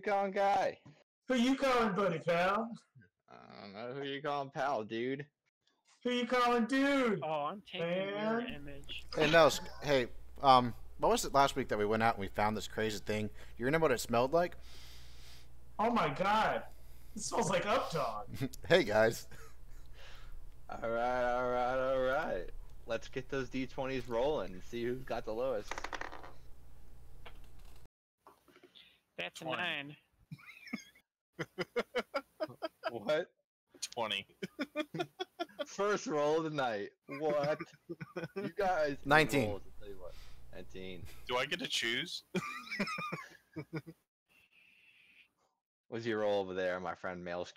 calling guy? Who you calling, buddy pal? I don't know who you calling pal, dude. Who you calling, dude? Oh, I'm taking your Man. image. Hey, Nels. Hey, what was it last week that we went out and we found this crazy thing? You remember what it smelled like? Oh my god. It smells like Updog. Hey, guys. Alright. Let's get those D20s rolling and see who's got the lowest. That's a 20. 9. What? 20. First roll of the night. What? You guys. 19. Rolls, I'll tell you what. 19. Do I get to choose? What's your roll over there, my friend Melsk?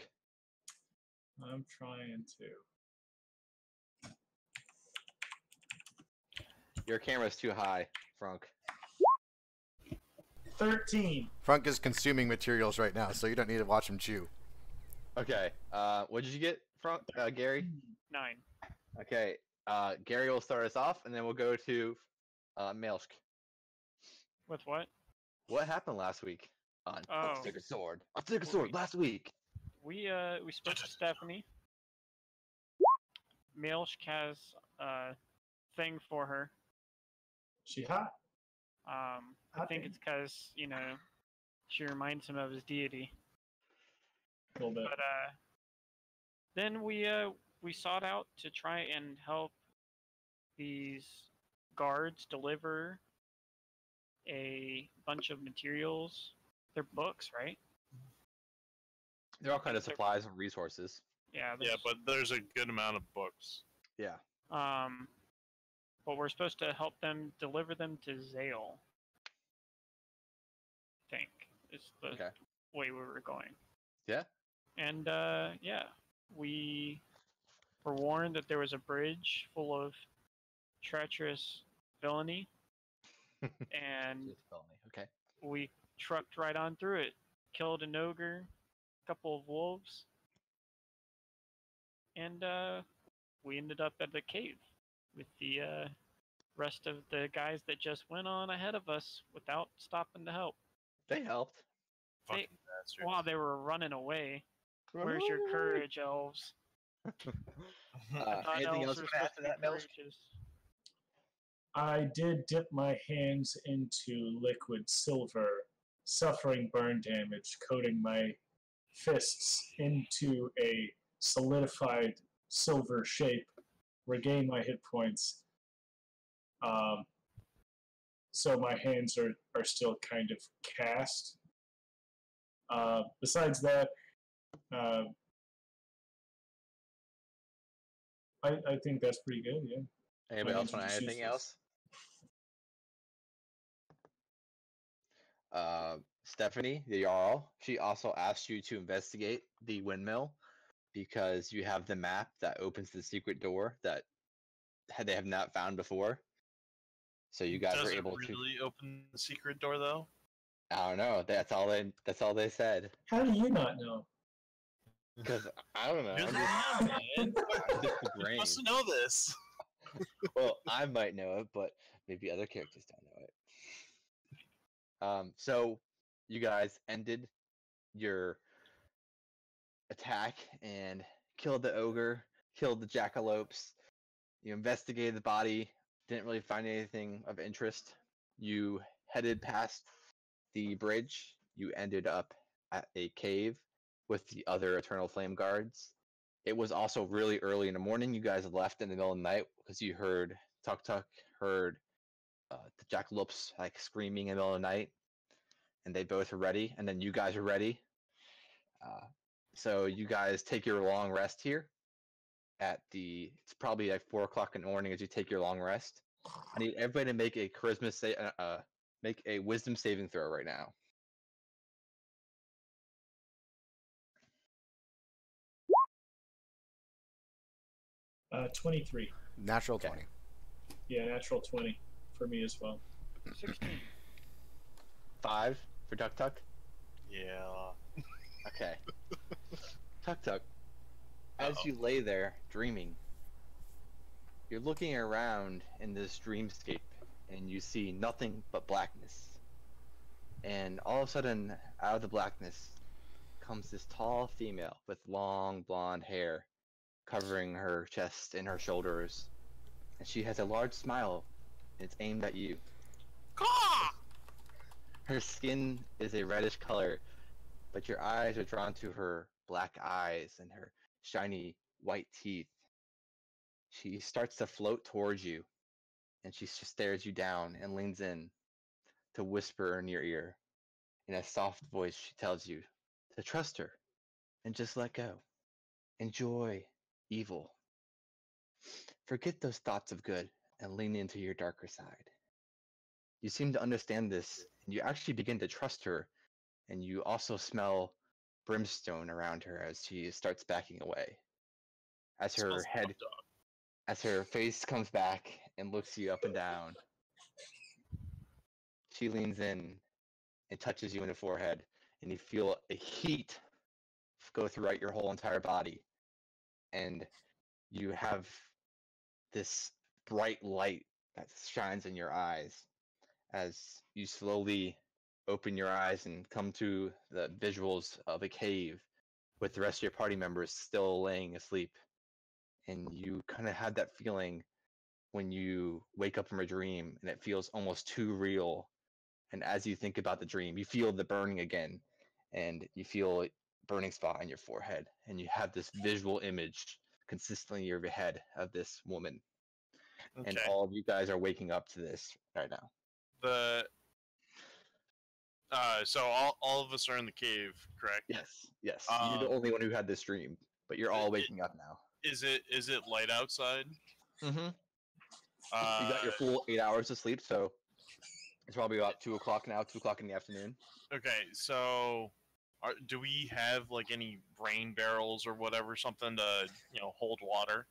I'm trying to. Your camera's too high, Frunk. 13. Frunk is consuming materials right now, so you don't need to watch him chew. Okay. What did you get, Frunk? Gary? 9. Okay. Gary will start us off, and then we'll go to Melsk. With what? What happened last week on Oh. Let's Take a Sword? Let's Take a Sword last week. We spoke to Stephanie. Milsk has a thing for her. She hot? I think Okay. it's because, she reminds him of his deity. A little bit. But then we sought out to try and help these guards deliver a bunch of materials. They're books, right? They're all kind of supplies and resources. Yeah. Yeah, but there's a good amount of books. Yeah. But we're supposed to help them deliver them to Zale. I think is the Okay. way we were going. Yeah. And we were warned that there was a bridge full of treacherous villainy, and Okay. we trucked right on through it. Killed an ogre, a couple of wolves, and we ended up at the cave with the rest of the guys that just went on ahead of us without stopping to help. They helped. Fucking bastards. While they were running away. Where's your courage, elves? I thought Anything else elves were you want to add supposed to to be that, Melsk? courageous. I did dip my hands into liquid silver, suffering burn damage, coating my fists into a solidified silver shape, regain my hit points. So my hands are still kind of cast. Besides that, I think that's pretty good, yeah. Anybody My else want to add hands are anything useless. else? Stephanie, the Jarl, she also asked you to investigate the windmill because you have the map that opens the secret door that they have not found before. So you guys Does were it able to. really open the secret door, though? I don't know. That's all they said. How do you not know? Because I don't know. You're I'm the just, man, man. I'm just the You're brain. supposed to know this. Well, I might know it, but maybe other characters don't know it. So you guys ended your attack and killed the ogre, killed the jackalopes. You investigated the body, didn't really find anything of interest. You headed past the bridge. You ended up at a cave with the other Eternal Flame guards. It was also really early in the morning. You guys left in the middle of the night because you heard Tuk Tuk, heard the jackalopes like screaming in the middle of the night, and they both were ready. And then you guys are ready. So you guys take your long rest here. It's probably like 4 o'clock in the morning as you take your long rest. I need everybody to make a make a wisdom saving throw right now. 23. Natural Okay. 20. Yeah, natural 20 for me as well. 16. 5 for Tuk Tuk. Yeah. Okay. Tuk Tuk, as you lay there dreaming, you're looking around in this dreamscape and you see nothing but blackness. and all of a sudden, out of the blackness, comes this tall female with long blonde hair covering her chest and her shoulders, and she has a large smile. And it's aimed at you. Caw! Her skin is a reddish color, but your eyes are drawn to her black eyes and her shiny white teeth. She starts to float towards you, and she just stares you down and leans in to whisper in your ear. In a soft voice, she tells you to trust her and just let go. Enjoy evil. Forget those thoughts of good and lean into your darker side. You seem to understand this, and you actually begin to trust her, and you also smell brimstone around her as she starts backing away. As her Smells like head, hot dog. as her face comes back and looks you up and down, she leans in and touches you in the forehead, and you feel a heat go throughout your whole entire body, and you have this bright light that shines in your eyes as you slowly open your eyes and come to the visuals of a cave with the rest of your party members still laying asleep. And you kind of have that feeling when you wake up from a dream and it feels almost too real. And as you think about the dream, you feel the burning again, and you feel a burning spot on your forehead, and you have this visual image consistently in your head of this woman. And Okay. all of you guys are waking up to this right now. So all of us are in the cave, correct? Yes, yes. You're the only one who had this dream, but you're all waking up now. Is it light outside? Mm-hmm. You got your full 8 hours of sleep, so it's probably about 2 o'clock now, 2 o'clock in the afternoon. Okay, so do we have like any rain barrels or whatever, something to hold water?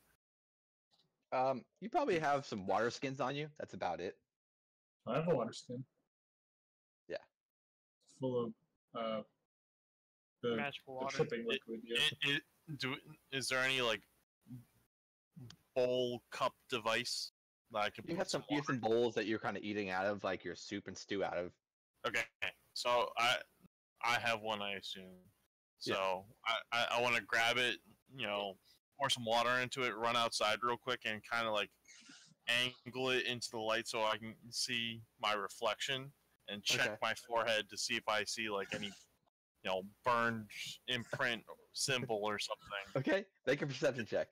You probably have some water skins on you. That's about it. I have a water skin. Yeah. Full of the Magical water. shipping liquid. Yeah. Is there any like bowl cup device that I can You put have water? some bowls that you're kind of eating out of, like your soup and stew out of. Okay, so I have one, I assume. So I want to grab it, pour some water into it, run outside real quick, and kind of like angle it into the light so I can see my reflection and check Okay. my forehead to see if I see like any, burned imprint symbol or something. Okay, make a perception check.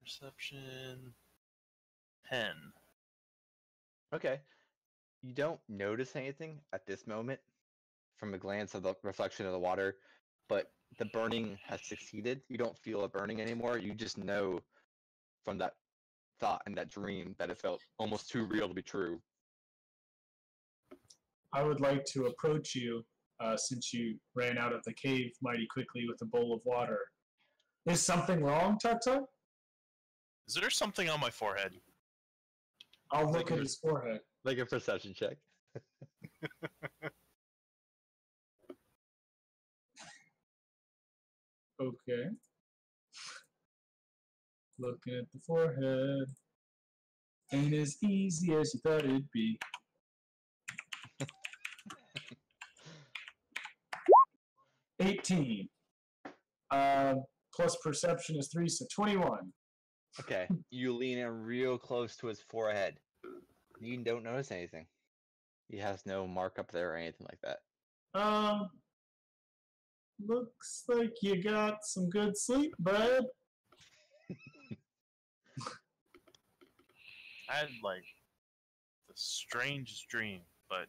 Perception 10. Okay. You don't notice anything at this moment from a glance of the reflection of the water, but the burning has succeeded. You don't feel a burning anymore. You just know from that thought and that dream that it felt almost too real to be true. I would like to approach you since you ran out of the cave mighty quickly with a bowl of water. Is something wrong, Tut-Tut? Is there something on my forehead? I'll look at his forehead. Make a perception check. Okay. Looking at the forehead. Ain't as easy as you thought it'd be. 18. Plus perception is 3, so 21. Okay, you lean in real close to his forehead. You don't notice anything. He has no mark up there or anything like that. Looks like you got some good sleep, bud. I had like the strangest dream, but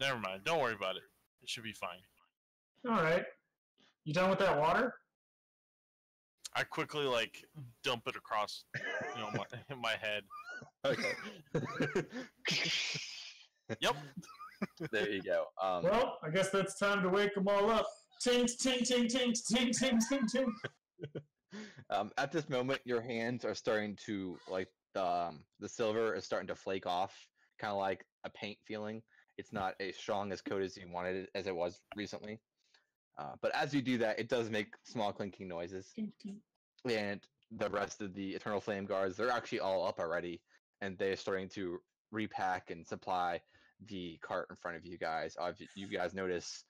never mind. Don't worry about it. It should be fine. All right. You done with that water? I quickly like dump it across, my head. Okay. Yep. There you go. Well, I guess that's time to wake them all up. Ting, ting, ting, ting, ting, ting, ting, ting. At this moment, your hands are starting to the silver is starting to flake off, kind of like a paint feeling. It's not as strong as coat as you wanted it as it was recently. But as you do that, it does make small clinking noises, and the rest of the Eternal Flame Guards, they're actually all up already, and they're starting to repack and supply the cart in front of you guys. You guys notice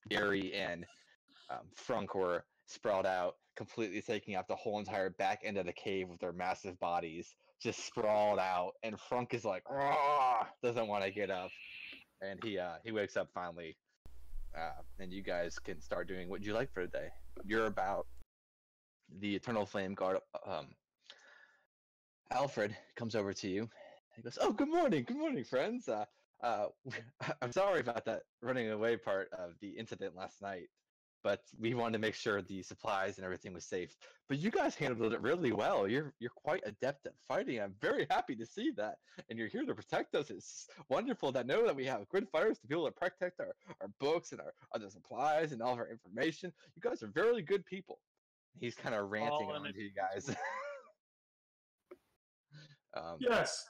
Gary and Frunk were sprawled out, completely taking up the whole entire back end of the cave with their massive bodies, just sprawled out. And Frunk is like, "Rah!" Doesn't want to get up, and he wakes up finally. And you guys can start doing what you like for the day. You're about the Eternal Flame Guard. Alfred comes over to you. He goes, "Oh, good morning, friends. I'm sorry about that running away part of the incident last night, but we wanted to make sure the supplies and everything was safe. But you guys handled it really well. You're quite adept at fighting. I'm very happy to see that, and you're here to protect us. It's wonderful to know that we have good fighters to be able to protect our books and our other supplies and all of our information. You guys are very good people." He's kind of ranting on to you guys. Yes.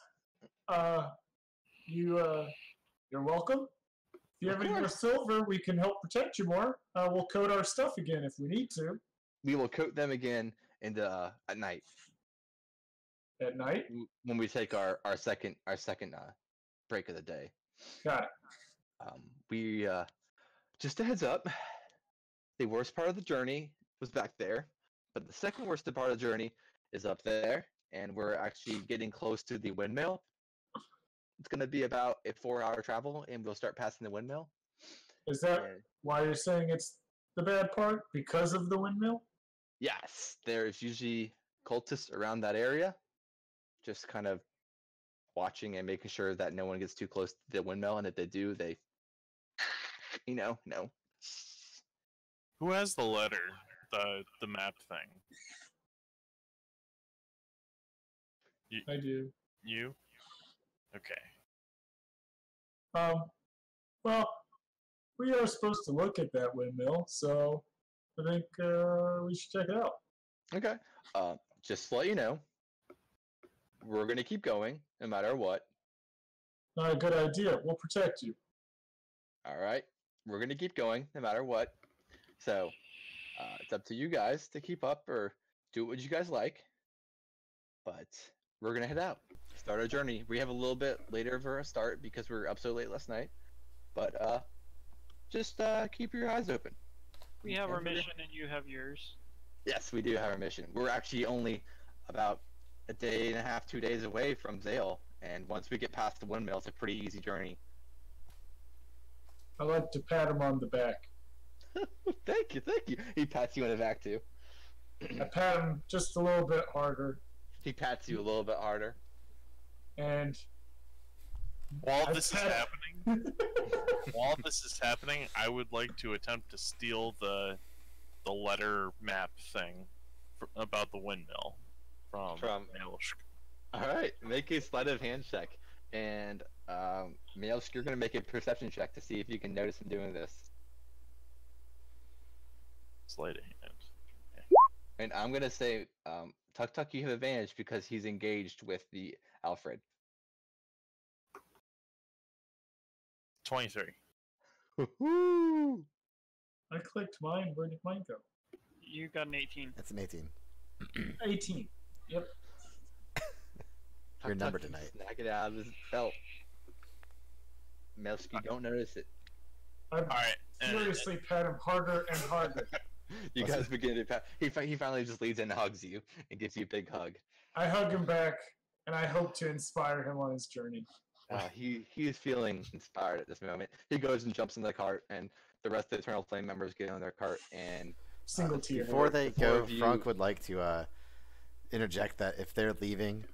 You're welcome. If you have any more silver, we can help protect you more. We'll coat our stuff again if we need to. We will coat them again at night. At night? When we take our second break of the day. Got it. We just a heads up. The worst part of the journey was back there, but the second worst part of the journey is up there, and we're actually getting close to the windmill. It's going to be about a 4-hour travel, and we'll start passing the windmill. Is that why you're saying it's the bad part? Because of the windmill? Yes. There's usually cultists around that area, just kind of watching and making sure that no one gets too close to the windmill, and if they do, they, no. Who has the letter? The map thing? I do. You? Okay. Well, we are supposed to look at that windmill, so I think we should check it out. Okay. Just to let you know, we're going to keep going no matter what. Not a good idea. We'll protect you. All right. We're going to keep going no matter what. So, it's up to you guys to keep up or do what you guys like. But we're going to head out. Start our journey. We have a little bit later for a start because we were up so late last night. But just keep your eyes open. We have our mission and you have yours. Yes, we do have our mission. We're actually only about a day and a half, 2 days away from Zale. And once we get past the windmill, it's a pretty easy journey. I like to pat him on the back. Thank you. He pats you on the back too. I pat him just a little bit harder. He pats you a little bit harder. And while this is happening, I would like to attempt to steal the letter map thing about the windmill from Maelstrom. All right, make a sleight of hand check, and Maelstrom, you're going to make a perception check to see if you can notice him doing this. Sleight of hand. Okay. And I'm going to say, Tuk, you have advantage because he's engaged with the Alfred. 23. Woohoo! I clicked mine. Where did mine go? You got an 18. That's an 18. 18. Yep. Your number tonight. Knock it out of his belt. Maelstrom, you don't notice it. I furiously pat him harder and harder. You guys begin to pat. He finally just leads in and hugs you and gives you a big hug. I hug him back, and I hope to inspire him on his journey. He is feeling inspired at this moment. He goes and jumps in the cart, and the rest of the Eternal Flame members get on their cart and single tier. Before they go, Frank would like to interject that if they're leaving,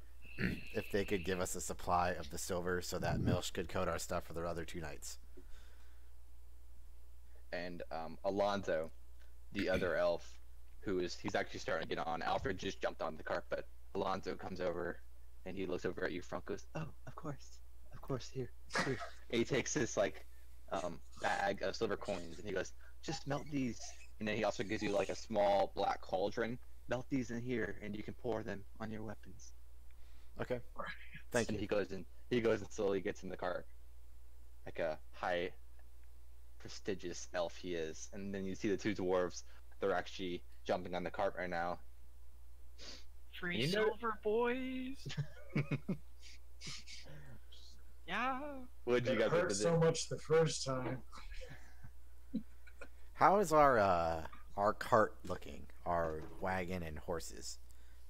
if they could give us a supply of the silver so that Milsh could coat our stuff for the other 2 nights. And Alonzo, the other elf, he's actually starting to get on. Alfred just jumped on the cart, but Alonzo comes over and he looks over at you. Frank goes, "Oh, of course, here." And he takes this bag of silver coins and he goes, "Just melt these." And then he also gives you like a small black cauldron. Melt these in here, and you can pour them on your weapons. Okay. Thank you. And he goes and slowly gets in the cart, like a high, prestigious elf he is. And then you see the 2 dwarves. They're actually jumping on the cart right now. Free You know- silver, boys. Yeah. What did you It guys do hurt with so it? much the first time. How is our cart looking? Our wagon and horses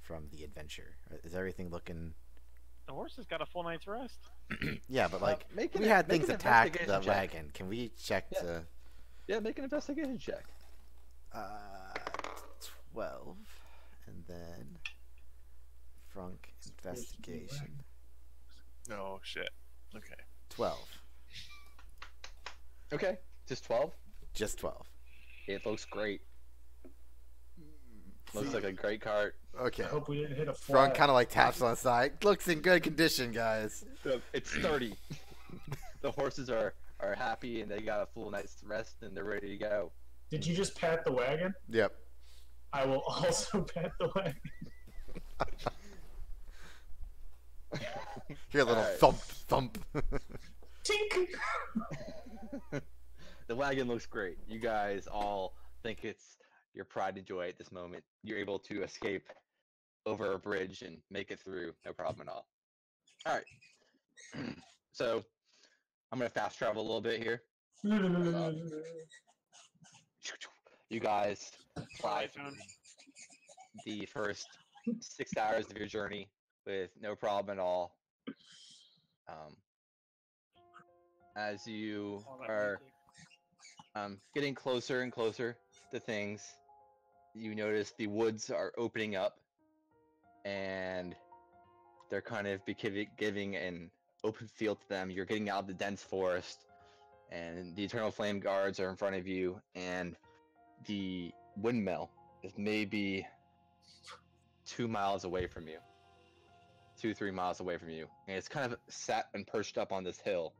from the adventure. Is everything looking? The horse has got a full night's rest. Yeah, but like make we an- had make things an attack the investigation check. wagon. Can we check Yeah. to Yeah, make an investigation check. 12, and then Frank investigation No shit. Okay. 12, Okay, just 12. just 12. It looks great. Looks like a great cart. Okay. I hope we didn't hit a Frank flag. kind of like taps on the side. Looks in good condition, guys. It's sturdy. The horses are happy and they got a full night's rest and they're ready to go. Did you just pat the wagon? Yep. I will also pat the wagon. Hear a little Alright. thump, thump. Tink! The wagon looks great. You guys all think it's your pride and joy at this moment. You're able to escape over a bridge and make it through, no problem at all. All right. So I'm gonna fast travel a little bit here. You guys fly through the first 6 hours of your journey with no problem at all. As you All that are music. getting closer and closer to things, you notice the woods are opening up, and they're kind of giving an open field to them. You're getting out of the dense forest, and the Eternal Flame Guards are in front of you, and the windmill is maybe 2 miles away from you. 2-3 miles away from you, and it's kind of sat and perched up on this hill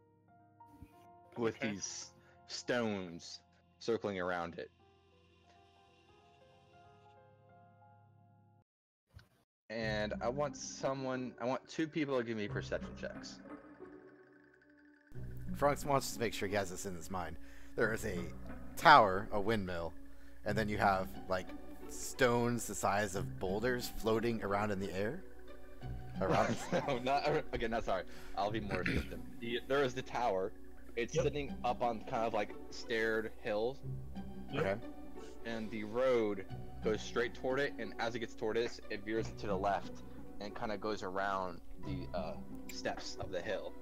with Okay. these stones circling around it. And I want 2 people to give me perception checks. Frank wants to make sure he has this in his mind. There is a tower, a windmill, and then you have like stones the size of boulders floating around in the air. Around. No, not sorry. I'll be more descriptive. There is the tower. It's Yep. sitting up on kind of like staired hills, Okay. and the road goes straight toward it. And as it gets toward it, it veers to the left and kind of goes around the steps of the hill.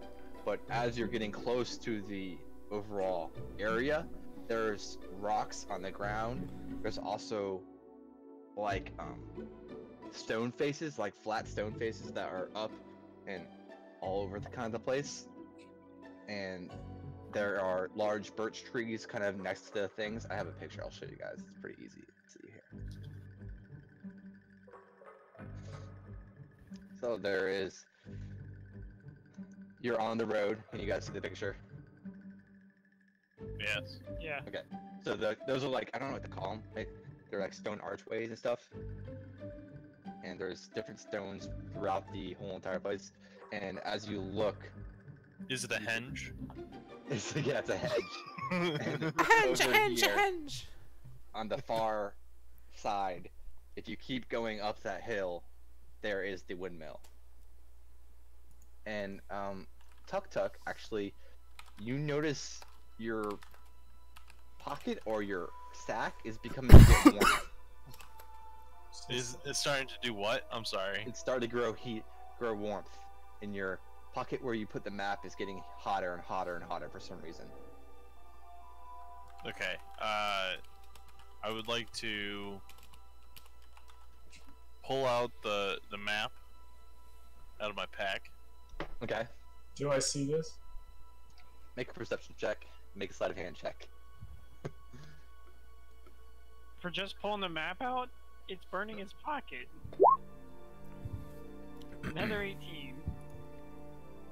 But as you're getting close to the overall area, there's rocks on the ground. There's also like stone faces, like flat stone faces that are up and all over the kind of place. And there are large birch trees kind of next to the things. I have a picture I'll show you guys. It's pretty easy to see here. So there is. You're on the road. Can you guys see the picture? Yes. Yeah. So those are like, I don't know what to call them. They're like stone archways and stuff. And there's different stones throughout the whole entire place. And as you look, Is it a henge? it's a hedge. And A henge, a over henge, a here, henge. on the far side, if you keep going up that hill, there is the windmill. And Tuk Tuk, actually, you notice your pocket or your sack is becoming a bit warm. Is it starting to do what? I'm sorry. It's starting to grow warmth in your pocket where you put the map is getting hotter and hotter and hotter for some reason. Okay. I would like to pull out the map out of my pack. Okay, Do I see this? make a perception check, make a sleight of hand check. For just pulling the map out, it's burning his pocket. Another 18.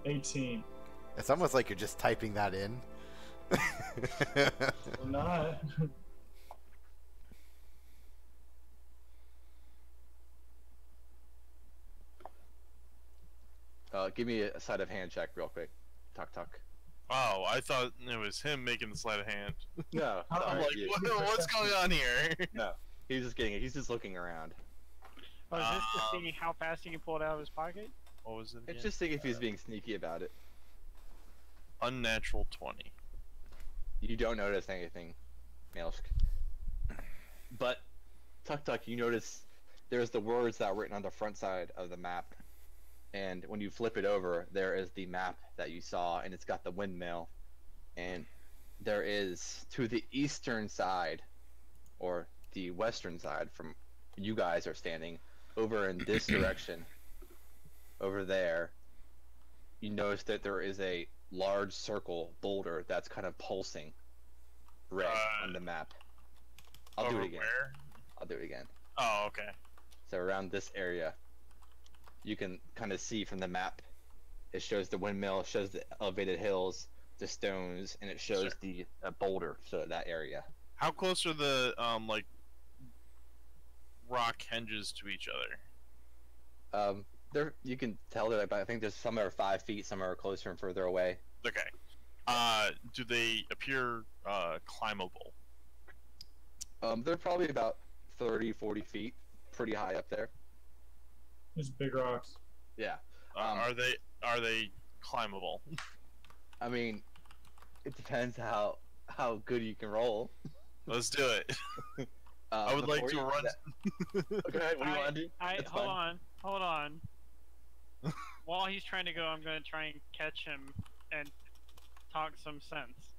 18. It's almost like you're just typing that in. I'm not. Give me a sleight of hand check real quick. Tuk Tuk. Oh, I thought it was him making the sleight of hand. No, I'm like, you. what's going on here? No, he's just looking around. Oh, is this to see how fast he can pull it out of his pocket? What was it again? It's just seeing if he's being sneaky about it. Unnatural 20. You don't notice anything, Maelsk. But, Tuk Tuk, you notice there's the words that are written on the front side of the map. And when you flip it over, there is the map that you saw, and it's got the windmill. And there is, to the eastern side, or the western side from you guys are standing, over in this direction, over there, you notice that there is a large circle boulder that's kind of pulsing red on the map. I'll do it again. Where? I'll do it again. Oh, okay. So around this area, you can kind of see from the map, it shows the windmill, it shows the elevated hills, the stones, and it shows the boulder, so that area. How close are the like rock hinges to each other? There you can tell that, but I think there's some are 5 feet, some are closer and further away. Okay. Do they appear climbable? They're probably about 30, 40 feet, pretty high up there. There's big rocks. Yeah. Are they climbable? I mean, it depends how good you can roll. Let's do it. I would like to run. Okay, what do you want to do? Hold on. While he's trying to go, I'm going to try and catch him and talk some sense.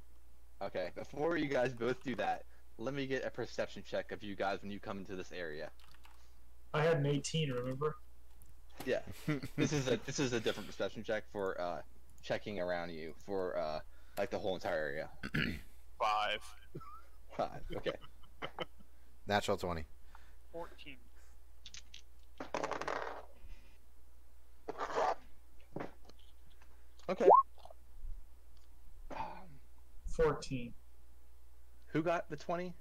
Okay, before you guys both do that, let me get a perception check of you guys when you come into this area. I had an 18, remember? Yeah, this is a different perception check for checking around you for like the whole entire area. 5. 5. Okay. Natural 20. 14. Okay. 14. Who got the 20?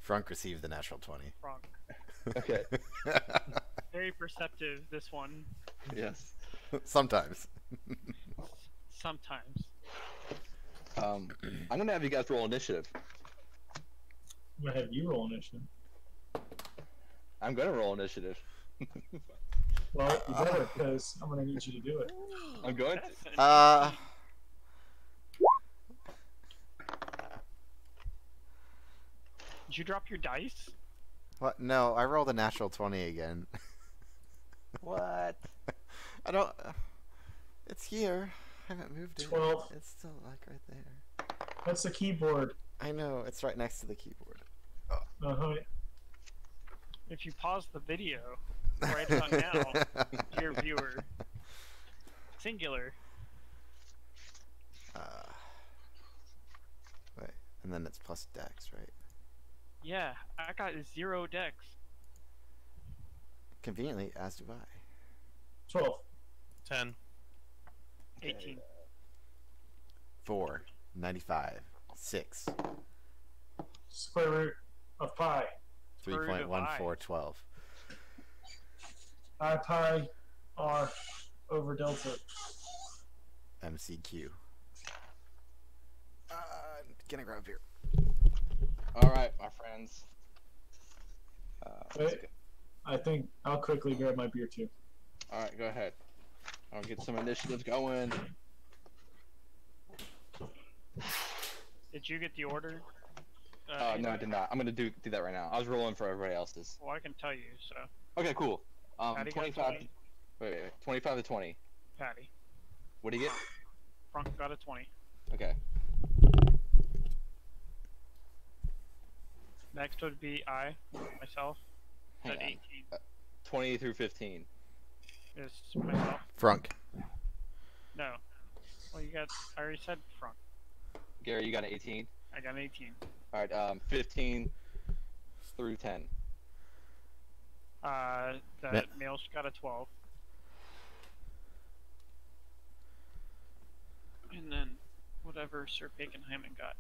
Frunk received the natural 20. Wrong. Okay. Very perceptive, this one. Yes. Sometimes. Sometimes. I'm gonna have you guys roll initiative. I'm going to have you roll initiative. I'm gonna roll initiative. Well, you better, because I'm going to need you to do it. I'm going to. That's Did you drop your dice? What? No, I rolled a natural 20 again. What? I don't. It's here. I haven't moved it. 12. It's still like right there. That's the keyboard. I know. It's right next to the keyboard. Uh-huh. If you pause the video right about now, dear viewer, singular. Wait, and then it's plus dex, right? Yeah, I got 0 dex. Conveniently, as do I. 12. 10. 18. 4, 95, 6, Square root of pi. 3.1412. I pi r over delta. MCQ. Gonna grab here. All right, my friends. Wait, I think I'll quickly grab my beer too. All right, go ahead. I'll get some initiatives going. Did you get the order? No, I did not. I'm gonna do that right now. I was rolling for everybody else's. Well, I can tell you, so. Okay, cool. Patty got 25. 20. Wait, 25 to 20. Patty. What do you get? Frank got a 20. Okay. Next would be I, myself, Hang at on. 18. 20 through 15. Is myself. Frunk. No. Well, you got. I already said Frank. Gary, you got an 18. I got an 18. All right. 15 through 10. The male's got a 12. And then whatever Sir Baconhyman got.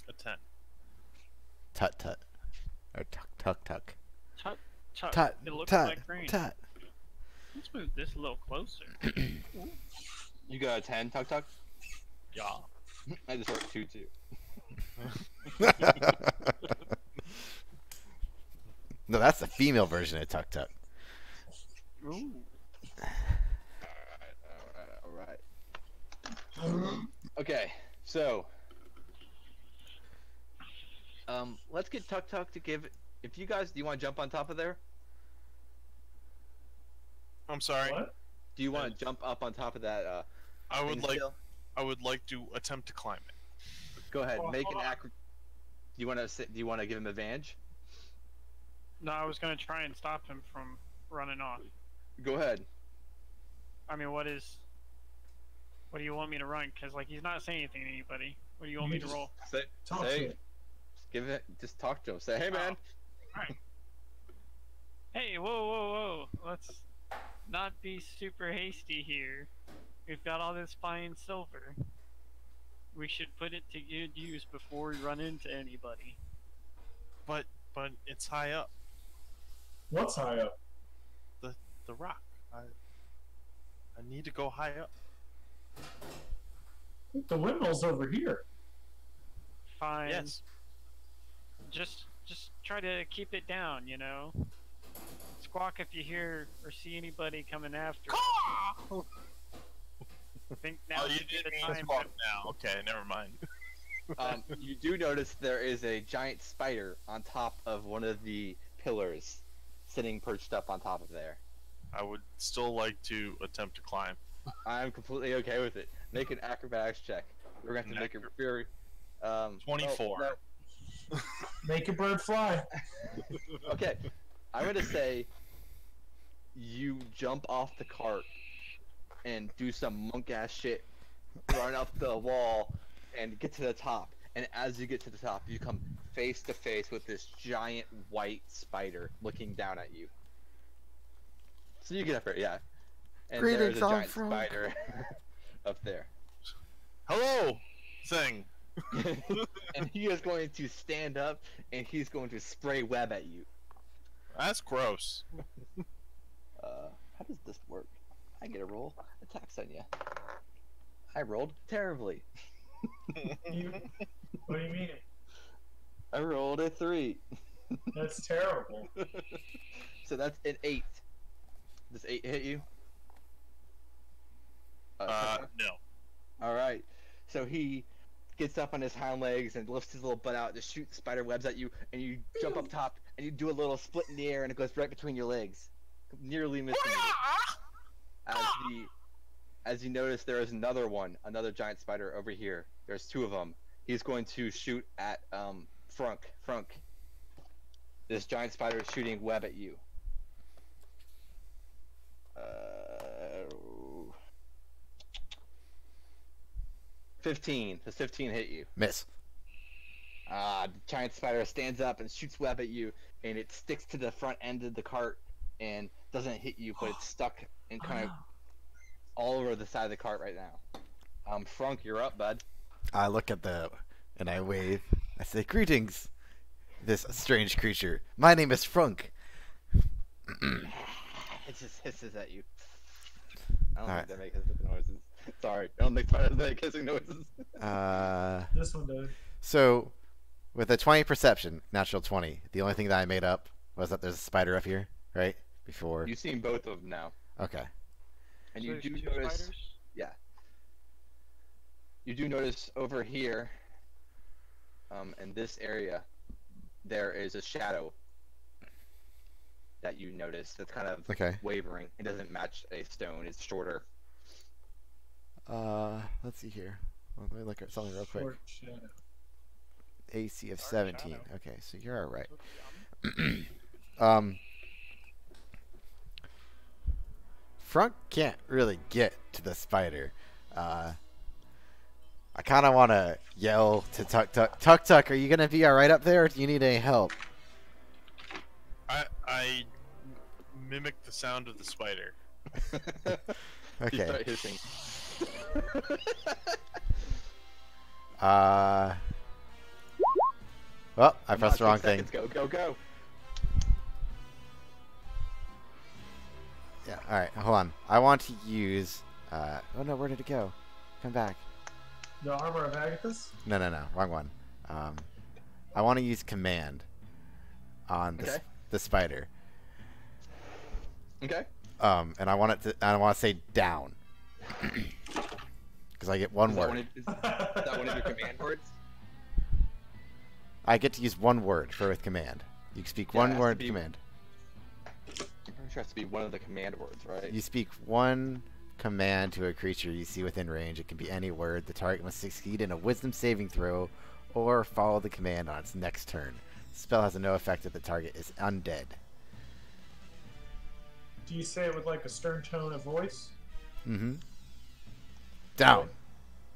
A 10. Tut tut. Or tuck tuck tuck. Tut, tut. Tut. It looks Tut. like rain. Tut. Let's move this a little closer. You got a 10, Tuk Tuk? Yeah. I just wrote 2 too. No, that's the female version of Tuk Tuk. Ooh. All right. Okay, so let's get Tuk Tuk to give. If you guys, do you want to jump on top of there? I'm sorry. What? Do you want to jump up on top of that? I would thing like. still? I would like to attempt to climb it. Go ahead, Hold make an on. acro. Do you want to? Do you want to give him advantage? No, I was gonna try and stop him from running off. Go ahead. I mean, what do you want me to run? Because like he's not saying anything to anybody. What do you want You me to just- roll? Say, Talk say, to it. give it. Just talk to him. Say, hey man. Hey, whoa! Let's not be super hasty here. We've got all this fine silver. We should put it to good use before we run into anybody. But it's high up. What's high up? The rock. I need to go high up. The windmill's over here. Fine. Yes. Just try to keep it down, you know. Squawk if you hear or see anybody coming after. I think now Oh, you should be did the mean time. squawk now. Okay, never mind. You do notice there is a giant spider on top of one of the pillars, sitting perched up on top of there. I would still like to attempt to climb. I'm completely okay with it. Make an acrobatics check. We're going to have to make a very. 24. no. Make a bird fly. Okay, I'm gonna say you jump off the cart and do some monk ass shit, run up the wall, and get to the top. And as you get to the top, you come face to face with this giant white spider looking down at you. So you get up there, yeah. And there's Greetings, a I'm giant Frank. spider up there. Hello, thing. And he is going to stand up and he's going to spray web at you. That's gross. How does this work? I get a roll. Attacks on you. I rolled terribly. What do you mean? I rolled a 3. That's terrible. So that's an 8. Does 8 hit you? No. Alright. So he gets up on his hind legs and lifts his little butt out to shoot spider webs at you, and you jump up top and you do a little split in the air and it goes right between your legs. Nearly missing you. As you notice, there is another giant spider over here. There's 2 of them. He's going to shoot at Frunk. Frunk. This giant spider is shooting web at you. 15. Does 15 hit you? Miss. The giant spider stands up and shoots web at you, and it sticks to the front end of the cart and doesn't hit you, but it's stuck and kind of all over the side of the cart right now. Frunk, you're up, bud. I look at and I wave. I say, "Greetings, this strange creature. My name is Frunk." It just hisses at you. I don't Alright. think they make hissing noises. Sorry, I don't think spiders make hissing noises. This one does. So, with a 20 perception, natural 20, the only thing that I made up was that there's a spider up here, right? Before. You've seen both of them now, Okay. and So you there's do 2 notice. spiders? You do notice over here, in this area, there is a shadow that you notice that's kind of Okay. wavering. It doesn't match a stone. It's shorter. Let's see here. Let me look at something real quick. Short shadow. AC of Dark 17. shadow. Okay, so you're alright. Yum. Frunk can't really get to the spider. I kind of want to yell to Tuk Tuk. Tuk Tuk, are you going to be alright up there, or do you need any help? I mimic the sound of the spider. You Okay. start hissing. Well, I pressed the Come on, wrong 6 thing. seconds. Go, go, go. Yeah, alright, hold on. I want to use... oh no, where did it go? Come back. The armor of Agathis? No, wrong one. I want to use command on Okay. the spider. Okay. And I want to say down. Because I get one word. Is that one of your command words? I get to use one word for with command. You speak Yeah, it one has to word be- command. I'm pretty sure it has to be one of the command words, right? You speak one command to a creature you see within range. It can be any word. The target must succeed in a wisdom saving throw or follow the command on its next turn. The spell has no effect if the target is undead. Do you say it with like a stern tone of voice? Mm-hmm. Down.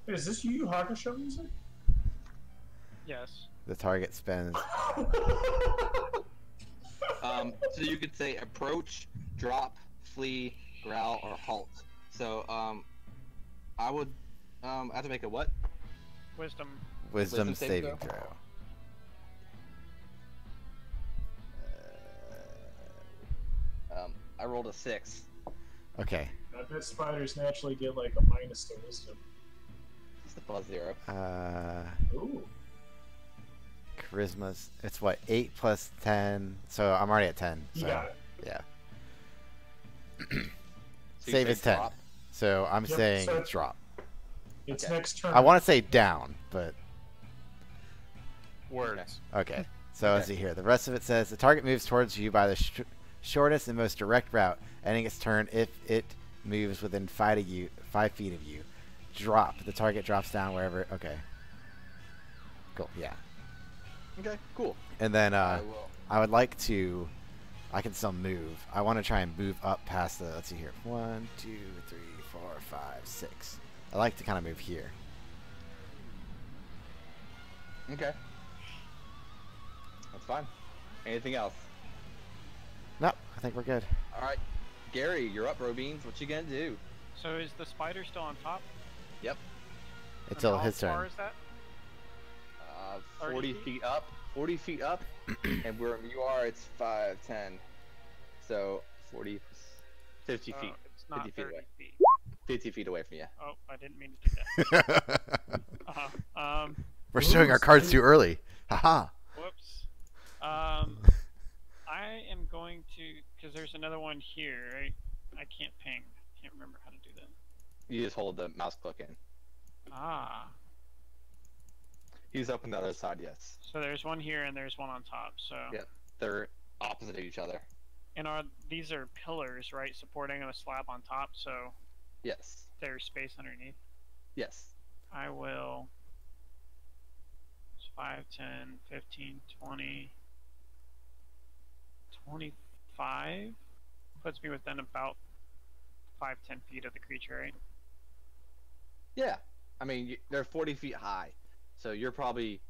Wait, is this Yu Yu Hakusho music? Yes. The target spends. So you could say approach, drop, flee, growl, or halt. So I would have to make a what? Wisdom. Wisdom Wisdom saving saving throw? throw. I rolled a 6. Okay. I bet spiders naturally get like a minus to wisdom. It's the plus 0. Ooh. Charisma's. It's what, 8 plus 10. So I'm already at 10. You So got it. yeah. So you Save say is 10. drop. So I'm Yep, saying so- drop. It's Okay. next turn. I want to say down, but Words. okay. So Okay. let's see here. The rest of it says the target moves towards you by the shortest and most direct route, ending its turn if it moves within 5 feet of you. Drop. The target drops down wherever. Okay. Cool. Yeah. Okay, cool. And then I will. I would like to. I can still move. I want to try and move up past the. Let's see here. 1, 2, 3, 4, 5, 6. I like to kind of move here. Okay. That's fine. Anything else? No, I think we're good. All right, Gary, you're up, Robeans. What you gonna do? So is the spider still on top? Yep. It's And all how his far turn. is that? 40 30 feet up. 40 feet up, and where you are, it's 5, 10. So 40, 50 feet. It's not 50 feet 30 away. feet. 50 feet away from you. Oh, I didn't mean to do that. We're showing our cards too early. Haha. Whoops. I am going to, because there's another one here, right? I can't ping. Can't remember how to do that. You just hold the mouse click in. Ah. He's up on the other side, yes. So there's one here and there's one on top. So. Yep. They're opposite of each other. And these are pillars, right? Supporting a slab on top, so Yes. there's space underneath. Yes. I will. 5, 10, 15, 20, 25. Puts me within about 5, 10 feet of the creature, right? Yeah. I mean, they're 40 feet high. So you're probably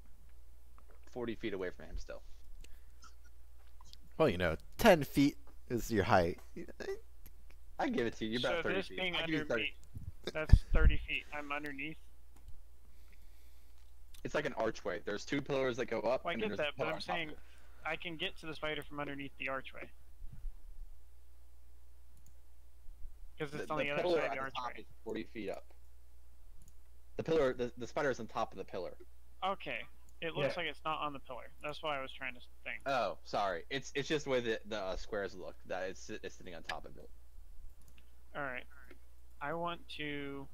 40 feet away from him still. Well, 10 feet is your height. I give it to you. You're about So 30 this feet. being I'll give you under 30. me, that's 30 feet. I'm underneath. It's like an archway. There's 2 pillars that go up. Well, I and then get there's a that, but pillar I'm on top of saying it. I can get to the spider from underneath the archway. Because it's on the other pillar side of at the the top archway. is 40 feet up. The pillar, the spider is on top of the pillar. Okay. It looks Yeah. like it's not on the pillar. That's what I was trying to think. Oh, sorry. It's just the way the squares look. That it's sitting on top of it. Alright. I want to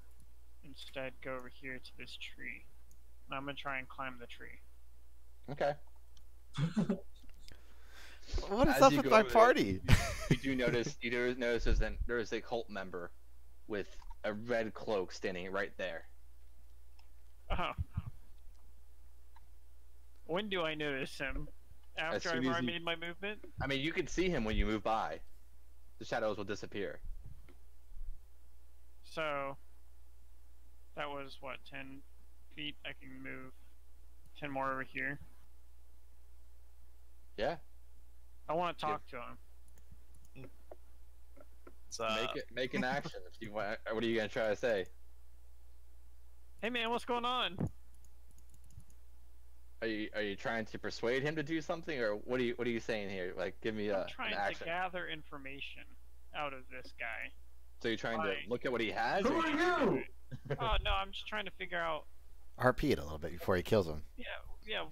instead go over here to this tree. And I'm going to try and climb the tree. Okay. What is As up you with go my over there, party? You do notice there's a cult member with a red cloak standing right there. Oh. When do I notice him? After soon I've as already you- made my movement? I mean, you can see him when you move by. The shadows will disappear. So, that was what, 10 feet? I can move 10 more over here. Yeah. I want to talk to him. It's, Make an action if you want. What are you gonna try to say? Hey man, what's going on? Are you trying to persuade him to do something, or what are you saying here? Like, give me I'm an trying to action. gather information out of this guy. So you're trying Fine. to look at what he has? Who or are you? Oh no, I'm just trying to figure out. RP it a little bit before he kills him. Yeah,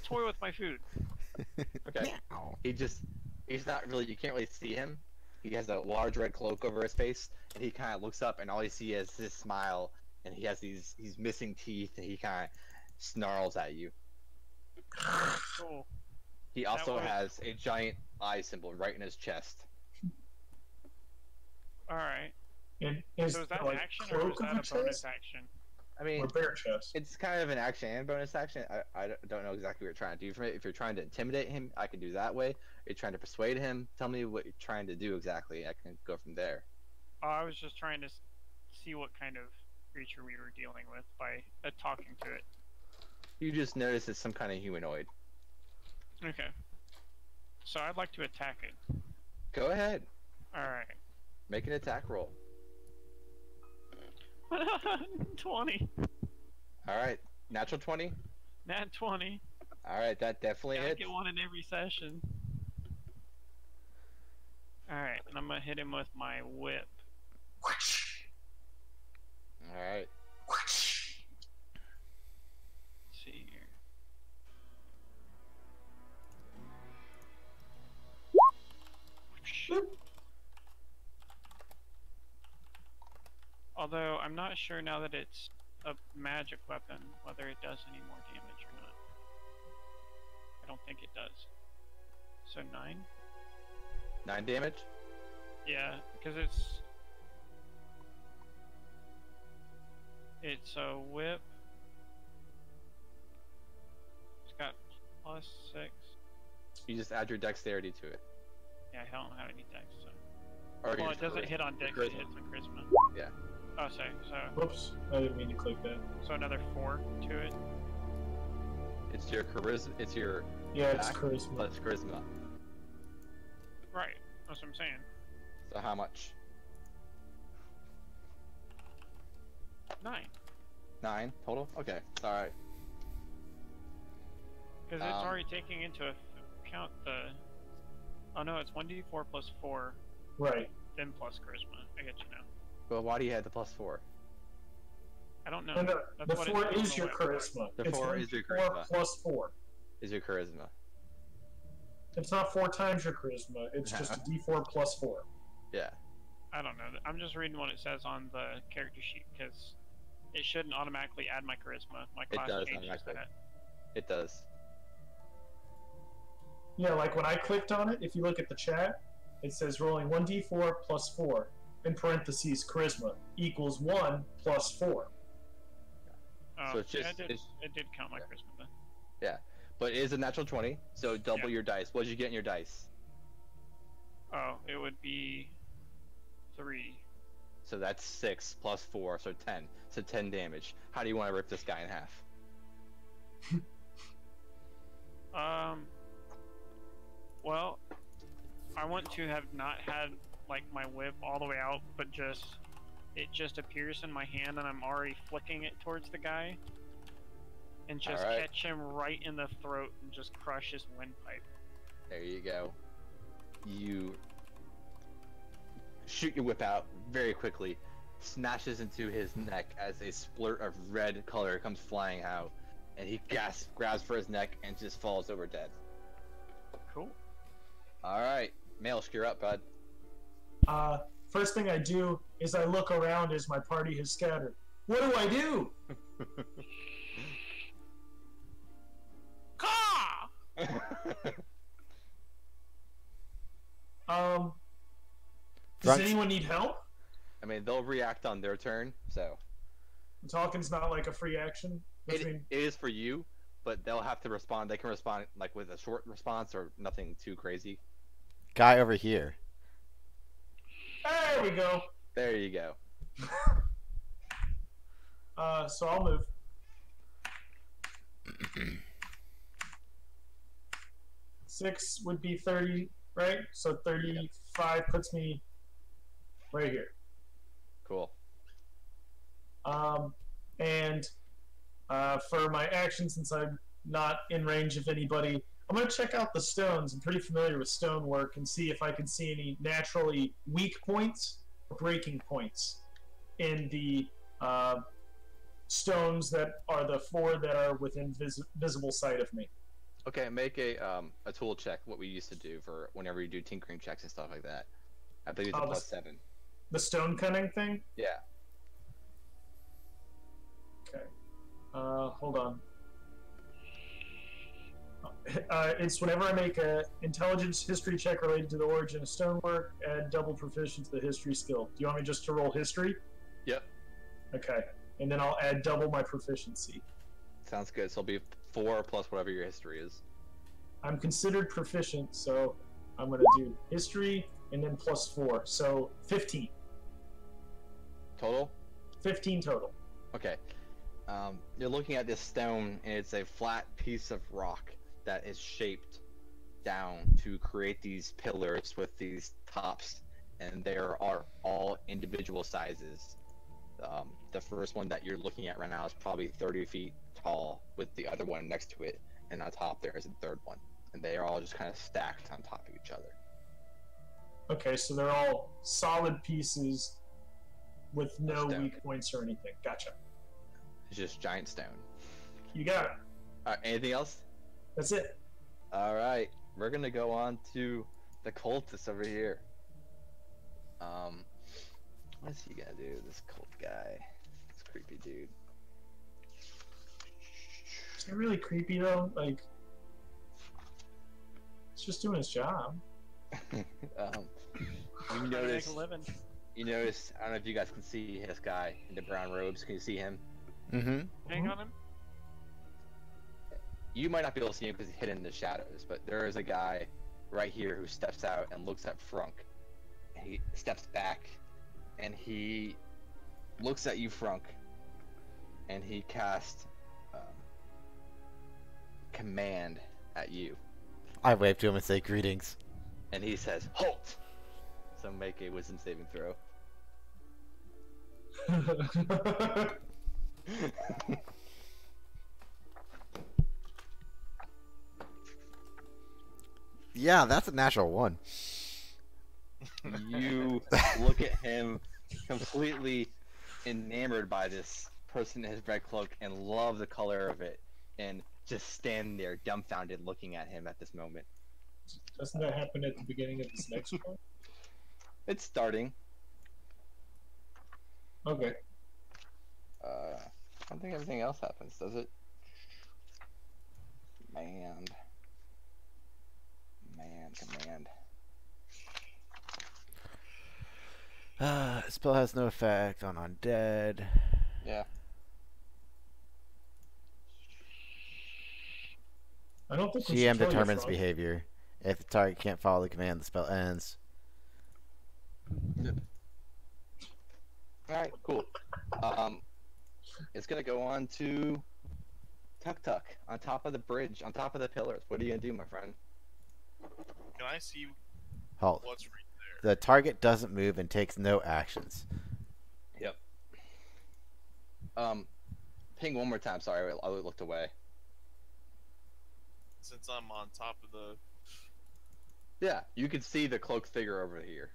toy with my food. Okay. He's not really, you can't really see him. He has a large red cloak over his face, and he kind of looks up, and all you see is his smile, and he has he's missing teeth, and he kind of snarls at you. Cool. He also was- has a giant eye symbol right in his chest. Alright. And is So is that like an action or is cloak that of a a bonus chest action? I mean, or bare chest? it's kind of an action and bonus action. I don't know exactly what you're trying to do from it. If you're trying to intimidate him, I can do that way. If you're trying to persuade him, tell me what you're trying to do exactly. I can go from there. Oh, I was just trying to see what kind of creature we were dealing with by talking to it. You just notice it's some kind of humanoid. Okay. So I'd like to attack it. Go ahead. Alright. Make an attack roll. 20. Alright. Natural 20? Nat 20. Alright, that definitely I hits. get one in every session. Alright, and I'm gonna hit him with my whip. Alright. Let's see here. Although I'm not sure now that it's a magic weapon whether it does any more damage or not. I don't think it does. So 9? 9 damage? Yeah, because it's a whip. It's got +6. You just add your dexterity to it. Yeah, I don't have any dex, so. Or Well, your it doesn't charisma. hit on dex, Your it charisma. hits on charisma. Yeah. Oh, sorry, so Whoops, I didn't mean to click that. another 4 to it. It's your charisma. It's your Yeah, it's attack charisma. plus charisma. Right, that's what I'm saying. So how much? 9. 9 total? Okay. Alright. Because it's Um, already taking into account the... Oh no, it's 1d4 plus 4, Right. then plus charisma. I get you now. But why do you have the +4? I don't know. And the That's what it 4 says on is the your website. charisma. The It's 4 is your 4 charisma. plus 4. Is your charisma. It's not 4 times your charisma. It's just a d4 plus 4. Yeah. I don't know. I'm just reading what it says on the character sheet because it shouldn't automatically add my charisma. My class does changes automatically. that. It does. Yeah, like when I clicked on it, if you look at the chat, it says rolling 1d4 plus 4, in parentheses, charisma, equals 1 plus 4. Oh, So it's yeah, just- it did count my yeah. charisma then. But it is a natural 20, so double your dice. What did you get in your dice? Oh, it would be 3. So that's 6 plus 4, so 10. So 10 damage. How do you want to rip this guy in half? Well, I want to have not had like my whip all the way out, but it just appears in my hand and I'm already flicking it towards the guy. And just Alright. catch him right in the throat and just crush his windpipe. There you go. You shoot your whip out very quickly, smashes into his neck as a splurt of red color comes flying out, and he gasps, grabs for his neck, and just falls over dead. Cool. Alright, Maelstrom, you're up, bud. First thing I do is I look around as my party has scattered. What do I do? Caw! Does Drunks- anyone need help? I mean, they'll react on their turn, so Talking's not like a free action. it is for you, but they'll have to respond. They can respond like with a short response or nothing too crazy. Guy over here. There we go. There you go. So I'll move. Six would be 30, right? So 35 puts me right here. Cool. And for my action, since I'm not in range of anybody, I'm going to check out the stones. I'm pretty familiar with stonework and see if I can see any naturally weak points or breaking points in the stones that are the 4 that are within visible sight of me. Okay, make a tool check. What we used to do for whenever you do tinkering checks and stuff like that. I believe it's a Oh, plus 7. The stone cutting thing? Yeah. Okay. Hold on. It's whenever I make a intelligence history check related to the origin of stonework, add double proficiency to the history skill. Do you want me just to roll history? Yep. Okay. And then I'll add double my proficiency. Sounds good. So it'll be 4 plus whatever your history is. I'm considered proficient, so I'm going to do history and then plus 4. So 15. Total? 15 total. Okay. You're looking at this stone, and it's a flat piece of rock that is shaped down to create these pillars with these tops, and there are all individual sizes. The first one that you're looking at right now is probably 30 feet tall, with the other one next to it, and on top there is a third one, and they are all just kind of stacked on top of each other. Okay, so they're all solid pieces with no Stone. weak points or anything. Gotcha. It's just giant stone. You got it. All right, anything else? That's it. All right, we're gonna go on to the cultist over here. What's he gonna do? This cult guy, this creepy dude. Is it really creepy though? Like, it's just doing his job. You Trying to notice. make a living. You notice. I don't know if you guys can see this guy in the brown robes. Can you see him? Mm-hmm. Hang on him. You might not be able to see him because he's hidden in the shadows, but there is a guy right here who steps out and looks at Frunk. He steps back, and he looks at you, Frunk, and he casts command at you, I wave to him and say greetings. and he says, "Halt!" So make a wisdom saving throw. Yeah, that's a natural one. You look at him completely enamored by this person in his red cloak and love the color of it, and just stand there dumbfounded looking at him at this moment. Doesn't that happen at the beginning of this next one? It's starting. Okay. I don't think everything else happens, does it? Command. Spell has no effect on undead. Yeah. I don't think we GM should kill you, determines Frog. behavior. If the target can't follow the command, the spell ends. Alright, cool. It's gonna go on to Tuk Tuk on top of the bridge, on top of the pillars. What are you gonna do, my friend? Can I see Halt. what's right there? The target doesn't move and takes no actions. Yep. Ping one more time. Sorry, I looked away. Since I'm on top of the... Yeah, you can see the cloaked figure over here.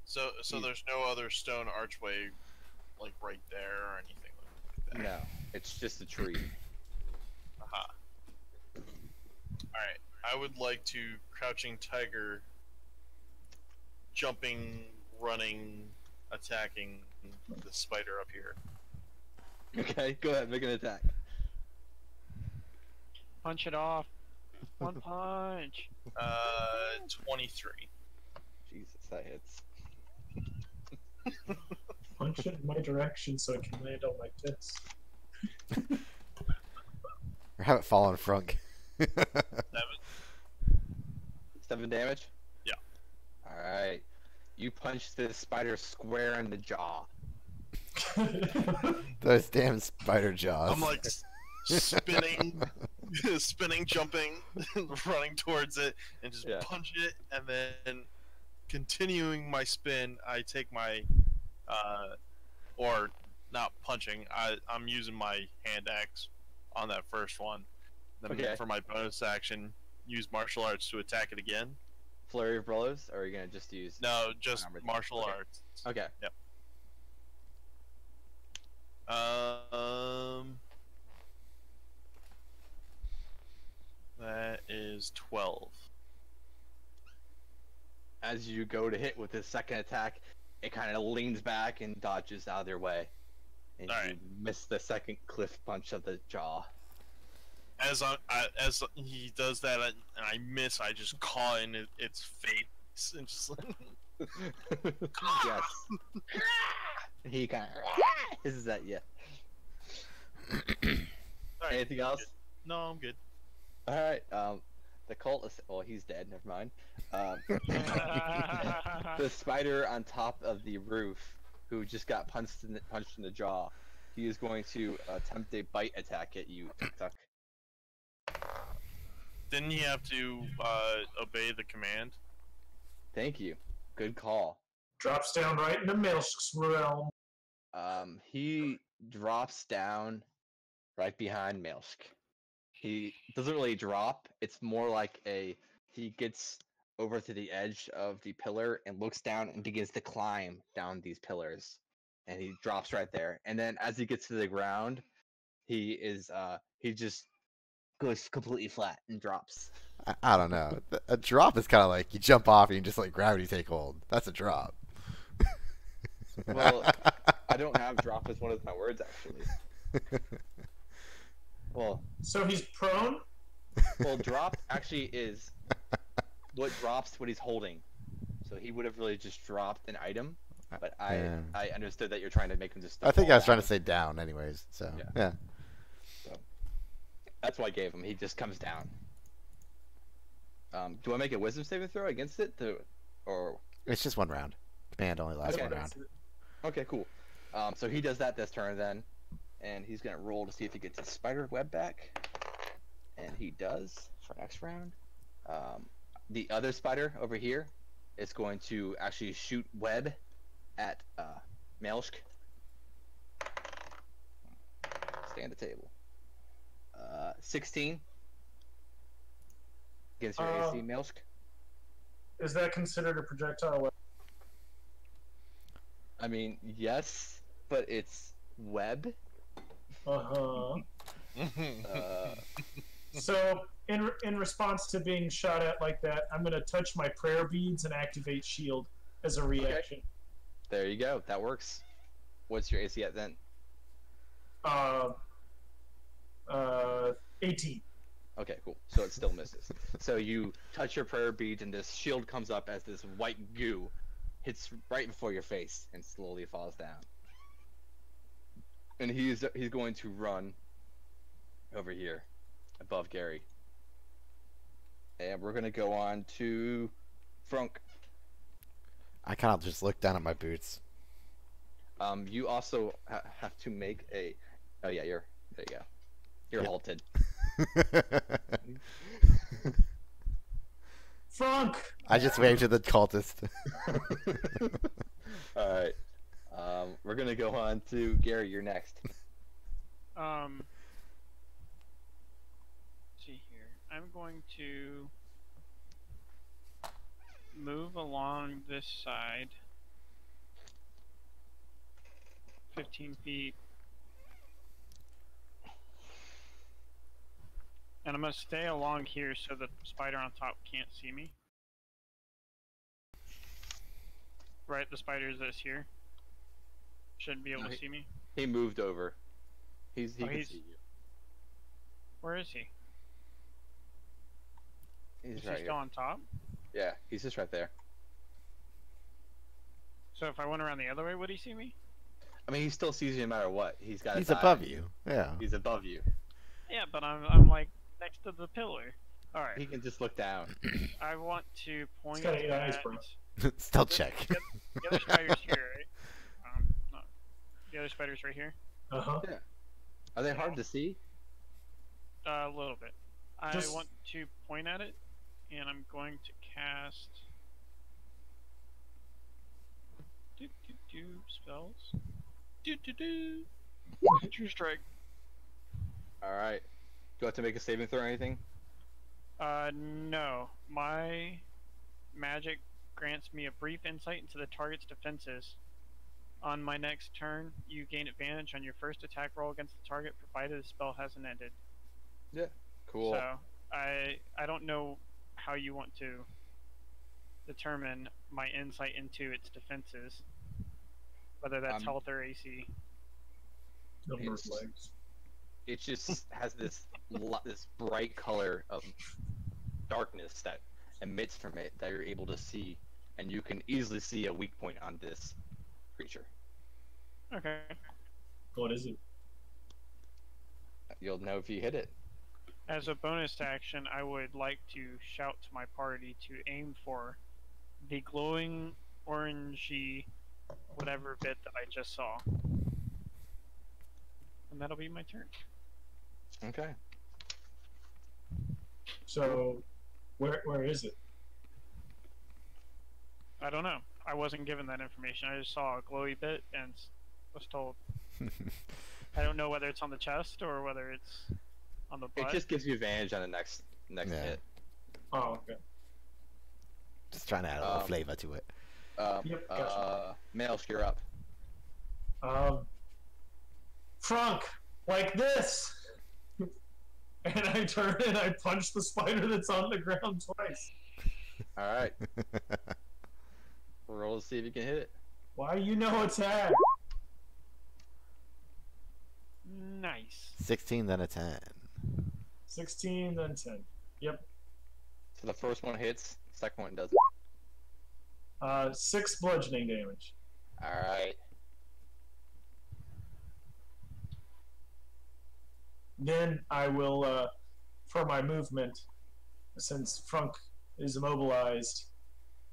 So there's no other stone archway, like, right there or anything like that? No, it's just a tree. Aha. Alright, I would like to Crouching Tiger, jumping, running, attacking the spider up here. Okay, go ahead, make an attack. Punch it off. One punch. 23. Jesus, that hits. Punch it in my direction so it can land on my fist. Or have it fall on Frunk. 7? 7 damage? Yeah. Alright. You punch this spider square in the jaw. Those damn spider jaws. I'm like spinning, jumping, running towards it, and just Yeah. punch it, and then continuing my spin, I take my, or not punching, I'm using my hand axe on that first one. Then Okay. for my bonus action, use martial arts to attack it again. Flurry of blows? Or are you gonna just use... No, just Armored. martial Okay. arts. Okay. is 12. As you go to hit with his second attack, it kind of leans back and dodges out of their way. And All you right. miss the second cliff punch of the jaw. As he does that, and I miss, I just caught in its face and just like, Yes. He kind of hisses at you. All right. Anything else? No, I'm good. All right. The cult is. Well, he's dead. Never mind. The spider on top of the roof, who just got punched in the jaw, he is going to attempt a bite attack at you, Tuck. Didn't he have to obey the command? Thank you. Good call. Drops down right into Milk's realm. He drops down right behind Milsk. He doesn't really drop. It's more like he gets over to the edge of the pillar and looks down and begins to climb down these pillars. And he drops right there. And then as he gets to the ground, he just goes completely flat and drops. I don't know. A drop is kind of like you jump off and you just let gravity take hold. That's a drop. Well, I don't have drop as one of my words actually. Well, So he's prone? drop actually is what drops what he's holding. So he would have really just dropped an item, but Yeah. I understood that you're trying to make him just. I think fall I was trying down. to say down, anyways. So Yeah. yeah. That's why I gave him. He just comes down. Do I make a wisdom saving throw against it, or? It's just one round. Command only lasts Okay. one round. Okay, cool. So he does that this turn then, and he's gonna roll to see if he gets his spider web back, and he does for next round. The other spider over here is going to actually shoot web at Melsk. Stay on the table. 16 against your AC, Melsk. Is that considered a projectile weapon? I mean, yes, but it's web. Uh-huh. Uh, So, in response to being shot at like that, I'm going to touch my prayer beads and activate shield as a reaction. there you go. That works. What's your AC at then? 18. Okay, cool. So it still misses. So you touch your prayer beads, and this shield comes up as this white goo hits right before your face and slowly falls down. And he's going to run over here, above Gary. And we're gonna go on to Frunk. I kind of just look down at my boots. You also have to make a. Oh yeah, there you go. You're Yeah. halted. Frank! I just waved to the cultist. All right. We're gonna go on to Gary. You're next. Let's see here. I'm going to move along this side 15 feet. And I'm going to stay along here so the spider on top can't see me. Right, the spider is this here. Shouldn't be able No, to see me. He moved over. He Oh, can he's- see you. Where is he? He's Is right he here. still on top? Yeah, he's just right there. So if I went around the other way, would he see me? I mean, he still sees you no matter what. He's got. He's his eye above on you. Yeah. He's above you. Yeah, but I'm like next to the pillar. All right. He can just look down. I want to point got 8 eyes, at bro. Stealth check. the other spider's here, right? No. The other spider's right here. Uh-huh. Are they hard to see? A little bit. I Just- want to point at it, and I'm going to cast. Spells. True strike. All right. Do I have to make a saving throw or anything? No. My magic grants me a brief insight into the target's defenses. On my next turn, you gain advantage on your first attack roll against the target, provided the spell hasn't ended. Cool. So I don't know how you want to determine my insight into its defenses, whether that's health or AC. Number of It's- legs. It just has this this bright color of darkness that emits from it that you're able to see, and you can easily see a weak point on this creature. Okay. What is it? You'll know if you hit it. As a bonus action, I would like to shout to my party to aim for the glowing orangey whatever bit that I just saw. And that'll be my turn. Okay. So, where is it? I don't know. I wasn't given that information. I just saw a glowy bit and was told. I don't know whether it's on the chest or whether it's on the butt. It just gives you advantage on the next Yeah. hit. Oh, okay. Just trying to add a little flavor to it. Yep, gotcha. Maelstrom, you're up. Frank, like this! And I turn and I punch the spider that's on the ground twice. All right. Roll to see if you can hit it. Why you know attack? Nice. 16, then a 10. 16, then 10. Yep. So the first one hits, second one doesn't. 6 bludgeoning damage. All right. Then I will, for my movement, since Frank is immobilized,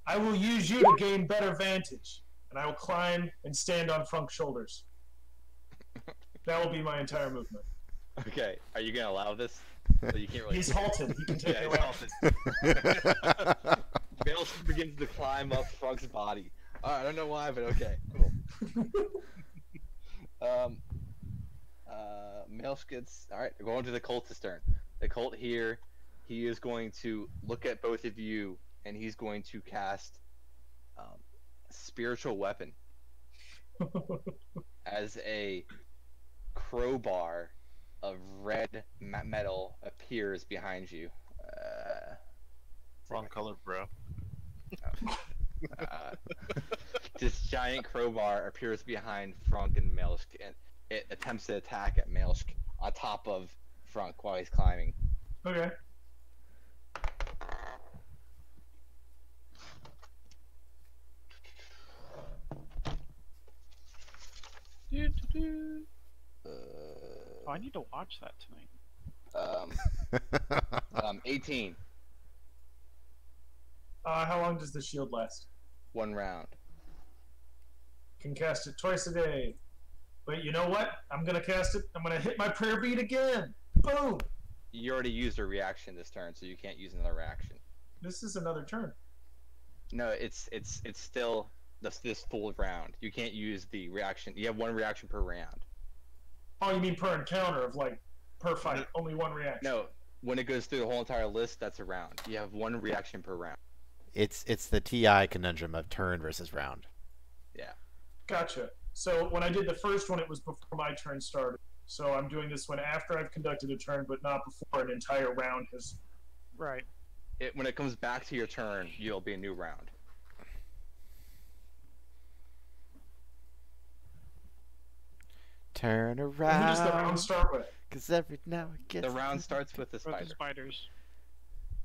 I will use you to gain better vantage. And I will climb and stand on Frank's shoulders. That will be my entire movement. Okay. Are you gonna allow this? So you can't really. He's halted. He can take Yeah, it he's away. halted. Maelstrom begins to climb up Frunk's body. Alright, I don't know why, but okay. Cool. Maelstrom gets. Alright, we're going to the cultist turn. The cult here, he is going to look at both of you, and he's going to cast Spiritual Weapon as a crowbar of red metal appears behind you. Wrong color, bro. This giant crowbar appears behind Frunk and Melsk, and it attempts to attack at Melsk on top of Frunk while he's climbing. Okay. Oh, I need to watch that tonight. 18, How long does the shield last? 1 round. Can cast it twice a day. But you know what? I'm gonna cast it. I'm gonna hit my prayer bead again. Boom! You already used a reaction this turn, so you can't use another reaction. This is another turn. No, it's still this full round. You can't use the reaction. You have 1 reaction per round. Oh, you mean per encounter of like per fight? Only 1 reaction. No, when it goes through the whole entire list, that's a round. You have 1 reaction per round. It's the TI conundrum of turn versus round. Yeah. Gotcha. So when I did the first one, it was before my turn started. So I'm doing this one after I've conducted a turn, but not before an entire round has. Right. When it comes back to your turn, you'll be a new round. Turn Who does the round around, start with? cause every now it gets. The round starts with the With spider. the spiders.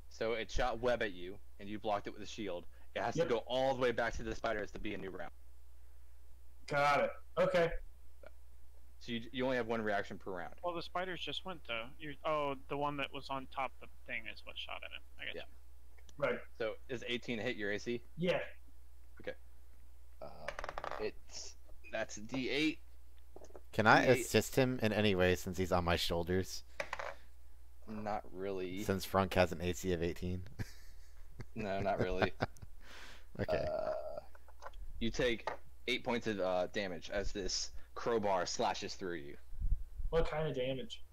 So it shot web at you, and you blocked it with a shield. It has Yep. to go all the way back to the spiders to be a new round. Got it. Okay. So you only have 1 reaction per round. Well, the spiders just went though. Oh, the one that was on top of the thing is what shot at him. I guess. Yeah. Right. So is 18 hit your AC? Yeah. That's a D8. Can I D8. assist him in any way since he's on my shoulders? Not really. Since Frunk has an AC of 18. No, not really. Okay. You take 8 points of damage as this crowbar slashes through you. What kind of damage?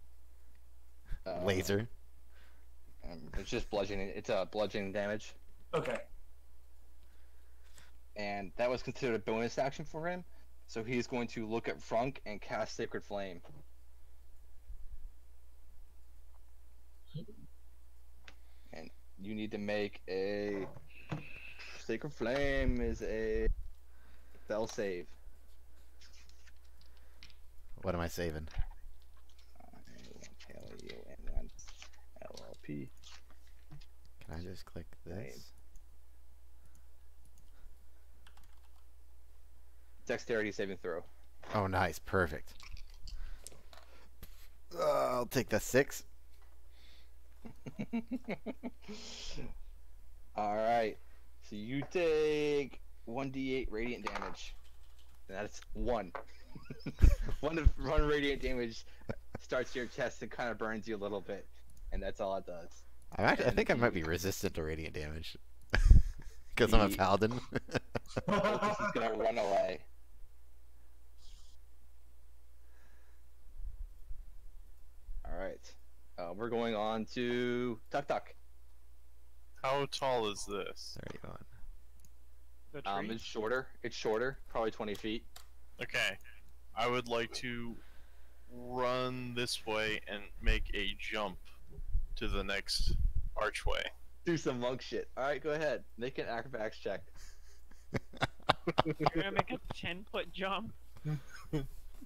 Laser. It's just bludgeoning. It's a bludgeoning damage, Okay. and that was considered a bonus action for him. So he's going to look at Frunk and cast Sacred Flame. you need to make a Sacred Flame is a spell save. What am I saving? I won't tell you and once LLP. Can I just click this? Dexterity saving throw. Oh, nice. Perfect. I'll take the 6. Alright. So you take 1d8 radiant damage. And that's 1. one radiant damage starts your chest and kind of burns you a little bit. And that's all it does. I think I might be resistant to radiant damage. Because I'm a paladin. This is going to run away. Alright. We're going on to Tuk Tuk. How tall is this? 31. The tree. It's shorter. It's shorter. Probably 20 feet. Okay. I would like to run this way and make a jump to the next archway. Do some monk shit. Alright, go ahead. Make an acrobatics check. You're gonna make a 10-foot jump.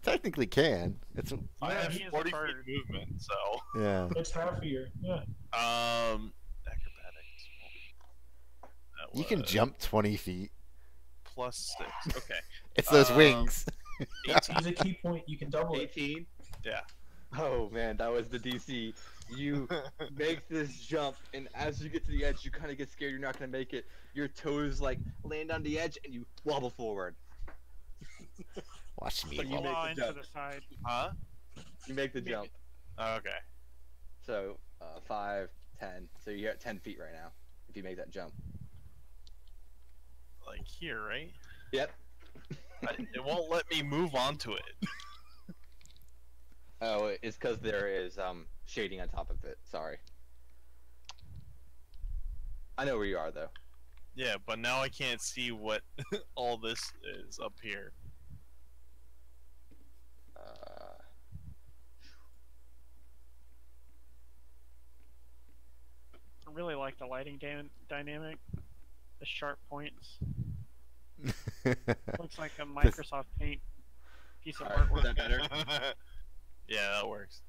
Technically can. It's I have he is a 40 bird. feet movement, so yeah. It's half a year. Yeah. acrobatics. That You can was jump 20 feet. plus 6. Okay. It's those Um, wings. 18. Use a key point. You can double it. 18? Yeah. Oh man, that was the DC. You make this jump, and as you get to the edge, you kind of get scared you're not going to make it. Your toes like land on the edge, and you wobble forward. Watch me. But you Fall make out the into jump. the side. Huh? You make the jump. Okay. So 5, 10. So you're at 10 feet right now. If you make that jump. Like here, right? Yep. It won't let me move onto it. Oh, it's because there is shading on top of it. Sorry. I know where you are though. Yeah, but now I can't see what all this is up here. I really like the lighting dynamic. The sharp points. Looks like a Microsoft Paint piece of Alright, is artwork. that better? Yeah, that works.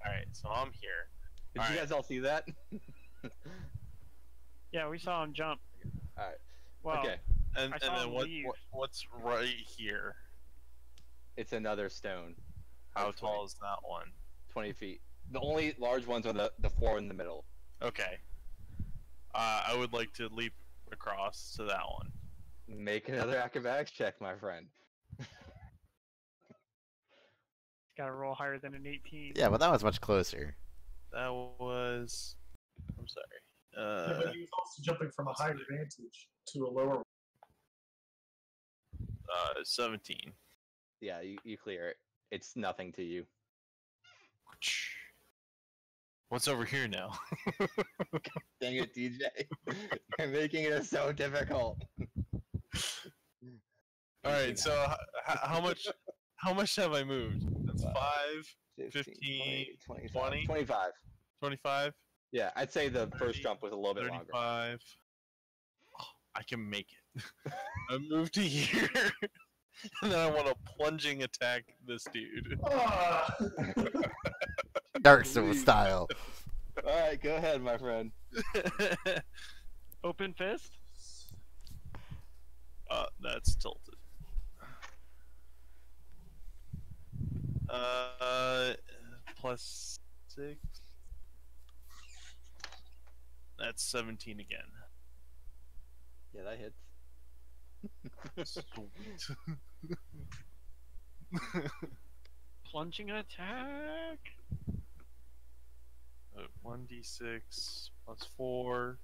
Alright, so I'm here. Did you Alright. guys all see that? Yeah, we saw him jump. Alright. Well, Okay. And I saw then him leave. what's right here? It's another stone. How Of tall is that one? 20 feet. The only large ones are the 4 in the middle. Okay. I would like to leap across to that one. Make another acrobatics check, my friend. Gotta roll higher than an 18. Yeah, but that was much closer. That was. I'm sorry. Yeah, but you're also jumping from a higher vantage to a lower. 17. Yeah, you clear it. It's nothing to you. What's over here now? Dang it, DJ. You're making it so difficult. All right, so how much? How much have I moved? That's 5, 15, 20? 25. 25, Yeah, I'd say the first 30, jump was a little bit longer. 35. Oh, I can make it. I moved to here, and then I want to plunging attack this dude. Ah! Dark Souls style. Alright, go ahead, my friend. Open fist? That's tilted. Plus 6. That's 17 again. Yeah, that hits. Sweet. Plunging attack? 1d6 plus 4.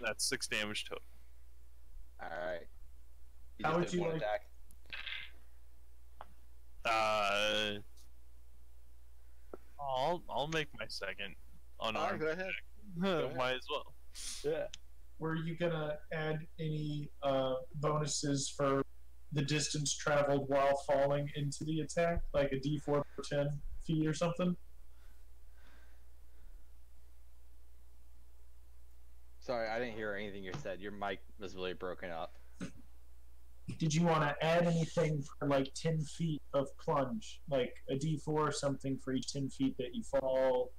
That's 6 damage total. Alright. How just would did you one like- attack. I'll make my second Alright, unarmed. go ahead. ahead. Might as well. Yeah. Were you gonna add any bonuses for the distance traveled while falling into the attack, like a D4 per 10 feet or something? Sorry, I didn't hear anything you said. Your mic was really broken up. Did you want to add anything for like 10 feet of plunge? Like a d4 or something for each 10 feet that you fall?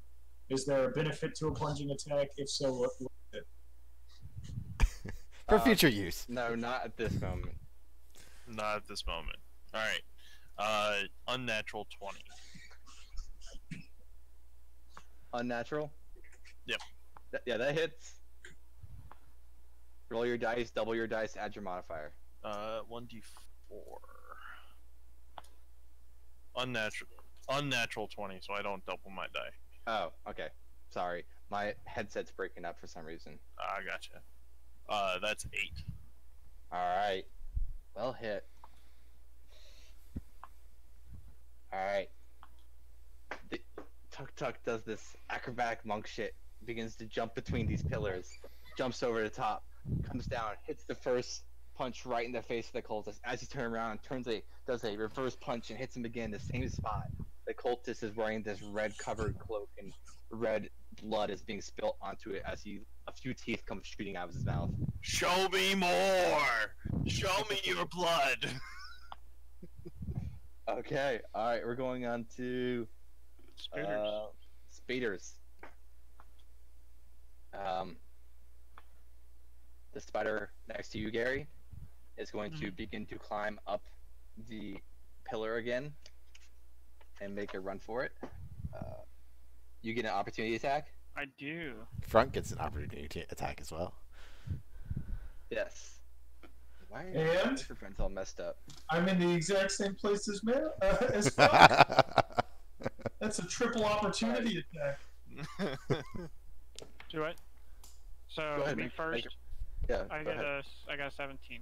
Is there a benefit to a plunging attack? If so, what is it? For future use. No, not at this moment. Not at this moment. All right. Unnatural 20. Unnatural? Yep. Yeah, that hits. Roll your dice, double your dice, add your modifier. 1d4. Unnatural 20, so I don't double my die. Oh, okay. Sorry. My headset's breaking up for some reason. I gotcha. That's 8. Alright. Well hit. Alright. Tuk Tuk does this acrobatic monk shit, begins to jump between these pillars, jumps over the top, comes down, hits the first punch right in the face of the cultist. As he turns around, does a reverse punch and hits him again in the same spot. The cultist is wearing this red covered cloak and red blood is being spilt onto it as a few teeth come shooting out of his mouth. Show me more! Show me your blood! Okay, alright, we're going on to Spitters. Spaders. The spider next to you, Gary, is going to begin to climb up the pillar again and make a run for it. You get an opportunity attack? I do. Front gets an opportunity to attack as well. Yes. Why are And? your microphones all messed up? I'm in the exact same place as Fuck. That's a triple opportunity attack. Do it. So Go ahead, me make first. Yeah, I go got ahead. I got 17.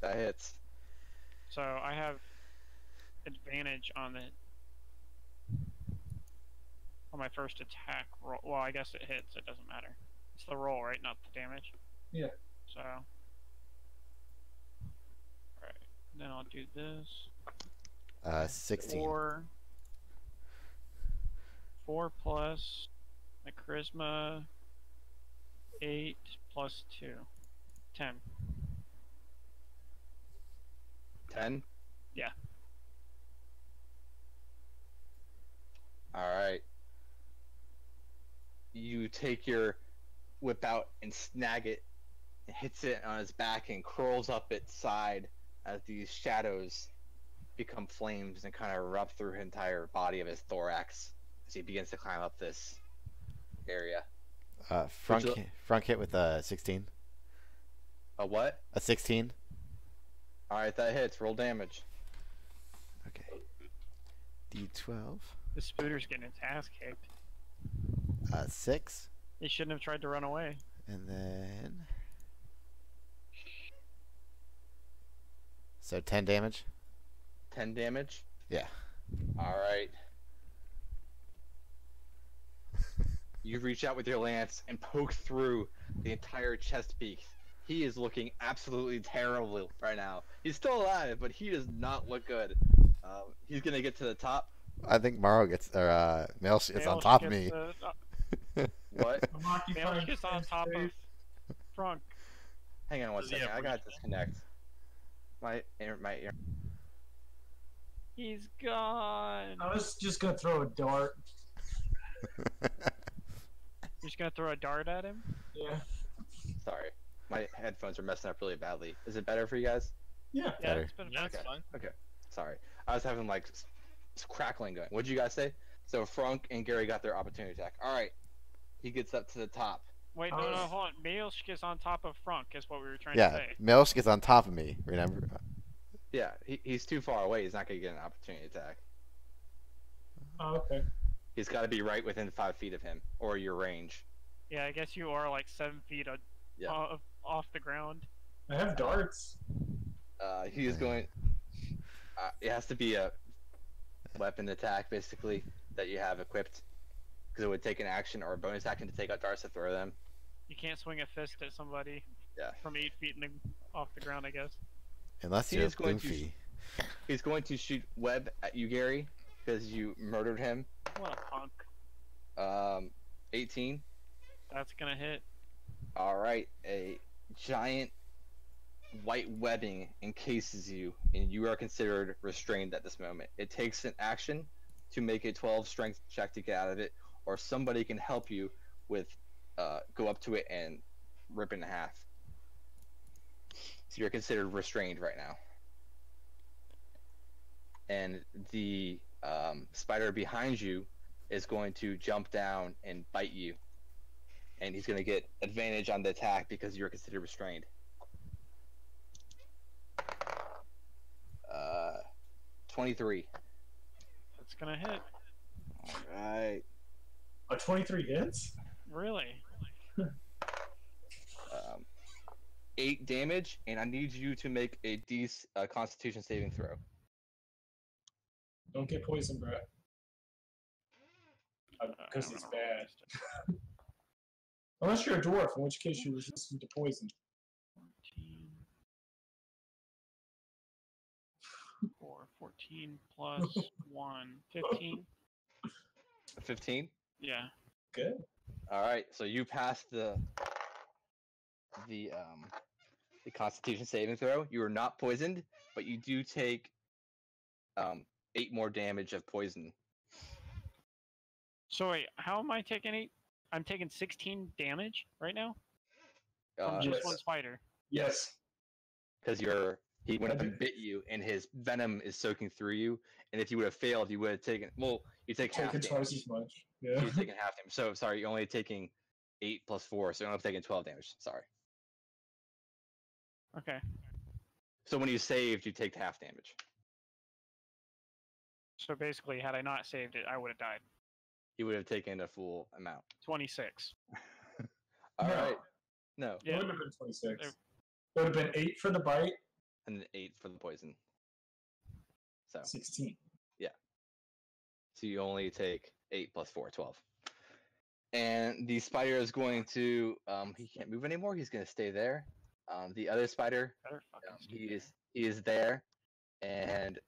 That hits. So I have advantage on my first attack roll. Well, I guess it hits. It doesn't matter. It's the roll, right? Not the damage. Yeah. So. Alright. Then I'll do this. 16. 4 plus my charisma. 8 plus 2. 10. 10? Yeah. Alright. You take your whip out and snag it, and hits it on his back and curls up its side as these shadows become flames and kind of erupt through the entire body of his thorax as he begins to climb up this area. Front hit with a 16. A what? A 16. Alright, that hits. Roll damage. Okay. D12. The Spooter's getting its ass kicked. 6. He shouldn't have tried to run away. And then... So 10 damage? 10 damage? Yeah. Alright. You reach out with your lance and poke through the entire chest piece. He is looking absolutely terrible right now. He's still alive, but he does not look good. He's gonna get to the top. I think Morrow gets, or Milch is on top of me. What? I'm occupying Gets on top of space. Frunk. Hang on one Does he second. have I gotta reach? disconnect. My ear. He's gone. I was just gonna throw a dart. You're just gonna throw a dart at him? Yeah. Sorry. My headphones are messing up really badly. Is it better for you guys? Yeah. Yeah, Better. it's been Yeah, fun. it's fine. Sorry. I was having like crackling going. What'd you guys say? So Frank and Gary got their opportunity attack. Alright. He gets up to the top. Wait, no, hold on. Milch gets on top of Frunk, is what we were trying to Yeah, say. Milch gets on top of me, remember? Yeah, he's too far away. He's not gonna get an opportunity attack. Oh, okay. He's got to be right within 5 feet of him, or your range. Yeah, I guess you are like 7 feet Yeah. off the ground. I have darts. He is going. It has to be a weapon attack, basically, that you have equipped, because it would take an action or a bonus action to take out darts to throw them. You can't swing a fist at somebody Yeah. from 8 feet off the ground, I guess. Unless He you're is going to Goofy. He's going to shoot web at you, Gary, because you murdered him. What a punk. 18. That's gonna hit. All right, a giant white webbing encases you, and you are considered restrained at this moment. It takes an action to make a 12 strength check to get out of it, or somebody can help you with go up to it and rip it in half. So you're considered restrained right now. And the spider behind you is going to jump down and bite you. And he's going to get advantage on the attack because you're considered restrained. 23. That's gonna hit. Alright. A 23 hits? Really? 8 damage, and I need you to make a Constitution saving throw. Don't get poisoned, bro. Because I'm it's gonna roll bad. this. Unless you're a dwarf, in which case you're resistant to poison. 14 plus 1, 15. 15? Yeah. Good. Alright, so you pass the Constitution saving throw. You are not poisoned, but you do take 8 more damage of poison. So wait, how am I taking 8? I'm taking 16 damage right now from just yes. one spider. Yes. Because he went up and bit you, and his venom is soaking through you. And if you would have failed, you would have taken. Well, you take half Taking damage. twice as much. Yeah. You're taking half damage. So sorry, you're only taking 8 plus 4, so you're only taking 12 damage. Sorry. Okay. So when you saved, you take half damage. So basically, had I not saved it, I would have died. You would have taken a full amount. 26. All No. right. No. It would have been 26. There- It would have been 8 for the bite, And then 8 for the poison. So 16. So you only take 8 plus 4, 12. And the spider is going to, he can't move anymore. He's going to stay there. The other spider, Better fucking stay he is there. And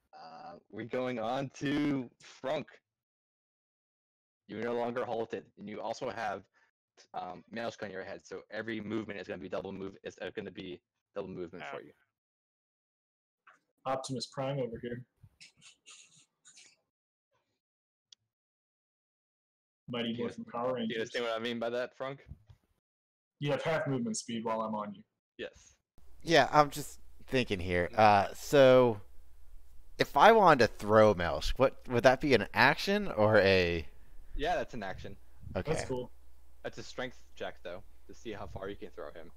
we're going on to Frunk. You're no longer halted. And you also have Maelstrom on your head. So every movement is going to be double move. It's going to be double movement for you. Optimus Prime over here. Mighty Boy from Power Do you Rangers. understand what I mean by that, Frunk? You have half movement speed while I'm on you. Yes. Yeah, I'm just thinking here. So if I wanted to throw Melsh, what would that be, an action or a? Yeah, that's an action. Okay. That's cool. That's a strength check, though, to see how far you can throw him.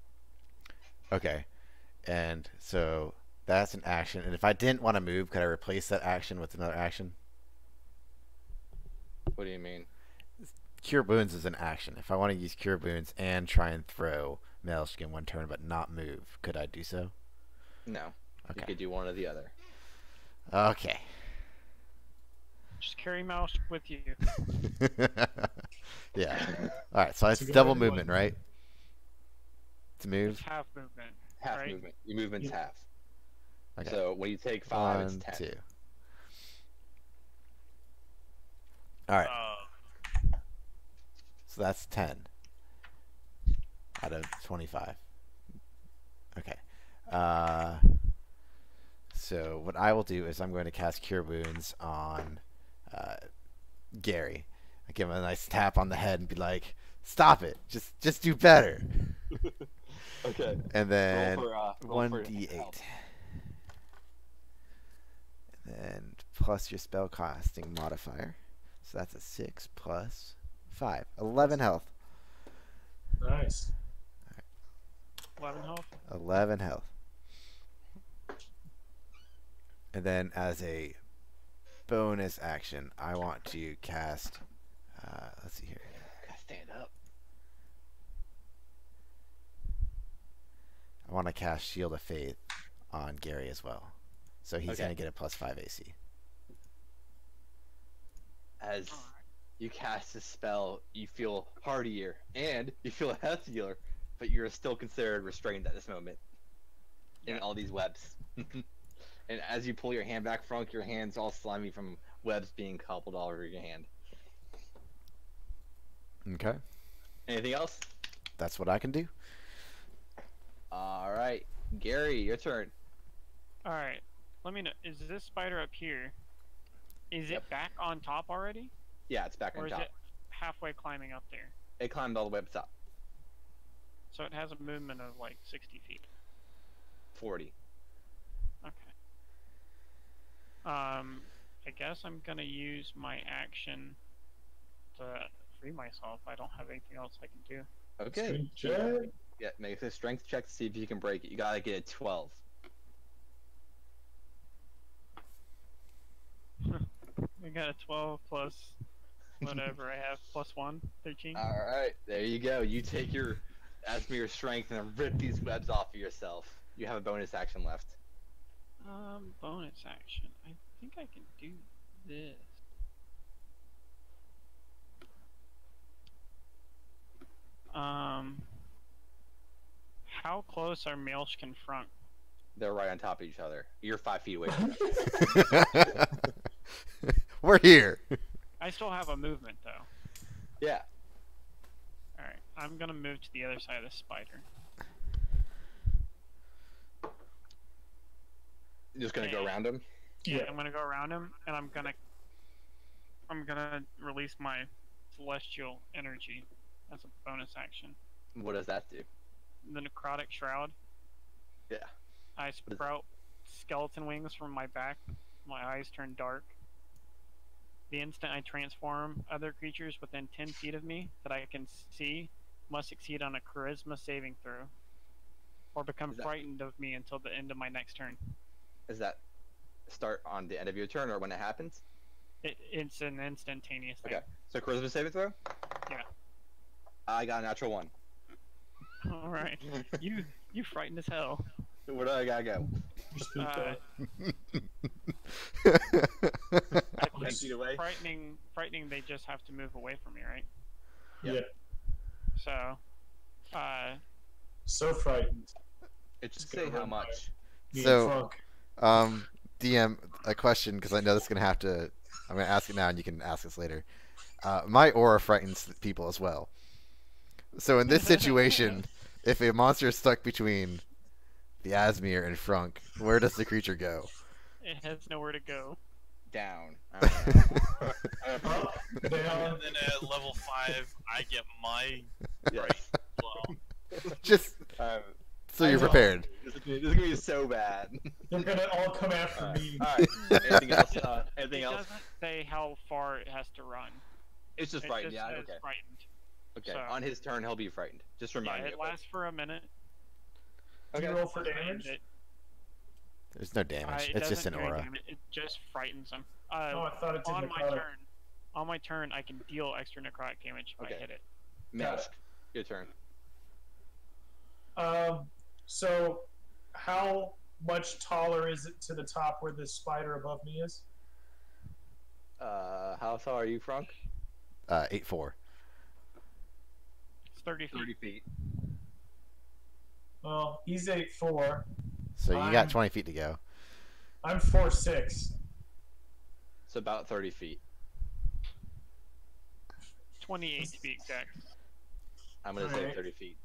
Okay. And so that's an action. And if I didn't want to move, could I replace that action with another action? What do you mean? Cure Wounds is an action. If I want to use Cure Wounds and try and throw Melsh in one turn but not move, could I do so? No. You Okay. could do one or the other. Okay. Just carry mouse with you. Yeah. All right. So That's it's a good double one. movement, right? To move. It's half movement. Half Right. movement. Your movement's Yeah. half. Okay. So when you take 5, 1, it's 10. 2. All right. So that's 10 out of 25. Okay. So what I will do is I'm going to cast Cure Wounds on Gary. I give him a nice tap on the head and be like, "Stop it! Just do better." Okay. And then roll for 1d8. health. And then plus your spell casting modifier. So that's a 6 plus 5. 11 health. Nice. 11 health. 11 health. And then as a bonus action, I want to cast, let's see here. Gotta stand up. I want to cast Shield of Faith on Gary as well. So he's Okay. going to get a plus 5 AC. As you cast this spell, you feel hardier and you feel healthier, but you're still considered restrained at this moment in all these webs. And as you pull your hand back, Frunk, your hand's all slimy from webs being coupled all over your hand. Okay. Anything else? That's what I can do. All right, Gary, your turn. Alright. Let me know. Is this spider up here? Is Yep. it back on top already? Yeah, it's back Or on is top. it halfway climbing up there? It climbed all the way up top. So it has a movement of like 60 feet. 40. Okay. I guess I'm gonna use my action to free myself. I don't have anything else I can do. Okay. Check. Yeah, make a strength check to see if you can break it. You gotta get a 12. I got a 12 plus whatever I have, plus 1, 13. All right, there you go. You take your Asmir strength and rip these webs off of yourself. You have a bonus action left. Bonus action. I think I can do this. How close are Maelstrom and Frunk? They're right on top of each other. You're 5 feet away from them. We're here. I still have a movement though. Yeah. Alright, I'm gonna move to the other side of the spider. You're just gonna go around him. Yeah, Yeah. I'm gonna go around him, and I'm gonna release my celestial energy as a bonus action. What does that do? The necrotic shroud. Yeah. I sprout skeleton wings from my back. My eyes turn dark. The instant I transform, other creatures within 10 feet of me that I can see must succeed on a charisma saving throw, or become Is that- frightened of me until the end of my next turn. Does that start on the end of your turn or when it happens? It's an instantaneous thing. Okay. So charisma saving throw? Yeah. I got a natural 1. All right. You frightened as hell. Where do I gotta go? You speak Uh, up. 10 feet away? Frightening. They just have to move away from me, right? Yep. Yeah. So, So frightened. It should Just say gonna how run by. much. Me So- and Frunk. DM, a question, because I know this is gonna have to. I'm gonna ask it now, and you can ask us later. My aura frightens people as well. So in this situation, if a monster is stuck between the Asmir and Frunk, where does the creature go? it has nowhere to go. Down. Up, And down. then at level 5, I get my Yeah. right as well. Just so I you're know. prepared. This is gonna be so bad. They're gonna all come after Alright. me. Alright. Anything else? Anything It else? doesn't say how far it has to run. It's just It frightened. just Yeah. says Okay. frightened. Okay. so- On his turn, he'll be frightened. Just Yeah, remind me. it of lasts for a minute. Do you Okay. roll for and damage? There's no damage. It It's just doesn't an do aura. anything, It just frightens them. Oh, I thought it did On my necrotic. turn, I can deal extra necrotic damage if Okay. I hit it. Melch, your turn. So, how much taller is it to the top where this spider above me is? How tall are you, Frunk? 8'4". It's 30 feet. 30 feet. Well, he's 8'4". So you I'm- got 20 feet to go. I'm 4'6". So about 30 feet. 28 to be exact. I'm gonna say Alright. 30 feet.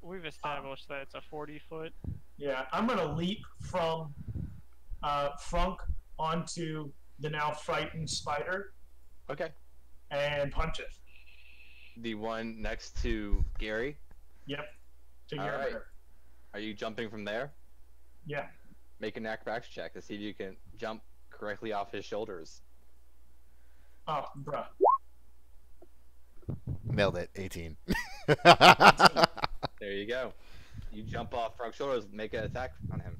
We've established that it's a 40-foot. Yeah, I'm gonna leap from Frunk onto the now frightened spider Okay. and punch it. The one next to Gary. Yep. To get Alright. her. Are you jumping from there? Yeah. Make an acrobatics check to see if you can jump correctly off his shoulders. Oh, bruh. Nailed it. 18. There you go. You jump off Frunk's shoulders, make an attack on him.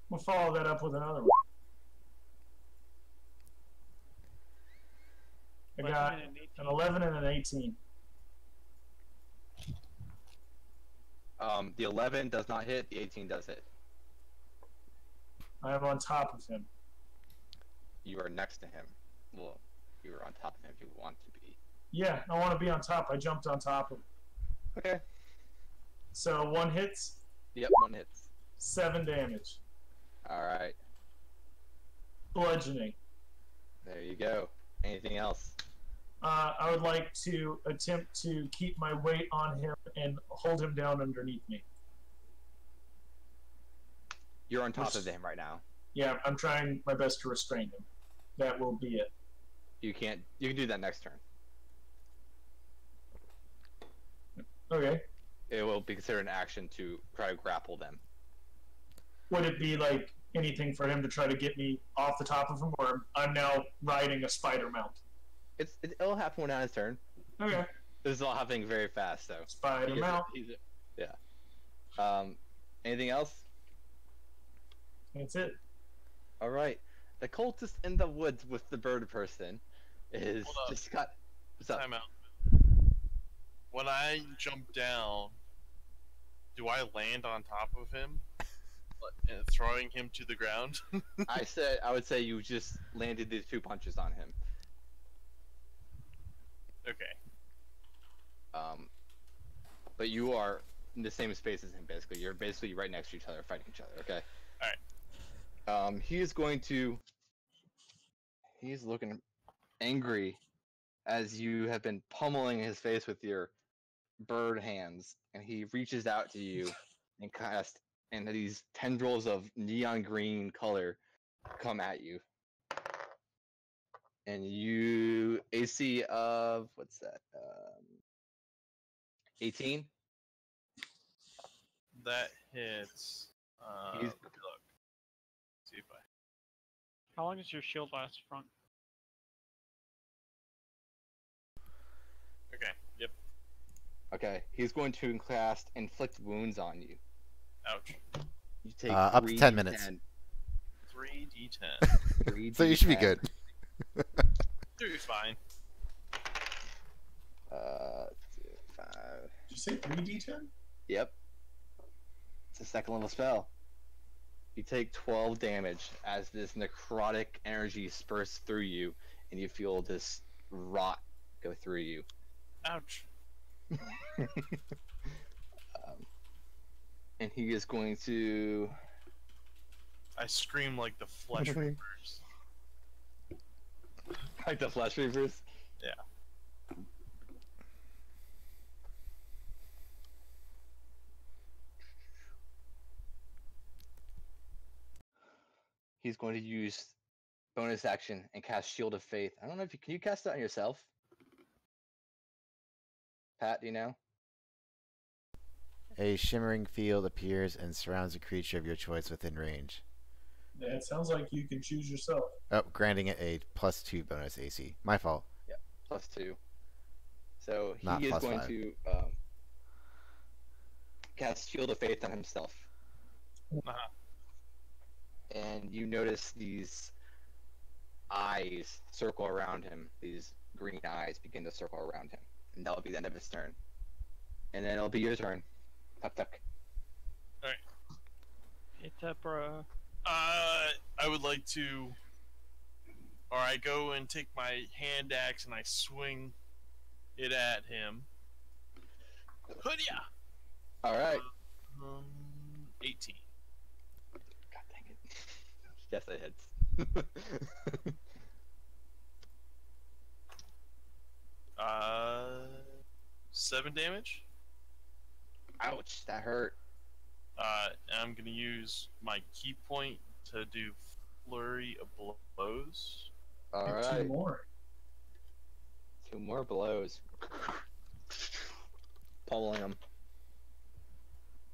We'll follow that up with another one. I got an 11 and an 18. The 11 does not hit. The 18 does hit. I am on top of him. You are next to him. Well, you are on top of him if you want to be. Yeah, I want to be on top. I jumped on top of him. Okay. So 1 hits, Yep, one hits. 7 damage. All right. Bludgeoning. There you go. Anything else? I would like to attempt to keep my weight on him and hold him down underneath me. You're on top of him right now. Yeah, I'm trying my best to restrain him. That will be it. You can do that next turn. Okay. It will be considered an action to try to grapple them. Would it be like anything for him to try to get me off the top of him, or I'm now riding a spider mount? It'll happen when on his turn. Okay. This is all happening very fast, so. Spider mount. Yeah. Anything else? That's it. All right. The cultist in the woods with the bird person is just got. What's up? Time out. When I jump down, do I land on top of him, throwing him to the ground? I would say you just landed these 2 punches on him. Okay. But you are in the same space as him, basically. You're basically right next to each other, fighting each other, okay? Alright. He is going to... He's looking angry as you have been pummeling his face with your bird hands, and he reaches out to you and these tendrils of neon green color come at you. And you AC of what's that? 18. That hits. Let me look. See if I. How long does your shield last front? Okay. Yep. Okay, he's going to cast inflict wounds on you. Ouch. You take up to 10 minutes. 3d10. So you should be good. You'll be fine. 5. Did you say 3d10? Yep. It's a second level spell. You take 12 damage as this necrotic energy spurts through you, and you feel this rot go through you. Ouch. And he is going to... I scream like the Flesh Reapers. Like the Flesh Reapers? Yeah. He's going to use bonus action and cast Shield of Faith. I don't know if you... Can you cast that on yourself? Pat, do you know? A shimmering field appears and surrounds a creature of your choice within range. Yeah, it sounds like you can choose yourself. Oh, granting it a +2 bonus AC. My fault. Yeah, +2. So he Not is plus going 5. to cast Shield of Faith on himself. Uh-huh. And you notice these eyes circle around him. These green eyes begin to circle around him. And that'll be the end of his turn. And then it'll be your turn. Tuck tuck. Alright. It's up, bruh. I would like to... Or I go and take my hand axe and I swing it at him. Hoodia! Alright. 18. God dang it. Yes, it hits. 7 damage. Ouch, that hurt. I'm gonna use my key point to do flurry of blows. Alright. 2 more. 2 more blows. Pummeling him.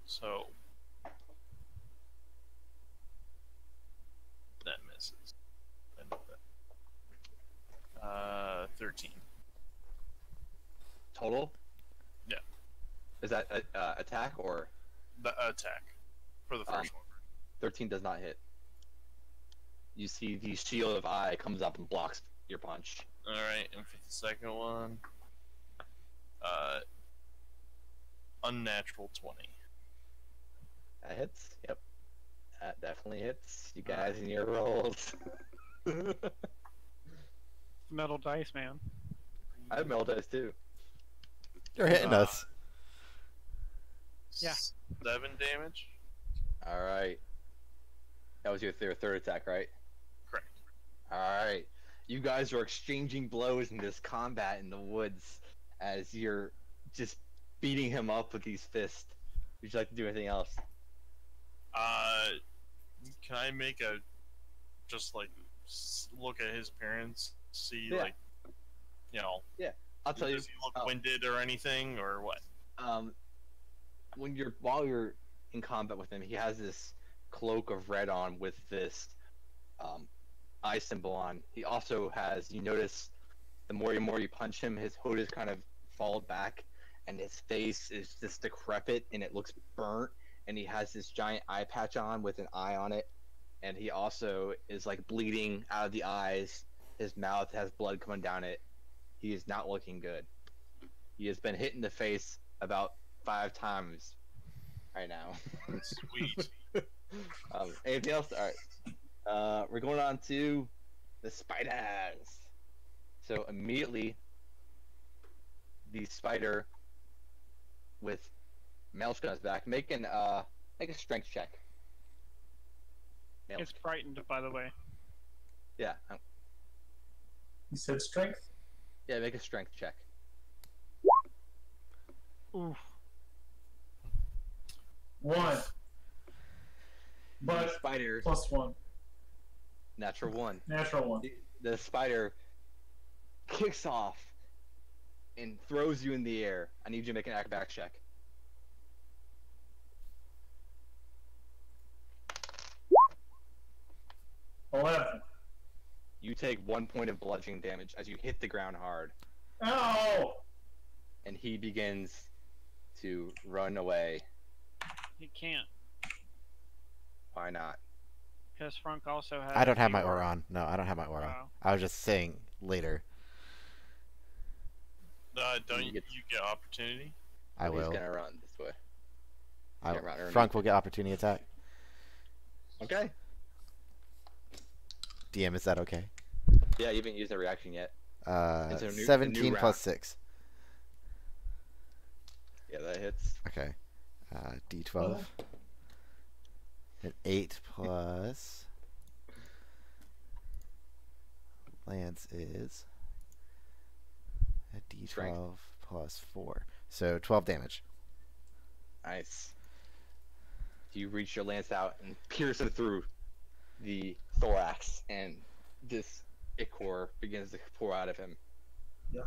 So that misses. I know that. 13. Total? Yeah. Is that attack or? The attack for the first one. 13 does not hit. You see the shield of eye comes up and blocks your punch. Alright, and for the second one, unnatural 20. That hits. Yep. That definitely hits. You guys in your rolls. Metal dice, man. I have metal dice too. You're hitting us. Yeah. 7 damage. Alright. That was your third attack, right? Correct. Alright. You guys are exchanging blows in this combat in the woods as you're just beating him up with these fists. Would you like to do anything else? Can I make a just like look at his appearance, see Yeah. like, you know, I'll tell you. does he look winded or anything, or what? While you're in combat with him, he has this cloak of red on with this eye symbol on. He also has, you notice, the more you punch him, his hood is kind of followed back, and his face is just decrepit, and it looks burnt, and he has this giant eye patch on with an eye on it, and he also is like bleeding out of the eyes. His mouth has blood coming down it. He is not looking good. He has been hit in the face about 5 times right now. Sweet. Anything else? All right. We're going on to the spiders. So immediately, the spider with Maelstrom is back. Make a strength check. It's frightened, by the way. Yeah. You said strength? Yeah, make a strength check. Oof. 1. The But spider, +1. natural 1. Natural 1. The spider kicks off and throws you in the air. I need you to make an acrobatics check. $11. You take 1 point of bludgeoning damage as you hit the ground hard, Ow! and he begins to run away. He can't, Why not? because Frunk also has. I don't have the my aura on. No, I don't have my aura. Oh. I was just saying later. Don't You you get- get opportunity? I He's will. gonna run this way. I, Can't run or Frunk will get opportunity attack. Okay. DM, is that okay? Yeah, you haven't used a reaction yet. It's a new 17 round. plus 6. Yeah, that hits. Okay. D12. An 8 plus. Lance is a D12 Strength. plus 4. So 12 damage. Nice. You reach your lance out and pierce him through the thorax, and this ichor begins to pour out of him. Yeah.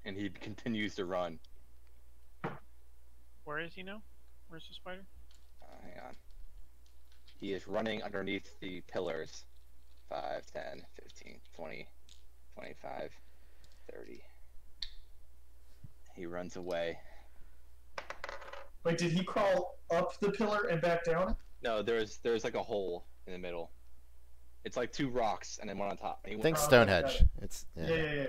And he continues to run. Where is he now? Where's the spider? Hang on. He is running underneath the pillars. 5, 10, 15, 20, 25, 30. He runs away. Wait, did he crawl up the pillar and back down? No, there's like a hole in the middle. It's like 2 rocks and then one on top. And he, Think Oh, Stonehenge. got it. It's Yeah.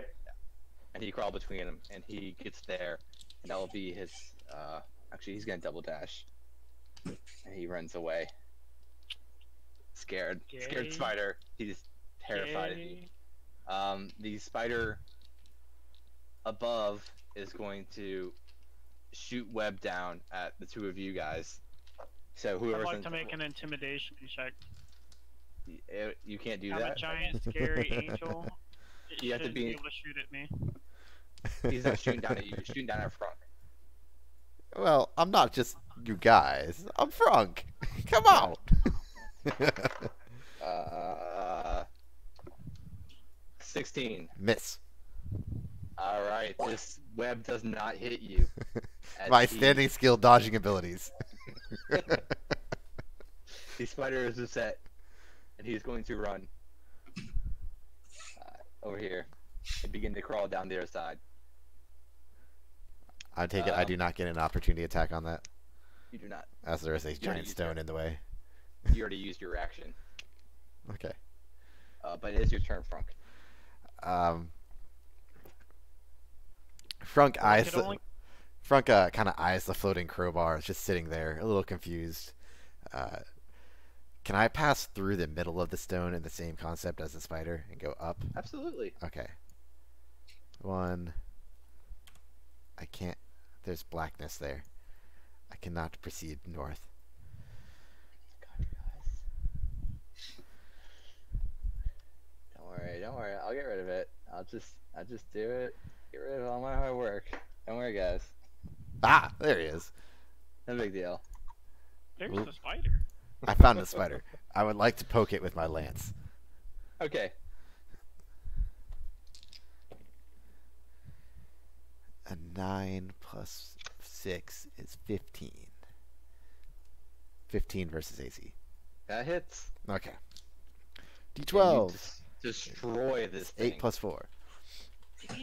and he crawled between them, and he gets there. And that will be his. Actually, he's gonna double dash. And he runs away. Scared Gay. spider. He's terrified of you. Yay. The spider above is going to shoot web down at the 2 of you guys. So I'd whoever's like in, to make an intimidation check. you can't do I'm that. a giant, scary angel. It You have to should be- able to shoot at me. He's not shooting down at you. He's shooting down at Frunk. Well, I'm not just you guys. I'm Frunk. Come on. 16. Miss. All right, this web does not hit you. as My he- standing skill dodging abilities. The spider is set, and he's going to run over here and begin to crawl down the other side. I take it I do not get an opportunity attack on that, You do not. as there is a giant used stone in the way. You already used your reaction, Okay. but it is your turn, Frunk. Frunk eyes could the, only- Frunk kind of eyes the floating crowbar. It's just sitting there, a little confused. Can I pass through the middle of the stone in the same concept as the spider and go up? Absolutely. Okay. 1. I can't. There's blackness there. I cannot proceed north. God, you guys. Don't Don't worry, I'll get rid of it. I'll just do it. Get rid of all my hard work. Don't worry, guys. Ah, there he is. No big deal. There's Oop. the spider. I found a spider. I would like to poke it with my lance. Okay. A 9 plus 6 is 15. 15 versus AC. That hits. Okay. And D12. you destroy this thing. 8 plus 4.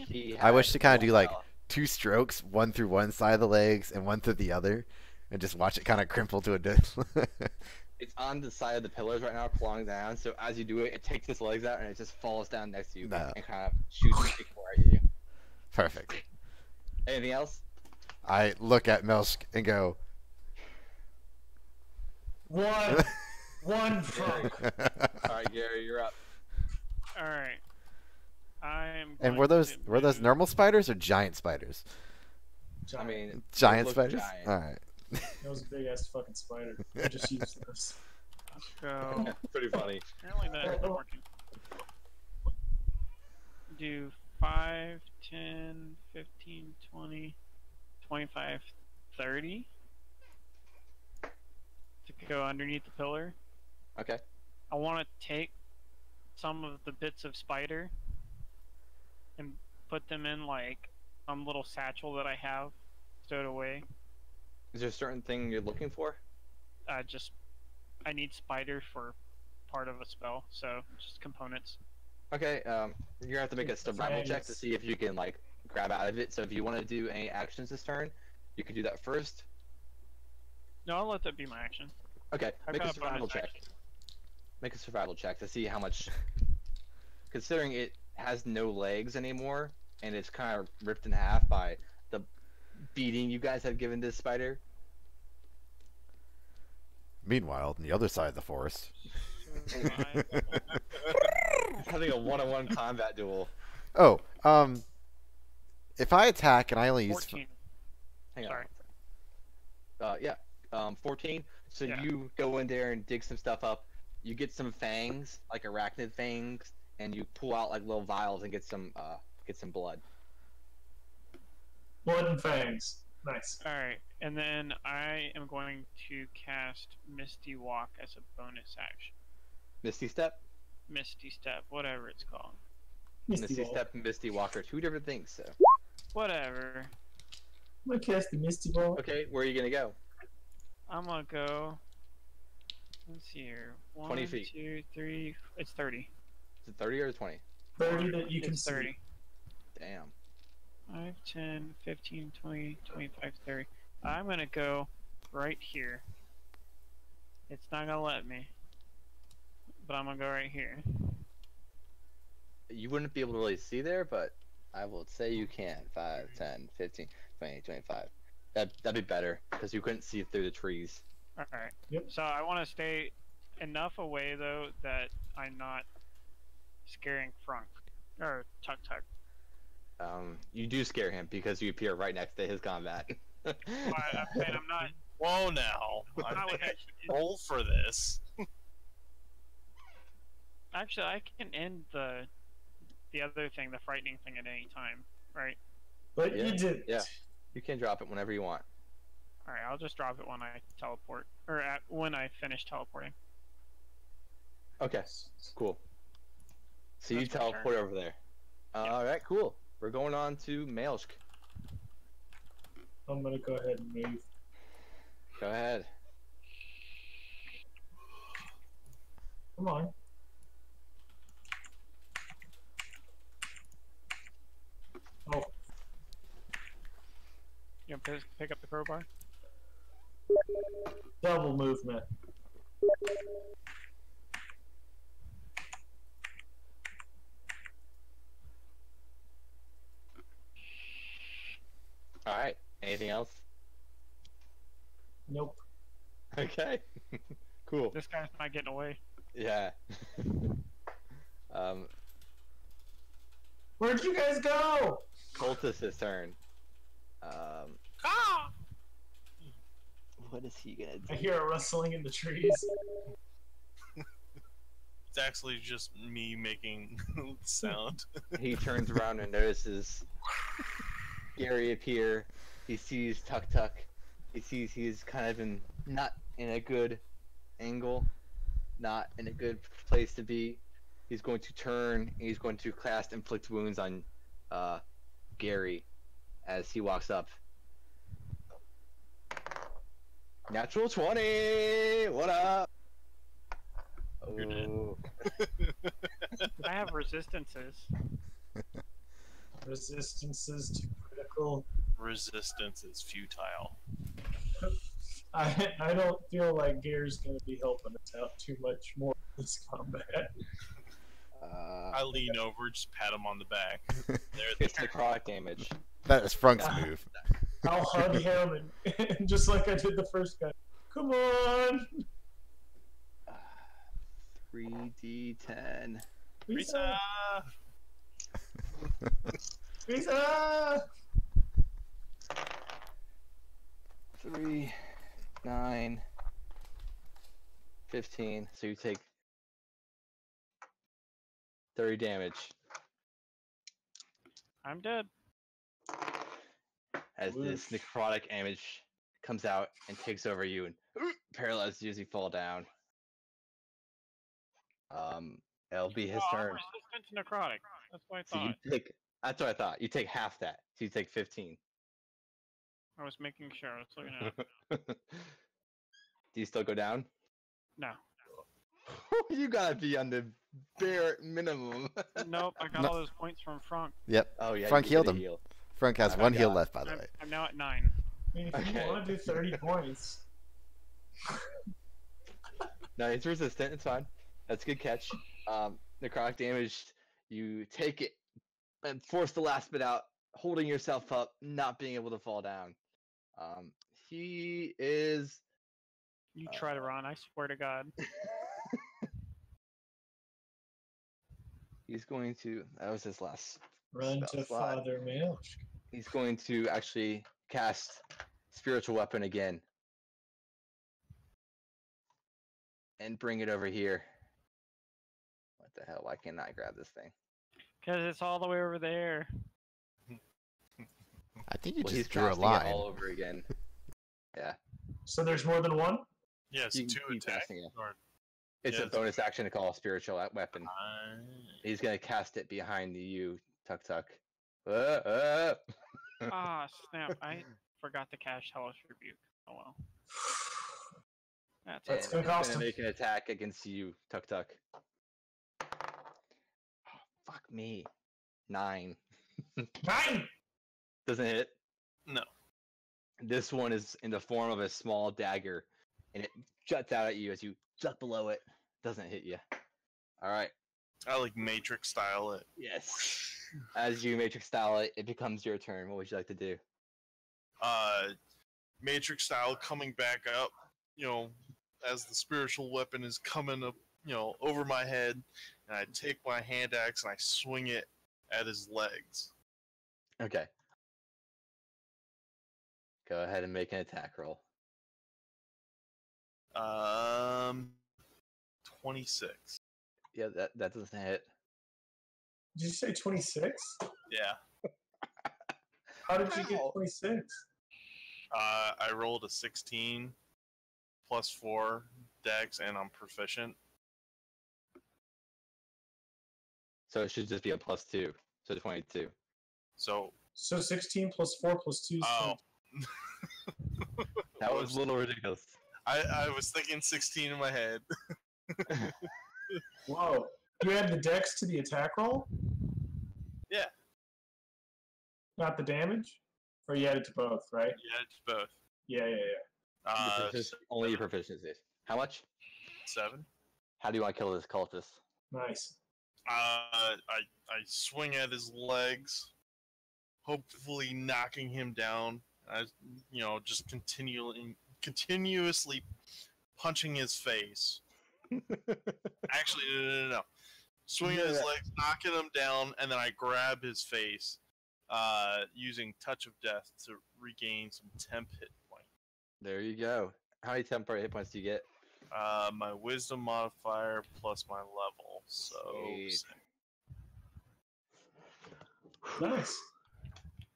He I wish has to kind of do one like health. 2 strokes, one through one side of the legs and one through the other, and just watch it kind of crumple to a death. It's on the side of the pillars right now, clawing down. So as you do it, it takes its legs out and it just falls down next to you No. and kind of shoots a stick at you. Perfect. Anything else? I look at Melsk and go, One frog. All right, Gary, you're up. All right. I'm. and going were those to normal spiders or giant spiders? I mean, Giant look spiders? giant. Alright. That was a big ass fucking spider. I just used those. Go. Pretty funny. Apparently that isn't working. Do 5, 10, 15, 20, 25, 30 to go underneath the pillar. Okay. I want to take some of the bits of spider and put them in like some little satchel that I have stowed away. Is there a certain thing you're looking for? I need spider for part of a spell, so just components. Okay. You're gonna have to make a survival check to Thanks. see if you can like grab out of it. So if you want to do any actions this turn, you can do that first. No, I'll let that be my action. Okay. I've Make a got a bonus survival check. action. Make a survival check to see how much. Considering it has no legs anymore and it's kind of ripped in half by the beating you guys have given this spider. Meanwhile, on the other side of the forest. Survival. It's having a one-on-one combat duel. Oh, if I attack and I only use 14. Hang on. Sorry. Yeah. 14. So Yeah. you go in there and dig some stuff up. You get some fangs, like arachnid fangs, and you pull out like little vials and get some blood. Blood and fangs. Nice. Alright, and then I am going to cast Misty Walk as a bonus action. Misty Step, Misty Step, whatever it's called. Misty Ball. Step, and Misty Walk are two different things. So Whatever. I'm gonna cast the Misty Ball. okay, where are you gonna go? I'm gonna go. Let's see here. 20 1, feet. 2, 3. It's 30. Is it 30 or 20? 30 that you can It's see. 30. Damn. 5, 10, 15, 20, 25, 30. I'm gonna go right here. It's not gonna let me. But I'm gonna go right here. You wouldn't be able to really see there, but I will say you can. 5, 10, 15, 20, 25. That'd be better because you couldn't see through the trees. Alright. Yep. So I want to stay enough away though that I'm not scaring Frunk. Or Tuk Tuk. You do scare him because you appear right next to his combat. I'm saying I'm not. Whoa, now. I'm not with Roll for this. Actually, I can end the other thing, the frightening thing, at any time, right? But Yeah, you didn't. yeah. You can drop it whenever you want. All right, I'll just drop it when I teleport, or when I finish teleporting. Okay, cool. So you That's my turn. teleport over there. Yeah. All right, cool. We're going on to Maelsk. I'm gonna go ahead and move. Go ahead. Come on. Oh, You know, pick up the crowbar. double movement. All right. Anything else? Nope. Okay. Cool. This guy's not getting away. Yeah. Where'd you guys go? Cultist's turn. Ah! What is he gonna I do? hear a rustling in the trees. It's actually just me making sound. He turns around and notices Gary appear. He sees Tuk Tuk. He sees he's kind of not in a good angle, not in a good place to be. He's going to turn and he's going to cast inflict wounds on Gary as he walks up. Natural 20! What up? You're dead. Oh. I have resistances. Resistances to critical. Resistance is futile. I don't feel like Gary's going to be helping us out too much more in this combat. I lean over, just pat him on the back. It's necrotic damage. That is Frunk's move. I'll hug him and just like I did the first guy. Come on! 3d10. Risa! Risa! 3, 9, 15. So you take 30 damage I'm dead. as this necrotic image comes out and takes over you and paralyzes you as you fall down. It'll be his Oh, I'm turn. resistant to necrotic. That's what I So you thought. take. That's what I thought. You take half that. So you take 15. I was making sure. I was looking at. Do you still go down? No. You gotta be on the bare minimum. Nope. I got No. all those points from Frunk. Yep. Oh yeah. Frunk you healed get a him. heal. Frunk has I one heal got- left, by the way. I'm now at 9. I mean, if you Okay. want to do 30 points. No, it's resistant. It's fine. That's a good catch. Necrotic damage. You take it and force the last bit out, holding yourself up, not being able to fall down. He is. You try to run. I swear to God. He's going to. That was his last. Run spell to slot. Father Milch. He's going to actually cast spiritual weapon again and bring it over here. What the hell? Why can't I grab this thing? Because it's all the way over there. I think you Well, he's just drew a casting it line. all over again. Yeah, So there's more than one? Yes, You can 2 keep attack. casting it. Or, it's a Yes. bonus action to call a spiritual weapon. uh, He's gonna cast it behind you, Tuk Tuk. Ah, snap. I forgot to cast Hellish Rebuke. Oh well. That's That's it. gonna cost gonna him. make an attack against you, Tuk Tuk. Oh, fuck me. 9. 9! Doesn't hit. no. This one is in the form of a small dagger, and it juts out at you as you duck below it. Doesn't hit you. All right. I like Matrix style it. Yes. As you Matrix style it, it becomes your turn. What would you like to do? Matrix style coming back up, as the spiritual weapon is coming up, over my head, and I take my hand axe and I swing it at his legs. Okay. Go ahead and make an attack roll. 26. Yeah, that doesn't hit. Did you say 26? Yeah. How did you get Wow. 26? I rolled a 16 plus 4 dex, and I'm proficient. So it should just be a +2. So 22. So, So 16 plus 4 plus 2 is oh, That was a little ridiculous. I was thinking 16 in my head. Whoa. You add the dex to the attack roll? Yeah. Not the damage? Or you add it to both, right? Yeah, it's both. Yeah. Only your proficiencies. How much? 7. How do you want to kill this cultist? Nice. I swing at his legs, hopefully knocking him down. I, just continuously punching his face. Actually, no. Swinging at his legs, knocking him down, and then I grab his face, using Touch of Death to regain some temp hit point. There you go. How many temporary hit points do you get? My wisdom modifier plus my level. So Sweet. Nice.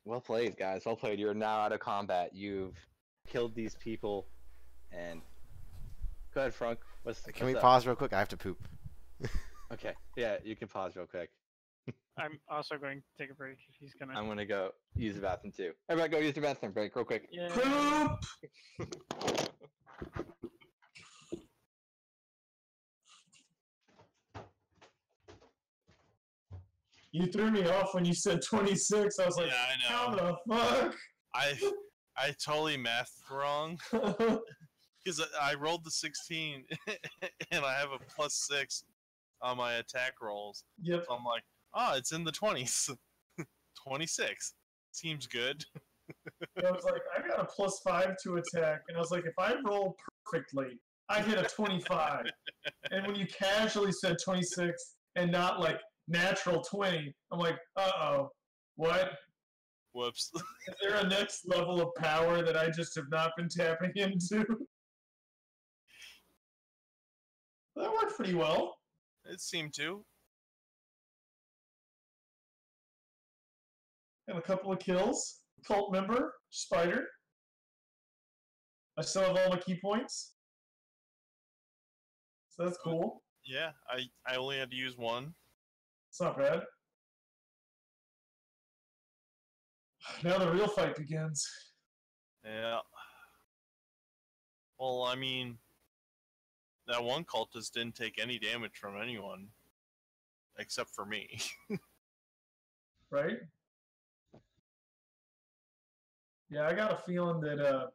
Well played, guys. Well played. You're now out of combat. You've killed these people, and go ahead, Frank. Can we up? pause real quick? I have to poop. Okay. Yeah, you can pause real quick. I'm also going to take a break if he's gonna. I'm gonna go use the bathroom too. Everybody, go use the bathroom break real quick. Yeah. Poop! You threw me off when you said 26. I was like, Yeah, I how know. the fuck? I totally mathed wrong because I rolled the 16 and I have a +6 on my attack rolls. Yep. So I'm like, oh, it's in the 20s. 26 seems good. I was like, I got a +5 to attack, and I was like, if I roll perfectly, I hit a 25. And when you casually said 26 and not like natural 20, I'm like, uh-oh, what? Whoops. Is there a next level of power that I just have not been tapping into? That worked pretty well. It seemed to. And a couple of kills. Cult member, spider. I still have all my key points. So that's cool. Yeah, I only had to use one. It's not bad. Now the real fight begins. Yeah. Well, I mean, that one cultist didn't take any damage from anyone. Except for me. Right? Yeah, I got a feeling that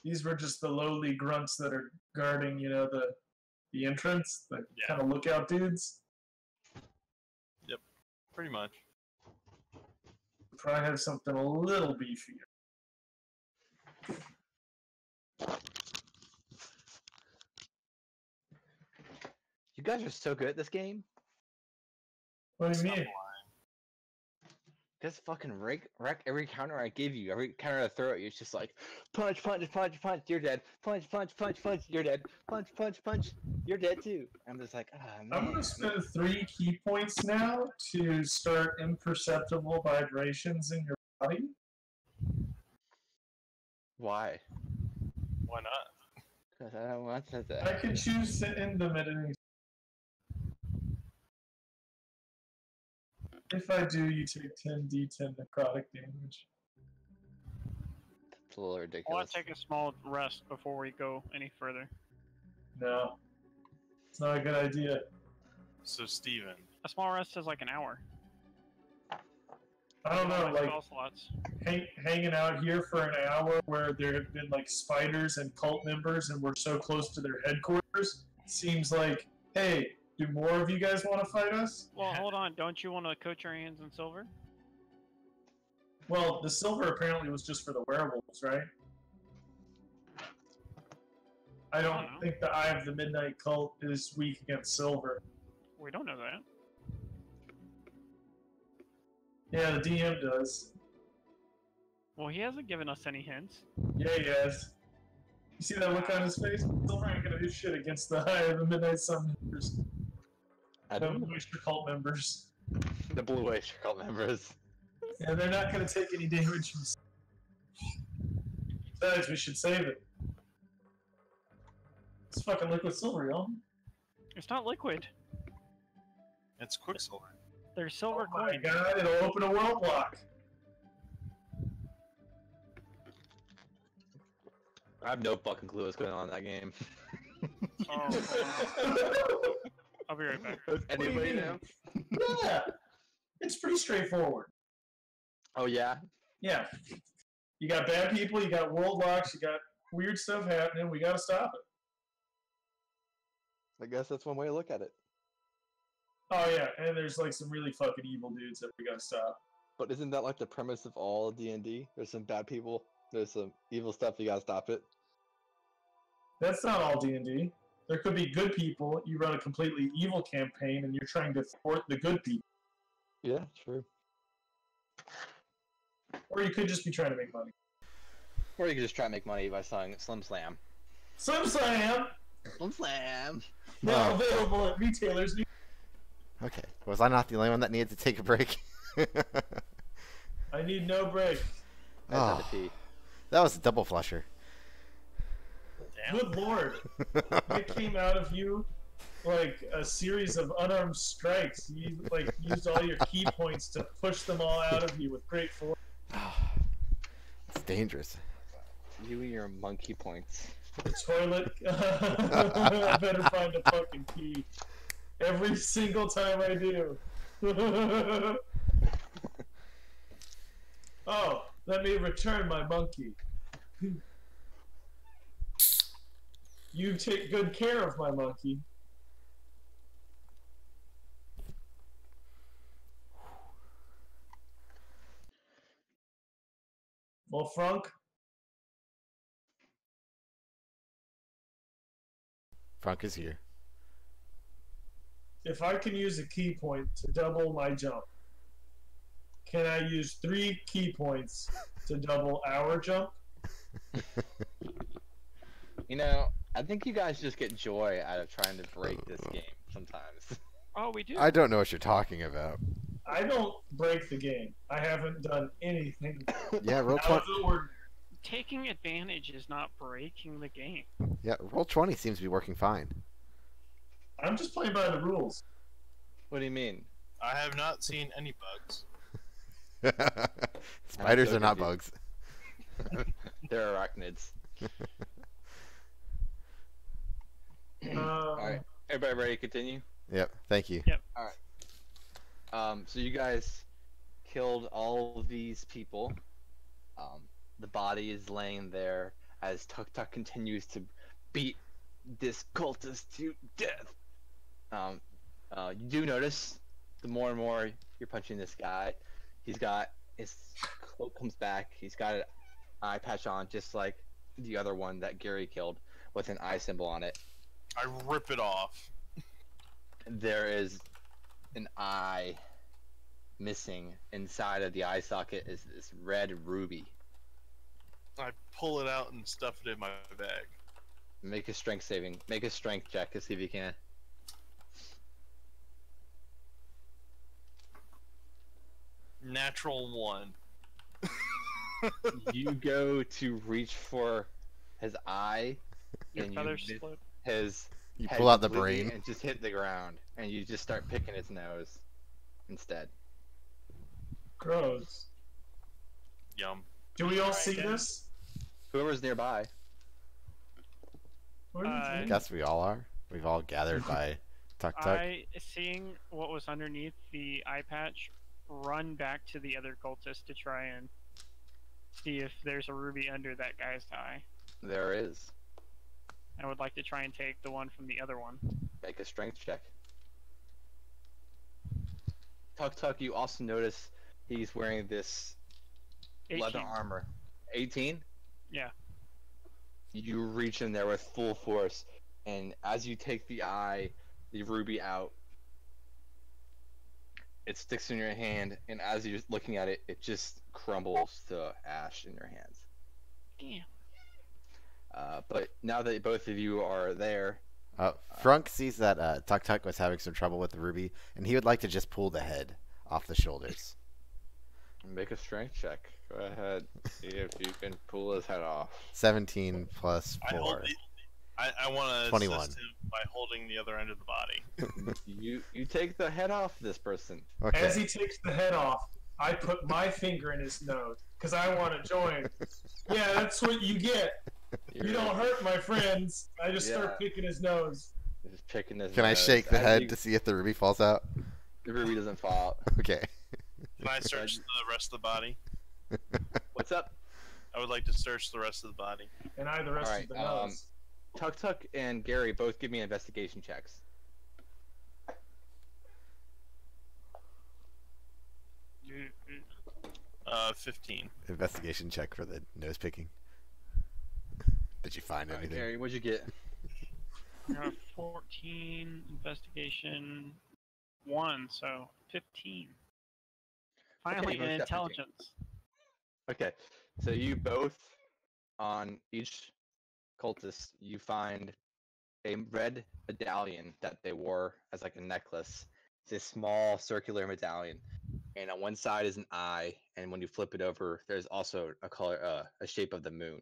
these were just the lowly grunts that are guarding, the entrance, the Yeah. kind of lookout dudes. Pretty much. Probably have something a little beefier. You guys are so good at this game. What do you Stop mean? Just fucking wreck every counter I give you. Every counter I throw at you, it's just like punch, punch, punch, punch, you're dead. Punch, punch, punch, punch, you're dead. Punch, punch, punch, you're dead too. I'm just like, ah, man. I'm going to spend 3 key points now to start imperceptible vibrations in your body. Why? Why not? Because I don't want to I that. can choose to end them at any. If I do, you take 10d10 necrotic damage. It's a little I want ridiculous. to take a small rest before we go any further. No. It's not a good idea. So, Steven. A small rest is like an hour. I don't know, My like, spell slots. hanging out here for an hour where there have been, like, spiders and cult members and we're so close to their headquarters seems like, hey, do more of you guys want to fight us? Well, hold on. Don't you want to coat your hands in silver? Well, the silver apparently was just for the werewolves, right? I don't know. think the Eye of the Midnight Cult is weak against silver. We don't know that. Yeah, the DM does. Well, he hasn't given us any hints. Yeah, he has. You see that look on his face? Silver ain't gonna do shit against the Eye of the Midnight Sun members. I The don't Moisture Cult members. The Blue Oyster Cult members. Yeah, they're not gonna take any damage from. Besides, we should save it. It's fucking liquid silver, y'all. It's not liquid. It's Quicksilver. They're silver Oh my coins. god, it'll open a world block. I have no fucking clue what's going on in that game. Oh, I'll be right back. Does do you anybody mean? know? Yeah, it's pretty straightforward. Oh yeah? Yeah. You got bad people, you got world locks, you got weird stuff happening, we gotta stop it. I guess that's one way to look at it. Oh yeah, and there's like some really fucking evil dudes that we gotta stop. But isn't that like the premise of all D&D? There's some bad people, there's some evil stuff, you gotta stop it. That's not all D&D. There could be good people, you run a completely evil campaign, and you're trying to thwart the good people. Yeah, true. Or you could just be trying to make money. Or you could just try to make money by selling Slim Slam. Slim Slam! Slam. Now Oh. available at retailers. Okay. Was I not the only one that needed to take a break? I need no break. I just had Oh, to pee. that was a double flusher. Damn. Good lord. I came out of you like a series of unarmed strikes. You like used all your key points to push them all out of you with great force. It's dangerous. You and your monkey points. The toilet. I better find a fucking key. Every single time I do. Oh, let me return my monkey. You take good care of my monkey. Well, Frank, Frank is here. if I can use a key point to double my jump, can I use 3 key points to double our jump? You know, I think you guys just get joy out of trying to break this game sometimes. Oh, we do. I don't know what you're talking about. I don't break the game. I haven't done anything Yeah, roll out 20. of the ordinary. Taking advantage is not breaking the game. Yeah, roll 20 seems to be working fine. I'm just playing by the rules. What do you mean? I have not seen any bugs. Spiders so are not confused. bugs. They're arachnids. Alright. Everybody ready to continue? Yep, thank you. So you guys killed all of these people. The body is laying there as Tuk Tuk continues to beat this cultist to death. You do notice the more and more you're punching this guy, he's got his cloak comes back. He's got an eye patch on, just like the other one that Gary killed, with an eye symbol on it. I rip it off. There is an eye missing. Inside of the eye socket is this red ruby. I pull it out and stuff it in my bag. Make a strength check to see if you can. Natural 1. You go to reach for his eye, Your and feathers you slip. his You head pull out the completely brain. and just hit the ground, and you just start picking his nose instead. Gross. Yum. Do we all Alright, see then. this? Whoever's nearby. What are you I doing? guess we all are. We've all gathered by Tuk Tuk. Seeing what was underneath the eye patch, run back to the other cultist to try and see if there's a ruby under that guy's eye. There is. I would like to try and take the one from the other one. Make a strength check. Tuk Tuk, you also notice he's wearing this 18. leather armor. 18? Yeah. You reach in there with full force, and as you take the ruby out, it sticks in your hand, and as you're looking at it, it just crumbles to ash in your hands. Damn. But now that both of you are there, Frunk sees that Tuk Tuk was having some trouble with the ruby, and he would like to just pull the head off the shoulders. make a strength check. Go ahead, see if you can pull his head off. 17 plus I 4. want to 21. assist him by holding the other end of the body. You take the head off this person. Okay. As he takes the head off, I put my finger in his nose because I want to join. Yeah, that's what you get. You don't hurt my friends. I just start picking his nose. Just picking his Can I nose. shake the As head you- to see if the ruby falls out? The ruby doesn't fall out. Okay. Can I search the rest of the body? What's up? I would like to search the rest of the body. And I the rest Alright, of the nose. Tuk Tuk and Gary both give me investigation checks. 15. Investigation check for the nose picking. Did you find Alright, anything? Gary, what'd you get? 14, investigation 1, so 15. Finally, you both an got 15. intelligence. Okay, so you both, on each cultist, you find a red medallion that they wore as like a necklace. It's a small circular medallion, and on one side is an eye, and when you flip it over, there's also a color, a shape of the moon.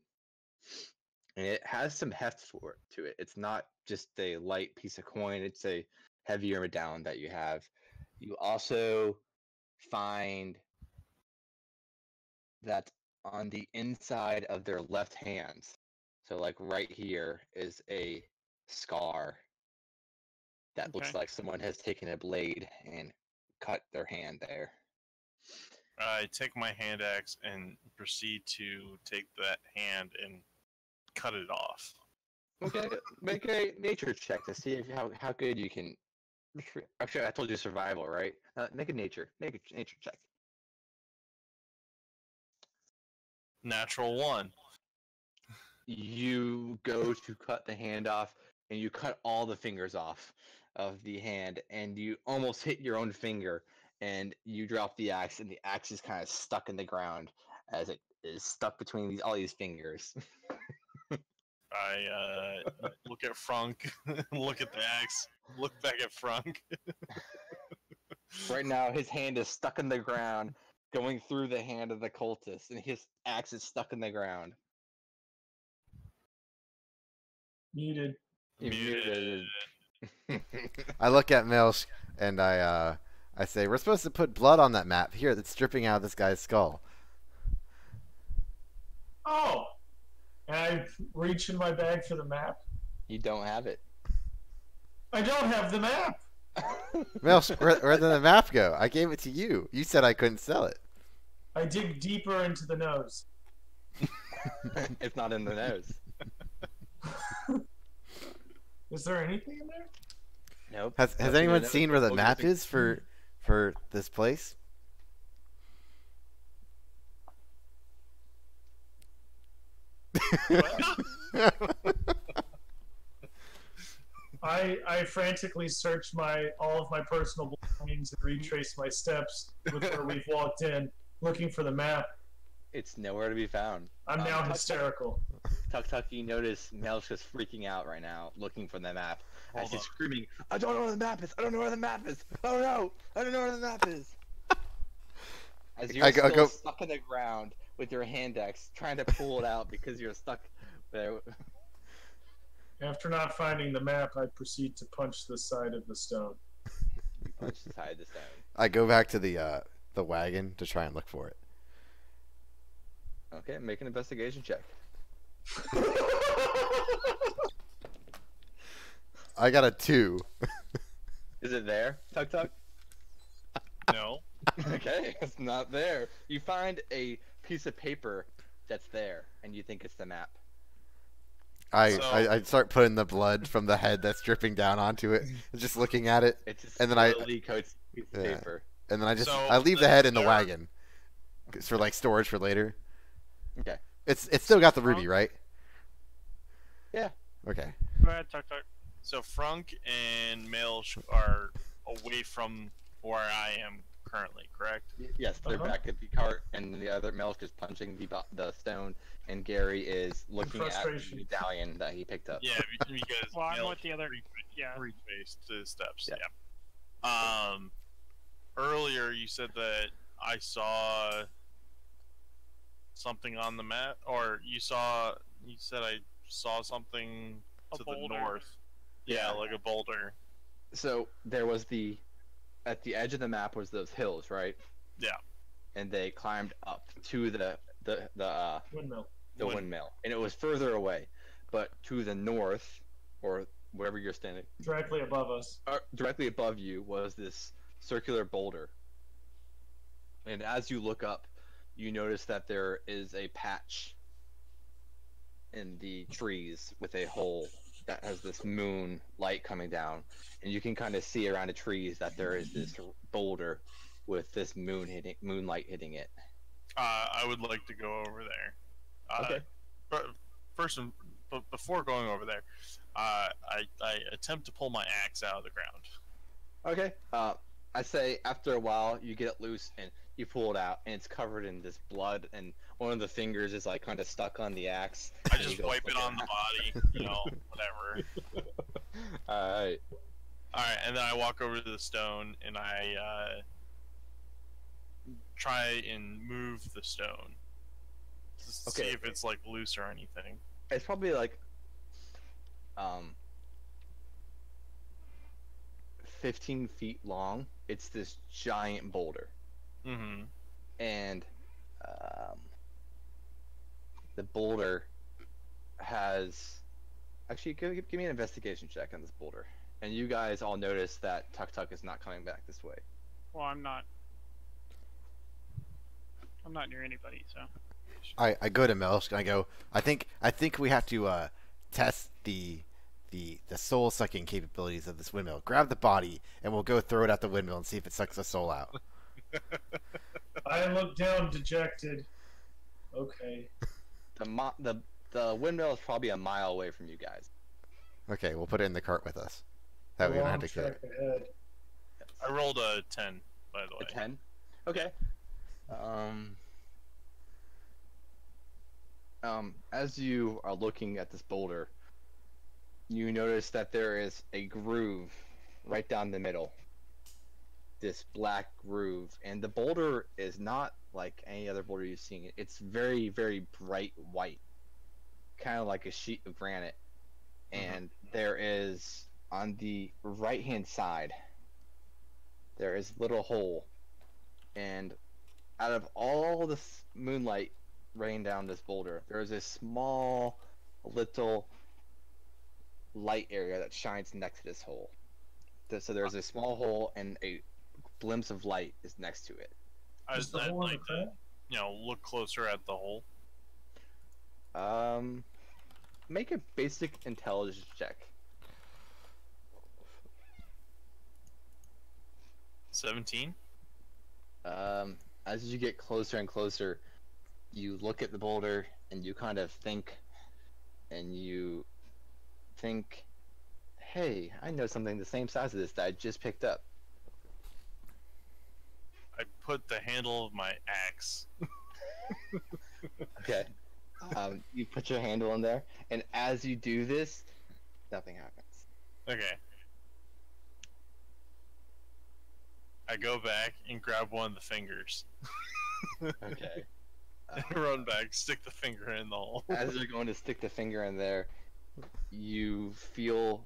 And it has some heft to it. It's not just a light piece of coin; it's a heavier medallion that you have. You also find that on the inside of their left hands, so like right here, is a scar that looks Okay. like someone has taken a blade and cut their hand there. I take my hand axe and proceed to take that hand and cut it off. Okay, make a nature check to see if how good you can. Actually, I told you survival, right? Make a nature check. Natural 1. You go to cut the hand off, and you cut all the fingers off of the hand, and you almost hit your own finger, and you drop the axe, and the axe is kind of stuck in the ground as it is stuck between all these fingers. I look at Frank, look at the axe, look back at Frank. Right now, his hand is stuck in the ground, going through the hand of the cultist, and his axe is stuck in the ground. Muted. Muted. I look at Milsh and I say, we're supposed to put blood on that map here that's dripping out of this guy's skull. Oh! And I reach in my bag for the map. You don't have it. I don't have the map! Milsh, where did the map go? I gave it to you. You said I couldn't sell it. I dig deeper into the nose. It's not in the nose. Is there anything in there? Nope. Has Nothing in anyone nose. seen where the Look map at the- is for this place? I frantically search all of my personal belongings and retrace my steps with where we've walked in, looking for the map. It's nowhere to be found. I'm now hysterical. Tuk Tuk, you notice Mel's just freaking out right now, looking for the map. As Hold he's up. screaming, I don't know where the map is! I don't know where the map is! Oh no! I don't know where the map is! As you're I go- still stuck in the ground with your hand axe, trying to pull it out because you're stuck there. After not finding the map, I proceed to punch the side of the stone. You punch the side of the stone. I go back to the wagon to try and look for it. Okay, make an investigation check. I got a 2. Is it there, Tuk Tuk? No. Okay, it's not there. You find a piece of paper that's there, and you think it's the map. I start putting the blood from the head that's dripping down onto it, just looking at it, It's just And then I- slowly coats a piece of Yeah. paper. and then So, I leave the head in the there- wagon. It's for like storage for later. Okay. It's still got the ruby, right? Yeah. Okay. Go ahead, Tuk Tuk. So Frank and Milsh are away from where I am currently, correct? Yes, they're Uh-huh. back at the cart, and the other Milk is punching the stone, and Gary is looking at the frustration. medallion that he picked up. Yeah, because Well, I'm Milsh with the other. Yeah. retraced the steps. Yeah. Yeah. Earlier you said that I saw something on the map, or you said I saw something A to boulder. the north. Yeah, like a boulder. So there was at the edge of the map was those hills, right? Yeah. And they climbed up to the Windmill. windmill, and it was further away, but to the north, or wherever you're standing, Directly above us. directly above you was this circular boulder. And as you look up, you notice that there is a patch in the trees with a hole that has this moon light coming down, and you can kind of see around the trees that there is this boulder with this moonlight hitting it. I would like to go over there. Okay. But before going over there, I attempt to pull my axe out of the ground. Okay. I say after a while you get it loose and you pull it out, and it's covered in this blood, and one of the fingers is like kind of stuck on the axe. I and you just go wipe flick it on the out. body, whatever. Alright. All right, and then I walk over to the stone and I try and move the stone. Just to see Okay. if it's like loose or anything. It's probably like 15 feet long. It's this giant boulder. Mm-hmm. And the boulder has actually give me an investigation check on this boulder. And you guys all notice that Tuk Tuk is not coming back this way. Well, I'm not near anybody, so. I go to Melch and I go, I think we have to test the soul sucking capabilities of this windmill. Grab the body and we'll go throw it at the windmill and see if it sucks the soul out. I look down, dejected. Okay. The windmill is probably a mile away from you guys. Okay, we'll put it in the cart with us. That way we don't have to carry Long it. trek ahead. I rolled a 10, by the way. A 10? Okay. As you are looking at this boulder, you notice that there is a groove right down the middle. This black groove, and the boulder is not like any other boulder you've seen. It's very, very bright white, kind of like a sheet of granite. And there is, on the right-hand side, there is a little hole, and out of all this moonlight raining down this boulder, there is a small little light area that shines next to this hole. So there's a small hole and a glimpse of light is next to it. Is the hole in the to, crack? look closer at the hole. Make a basic intelligence check. 17. As you get closer and closer, you look at the boulder and you kind of think, hey, I know something the same size as this that I just picked up. I put the handle of my axe. Okay. You put your handle in there, and as you do this, nothing happens. Okay. I go back and grab one of the fingers. Okay. Run back, stick the finger in the hole. As you're going to stick the finger in there, you feel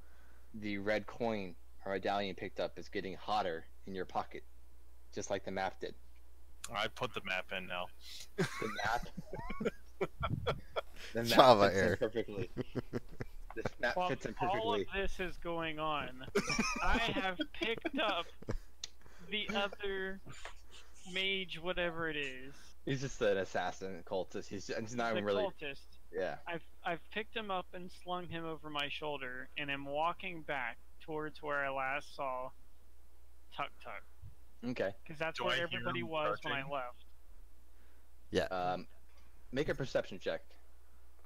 the red coin or medallion picked up is getting hotter in your pocket, just like the map did. I put the map in now. The map. The map Java fits in error. perfectly. This map While fits in all of perfectly. this is going on, I have picked up the other mage, whatever it is. He's just an assassin cultist. He's not The even really. cultist. Yeah. I've picked him up and slung him over my shoulder, and am walking back towards where I last saw Tuk Tuk, Okay. because that's Do where I hear everybody him was when I crouching? left. Yeah. Make a perception check.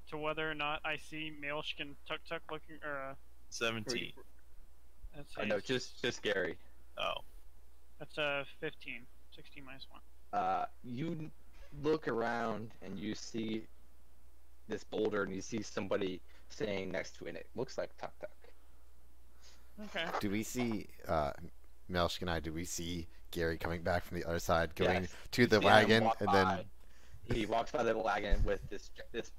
To whether or not I see Maelstrom Tuk Tuk looking, or 17. that's No, just Gary. Oh. that's a 15, 16 minus 1. You look around and you see this boulder, and you see somebody standing next to it. And it looks like Tuk Tuk. Okay. Do we see Melch and I? Do we see Gary coming back from the other side, going Yes. to the See him wagon, walk and by. then He walks by the wagon with this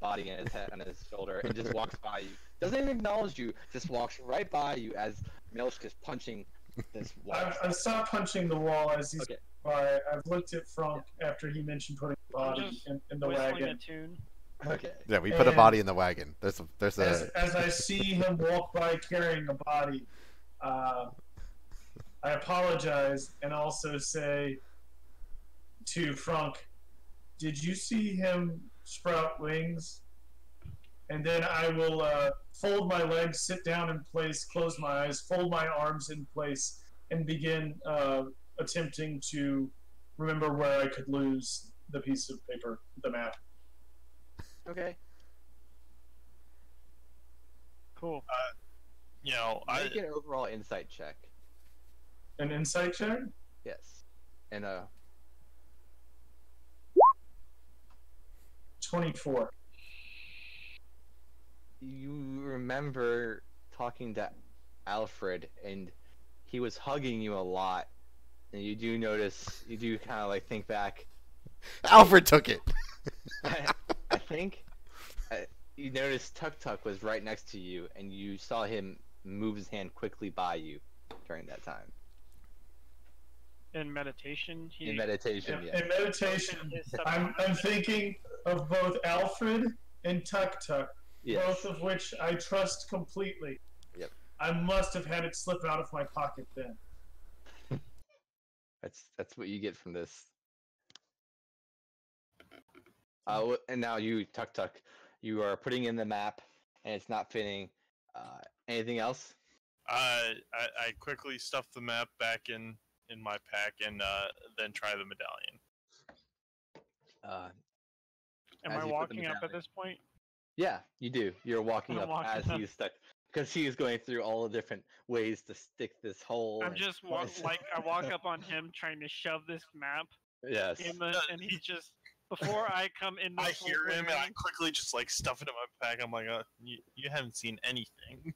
body in his head on his shoulder, and just walks by you. Doesn't even acknowledge you. Just walks right by you as Milch is punching this wall. I've stopped punching the wall as he's Okay. by. I've looked at Frank after he mentioned putting the I'm body just in the Whistling wagon. a tune. Okay. yeah, we put a And- body in the wagon. There's a As I see him walk by carrying a body, I apologize and also say to Frank, "Did you see him sprout wings?" And then I will fold my legs, sit down in place, close my eyes, fold my arms in place, and begin attempting to remember where I could lose the piece of paper, the map. Okay. Cool. Make an overall insight check. An insight check? Yes. And 24. you remember talking to Alfred, and he was hugging you a lot. And you do notice, you do kind of like think back. Alfred took it. I think you noticed Tuk Tuk was right next to you, and you saw him move his hand quickly by you during that time. In meditation, In meditation, yeah. In meditation, I'm thinking of both Alfred and Tuk Tuk, Yes. both of which I trust completely. Yep. I must have had it slip out of my pocket then. That's what you get from this. And now you, Tuk Tuk, you are putting in the map, and it's not fitting. Anything else? I quickly stuff the map back in my pack and then try the medallion. Am as I you put the walking up at medallion- this point? Yeah, you do. You're walking I'm up walking as up. he's stuck, because he is going through all the different ways to stick this hole. I'm and- just I walk up on him trying to shove this map Yes. in the, and he's just before I come in. The I hear him and I clearing, quickly just like stuff it in my pack. I'm like, you haven't seen anything.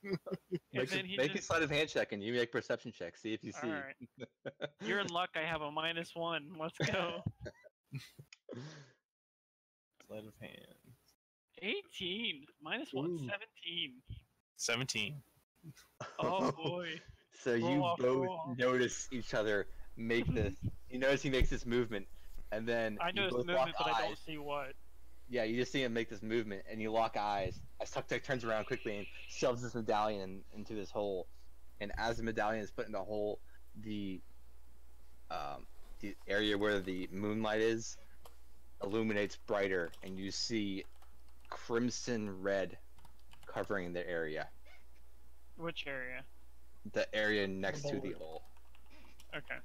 and then he Make a just. sleight of hand check, and you make perception check. See if you see. All right. You're in luck. I have a -1. Let's go. Sleight of hand. 18 -1, Ooh. 17. 17. Oh boy. So you Roll off, both roll off. notice each other make this. You notice he makes this movement, and then I you noticed both movement, lock but I eyes. don't see what. Yeah, you just see him make this movement, and you lock eyes. As Tuk Tuk turns around quickly and shoves this medallion into this hole, and as the medallion is put in the hole, the area where the moonlight is illuminates brighter, and you see crimson red covering the area. Which area? The area next to the boulder. hole. Okay.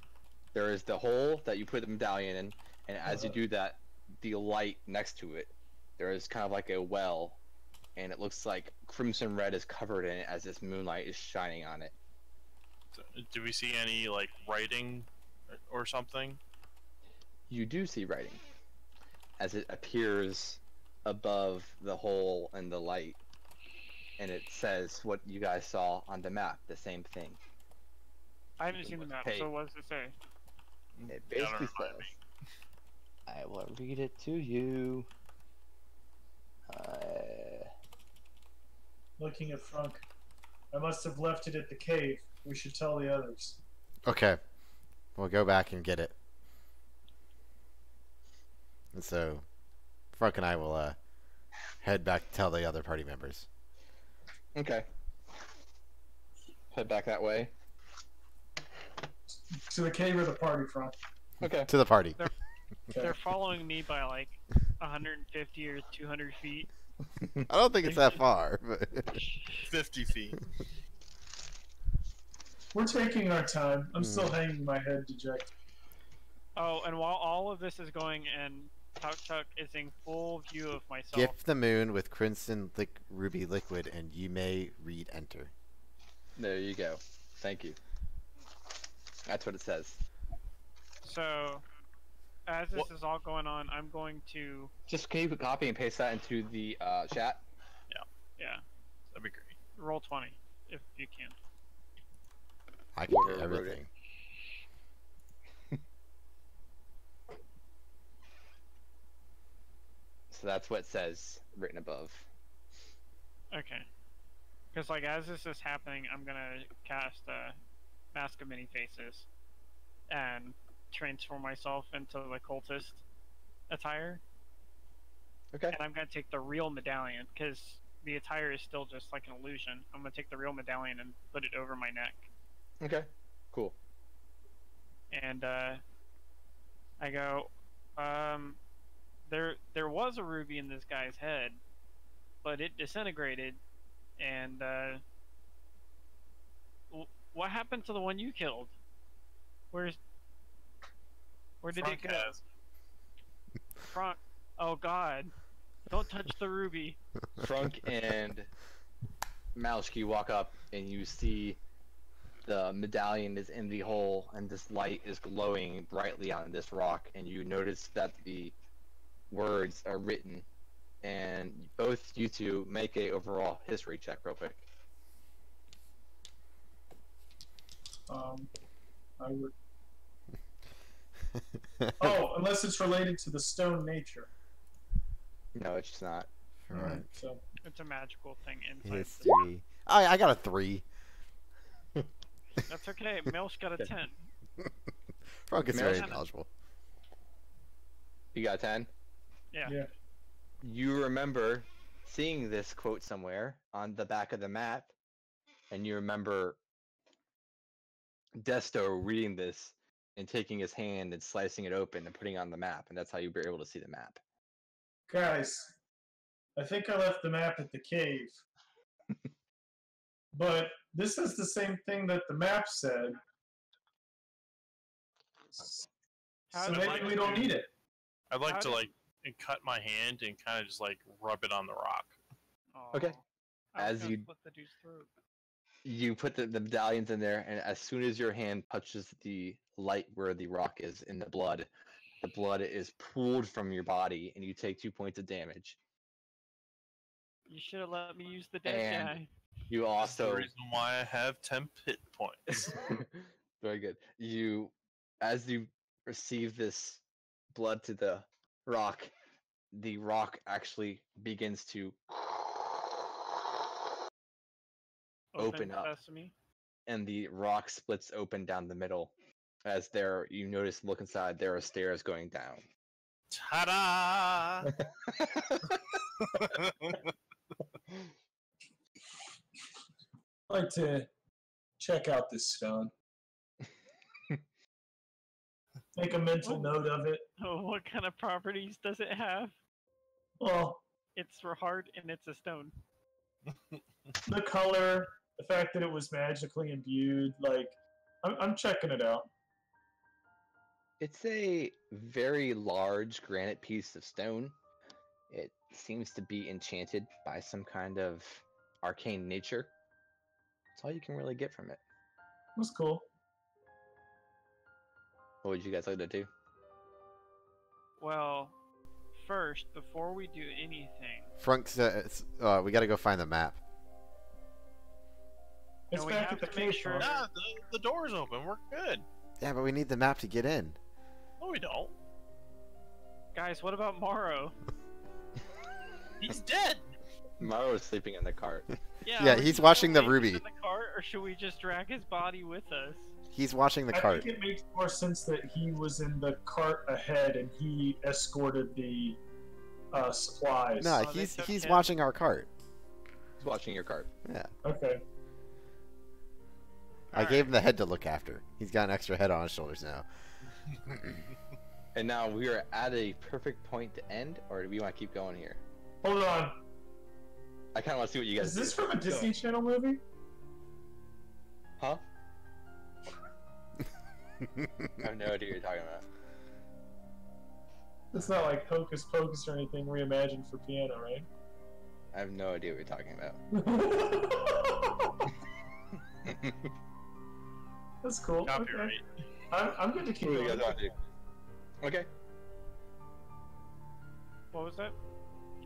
There is the hole that you put the medallion in, and as you do that, the light next to it, there is kind of like a well, and it looks like crimson red is covered in it as this moonlight is shining on it. So, do we see any like writing or something? You do see writing as it appears above the hole and the light, and it says what you guys saw on the map, the same thing. I haven't seen the map, Hey. so what does it say? It Yeah, don't basically remind says, me. I will read it to you. Looking at Frunk. I must have left it at the cave. We should tell the others. Okay. We'll go back and get it. And so, Frunk and I will head back to tell the other party members. Okay. Head back that way. To the cave or the party, Frunk? Okay. To the party. They're following me by like 150 or 200 feet. I don't think it's that far. But 50 feet. We're taking our time. I'm still hanging my head dejected. Oh, and while all of this is going and Tuk Tuk is in full view of myself, gift the moon with crimson ruby liquid, and you may read enter. There you go. Thank you. That's what it says. so as this is all going on, I'm going to Just can you copy and paste that into the chat? yeah That'd be great. roll 20 if you can. I can Whoever do wrote it. everything. So that's what it says written above. Okay. Because like as this is happening, I'm gonna cast Mask of Many Faces and transform myself into the cultist attire. Okay. And I'm gonna take the real medallion because the attire is still just like an illusion. I'm gonna take the real medallion and put it over my neck. Okay. Cool. And I go, there was a ruby in this guy's head, but it disintegrated. And what happened to the one you killed? Where did Frunk it go? has. Front. Oh God! Don't touch the ruby. Frunk and Malshki walk up, and you see the medallion is in the hole, and this light is glowing brightly on this rock, and you notice that the words are written, and both you two make a overall history check real quick. I would. Oh, unless it's related to the stone nature. No, it's just not. Frank. So It's a magical thing inside. History. I got a 3. That's okay. Milch got a 10. Frank is Meryl- very knowledgeable. You got 10? Yeah. yeah. You remember seeing this quote somewhere on the back of the map, and you remember Desto reading this and taking his hand and slicing it open and putting it on the map, and that's how you were able to see the map. Guys, I think I left the map at the cave. But this is the same thing that the map said. How So did maybe I we don't do? need it. I'd like How to did- like cut my hand and kind of just like rub it on the rock. Okay. Aw. I was As gonna you- slit the dude's throat. You put the medallions in there, and as soon as your hand touches the light where the rock is in the blood is pulled from your body, and you take 2 points of damage. You should have let me use the dead And- guy. You That's the also reason why I have 10 hit points. very good. As you receive this blood to the rock actually begins to open up. Sesame. and the rock splits open down the middle. As you notice, look inside, there are stairs going down. Ta-da! I'd like to check out this stone. Make a mental note of it. Oh, what kind of properties does it have? Well, It's for hard and it's a stone. the color, the fact that it was magically imbued, like, I'm checking it out. It's a very large granite piece of stone. It seems to be enchanted by some kind of arcane nature. That's all you can really get from it. It was cool. What would you guys like to do? Well, first, before we do anything, Frank says, we gotta go find the map. It's And we back have at the to make cave. sure- Frank. Nah, the door's open. We're good. Yeah, but we need the map to get in. No, we don't. guys, what about Morrow? He's dead. Maro's sleeping in the cart. Yeah, we he's should watching the leave him ruby. in the cart, or should we just drag his body with us? He's watching the I cart. think it makes more sense that he was in the cart ahead and he escorted the supplies. No, Oh, they took he's him. watching our cart. He's watching your cart. Yeah. Okay. I gave him the head to look after. He's got an extra head on his shoulders now. And now we are at a perfect point to end, or do we want to keep going here? Hold on. I kind of want to see what you guys Is this do. from a Disney Channel movie? Huh? I have no idea what you're talking about. It's not like Hocus Pocus or anything reimagined for piano, right? I have no idea what you're talking about. That's cool. Copyright. Okay. I'm good to keep What do you going. guys want to do? Okay, What was that?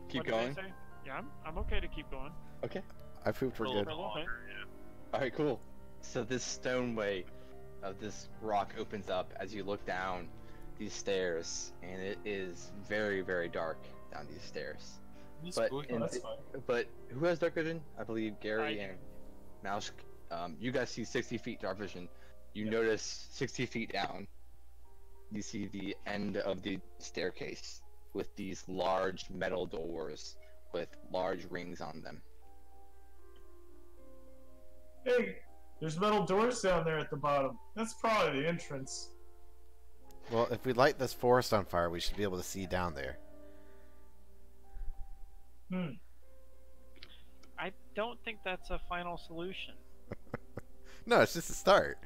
keep What did going. they say? Yeah, I'm okay to keep going. Okay. I pooped. We're For a good. little Okay. longer, yeah. All right, cool. So this stoneway of this rock opens up as you look down these stairs, and it is very, very dark down these stairs. He's But spooky. Oh, that's fine. But who has dark vision? I believe Gary I and Mouse. You guys see 60 feet dark vision. You notice 60 feet down. You see the end of the staircase with these large metal doors with large rings on them. Hey, there's metal doors down there at the bottom. That's probably the entrance. Well, if we light this forest on fire, we should be able to see down there. I don't think that's a final solution. No, it's just a start.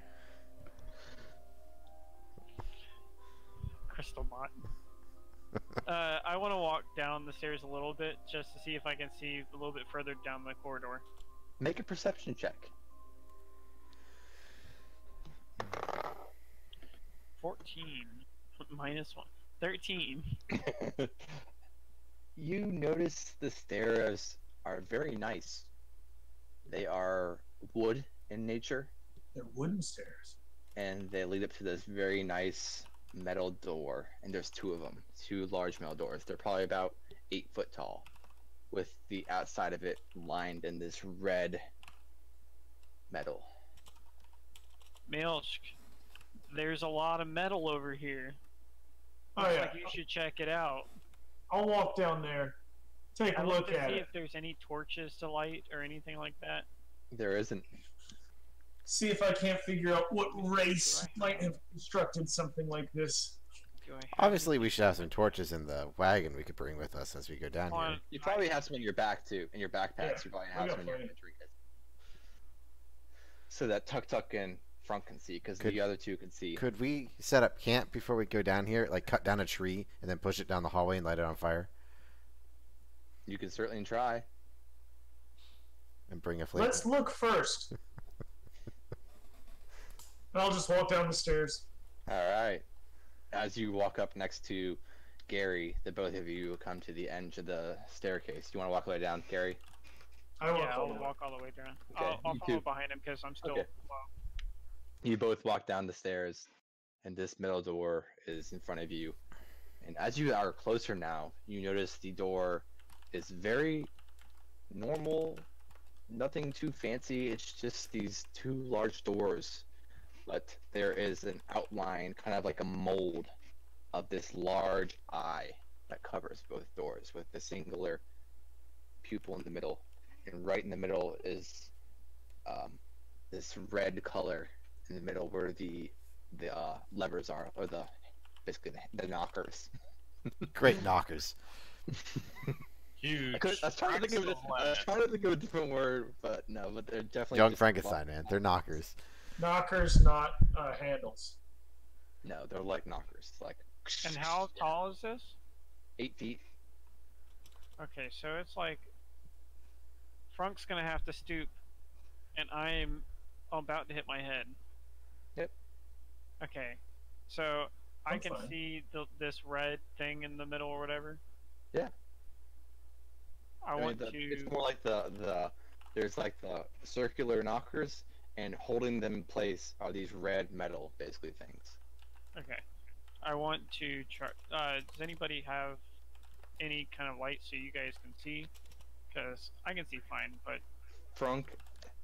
Crystal bot. I want to walk down the stairs a little bit just to see if I can see a little bit further down the corridor. Make a perception check. 14 minus 1. 13. You notice the stairs are very nice. They are wood in nature, They're wooden stairs. and they lead up to this very nice metal door. And there's two of them, two large metal doors. They're probably about 8 foot tall, with the outside of it lined in this red metal. Milch, there's a lot of metal over here. Oh Looks yeah, like you should check it out. I'll walk down there, take a I'd look like to at see it, if there's any torches to light or anything like that. There isn't. see if I can't figure out what race might have constructed something like this. Do I have Obviously, we should have some torches in the wagon we could bring with us as we go down On- here. You probably have some in your back too, in your backpacks. Yeah, You probably I have got some in your plenty. inventory. So that Tuk and Front can see, because Could- the other two can see. Could we set up camp before we go down here? Like cut down a tree and then push it down the hallway and light it on fire You can certainly try. and bring a flavor. Let's look first. And I'll just walk down the stairs. All right. As you walk up next to Gary, the both of you come to the end of the staircase. You want to walk all the way down, Gary? I walk Yeah, all I'll the way. walk all the way down. Okay, I'll you follow too. behind him because I'm still Okay. low. You both walk down the stairs, and this middle door is in front of you. And as you are closer now, you notice the door is very normal, nothing too fancy. It's just these two large doors, but there is an outline, kind of like a mold, of this large eye that covers both doors with a singular pupil in the middle. And right in the middle is this red color in the middle where the levers are, or basically the knockers. Great knockers. Huge. I was trying to think of a different word, but no, but they're definitely Young just Frankenstein, man. They're knockers. Knockers, not handles. No, they're like knockers, like. And how tall is this? 8 feet. Okay, so it's like Frunk's gonna have to stoop, and I'm about to hit my head. Yep. Okay, so I I'm can fine. see this red thing in the middle or whatever. Yeah. I mean, want the- to. It's more like there's like the circular knockers, and holding them in place are these red metal basically things. Okay. I want to try. Does anybody have any kind of light so you guys can see? Because I can see fine, but Frunk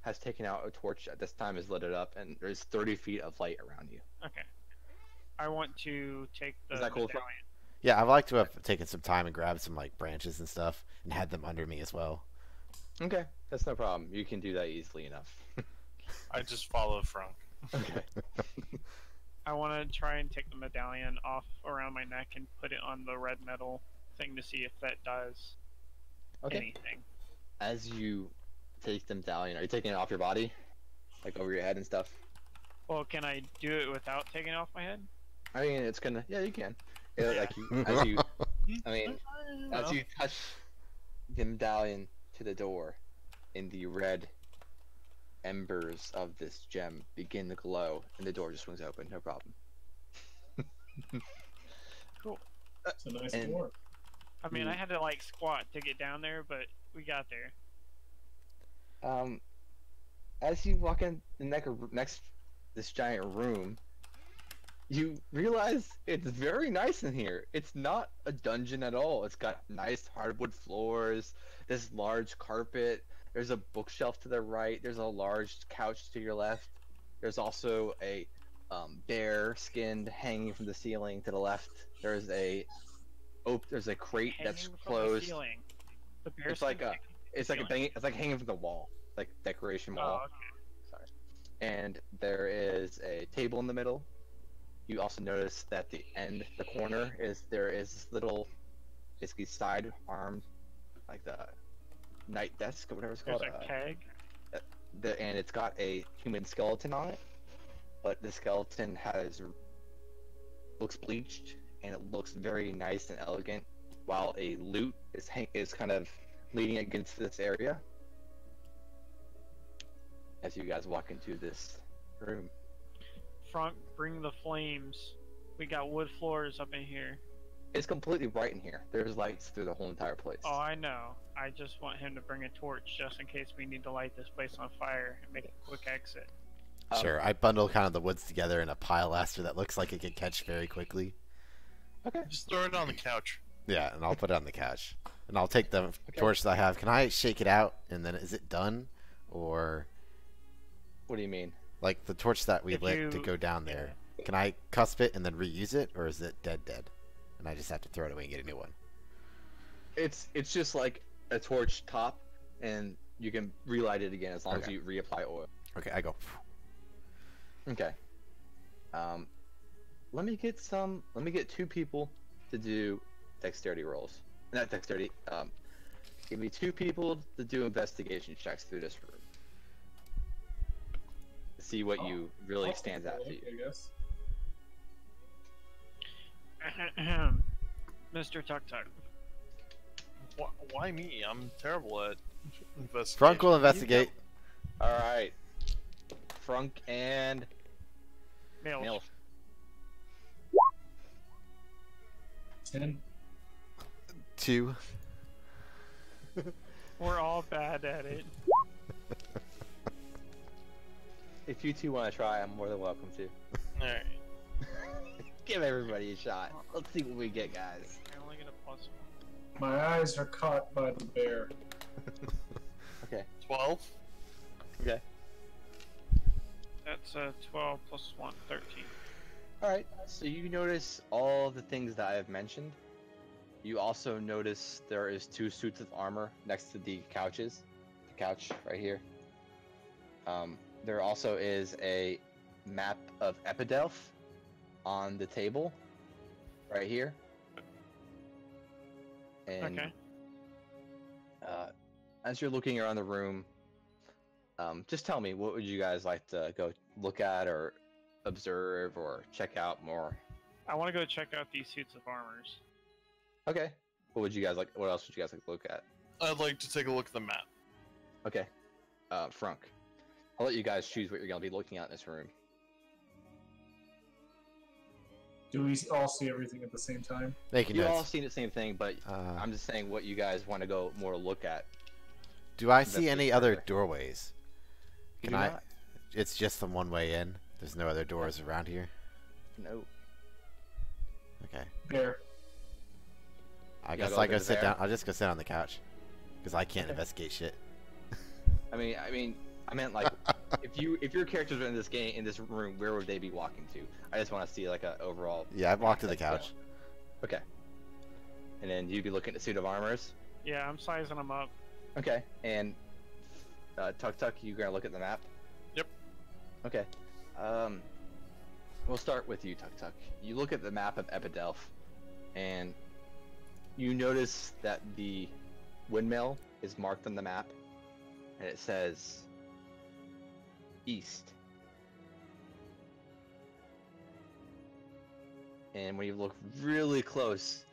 has taken out a torch at this time, has lit it up, and there's 30 feet of light around you. okay. I want to take the Is that cool, Frank? medallion. Yeah, I'd like to have taken some time and grabbed some like branches and stuff and had them under me as well. Okay, that's no problem. You can do that easily enough. I just follow Frank. Okay. I want to try and take the medallion off around my neck and put it on the red metal thing to see if that does Okay. anything. As you take the medallion, are you taking it off your body, like over your head and stuff? Well, can I do it without taking it off my head? I mean, it's gonna. Yeah, you can. Yeah. Like I mean, as you touch the medallion to the door, and the red embers of this gem begin to glow, and the door just swings open. No problem. Cool. It's a nice And- door. I mean, I had to like squat to get down there, but we got there. As you walk in the next this giant room, you realize it's very nice in here. It's not a dungeon at all. It's got nice hardwood floors, this large carpet. There's a bookshelf to the right. There's a large couch to your left. There's also a bear skinned hanging from the ceiling to the left. There's a crate that's Hanging from the closed. ceiling. The bear It's like skin a hanging from it's the like ceiling. it's like hanging from the wall, like decoration wall. Oh, okay. Sorry. And there is a table in the middle. You also notice that the corner there is this little, basically side arm, like the night desk or whatever it's There's called. a keg. And it's got a human skeleton on it, but the skeleton looks bleached and it looks very nice and elegant, while a lute is kind of leaning against this area. As you guys walk into this room, Front, bring the flames. We got wood floors up in here. it's completely bright in here. There's lights through the whole entire place. Oh, I know. I just want him to bring a torch just in case we need to light this place on fire and make a quick exit. Sure. I bundle kind of the woods together in a pile aster that looks like it could catch very quickly. Okay. Just throw it on the couch. Yeah, and I'll put it on the couch. And I'll take the torch that I have. Can I shake it out and then is it done? Or What do you mean? like the torch that we If lit to you- go down there? Can I cusp it and then reuse it, or is it dead? And I just have to throw it away and get a new one. It's just like a torch top, and you can relight it again as long as Okay. you reapply oil. Okay, I go. Okay. Let me get 2 people to do dexterity rolls. Not dexterity. Give me 2 people to do investigation checks through this room. See what you really I'll stands take out a to look, you. I guess. Mr. Tuk Tuk. Why me? I'm terrible at investigation. Frunk will investigate. All right. Frunk and Milch. Milch. 10. 2. We're all bad at it. If you 2 want to try, I'm more than welcome to. All right. Give everybody a shot. Let's see what we get, guys. I only get a +1. My eyes are caught by the bear. Okay. 12. Okay. That's 12 plus 1, 13. All right. So you notice all the things that I have mentioned. You also notice there is 2 suits of armor next to the couches. The couch right here. There also is a map of Epidelph on the table right here. And Okay. as you're looking around the room, just tell me, what would you guys like to go look at or observe or check out more? I want to go check out these suits of armors. Okay. What would you guys like? What else would you guys like to look at? I'd like to take a look at the map. Okay. Frunk, I'll let you guys choose what you're gonna be looking at in this room. Do we all see everything at the same time? Making You all notes. seen the same thing, but I'm just saying what you guys want to go more look at. Do I see investigate any other further. doorways? You Can do I? not? It's just the one way in. There's no other doors around here. No. Okay. Bear. I You guess gotta I go go over sit there? down. I'll just go sit on the couch because I can't Okay. investigate shit. I meant like, if your characters were in this game, in this room, where would they be walking to? I just want to see like a overall. Yeah, I've walked to the That's couch. Okay. And then you'd be looking at suit of armors. Yeah, I'm sizing them up. Okay. And Tuk Tuk, you gonna look at the map? Yep. Okay. We'll start with you, Tuk Tuk. You look at the map of Epidelph, and you notice that the windmill is marked on the map, and it says east. And when you look really close,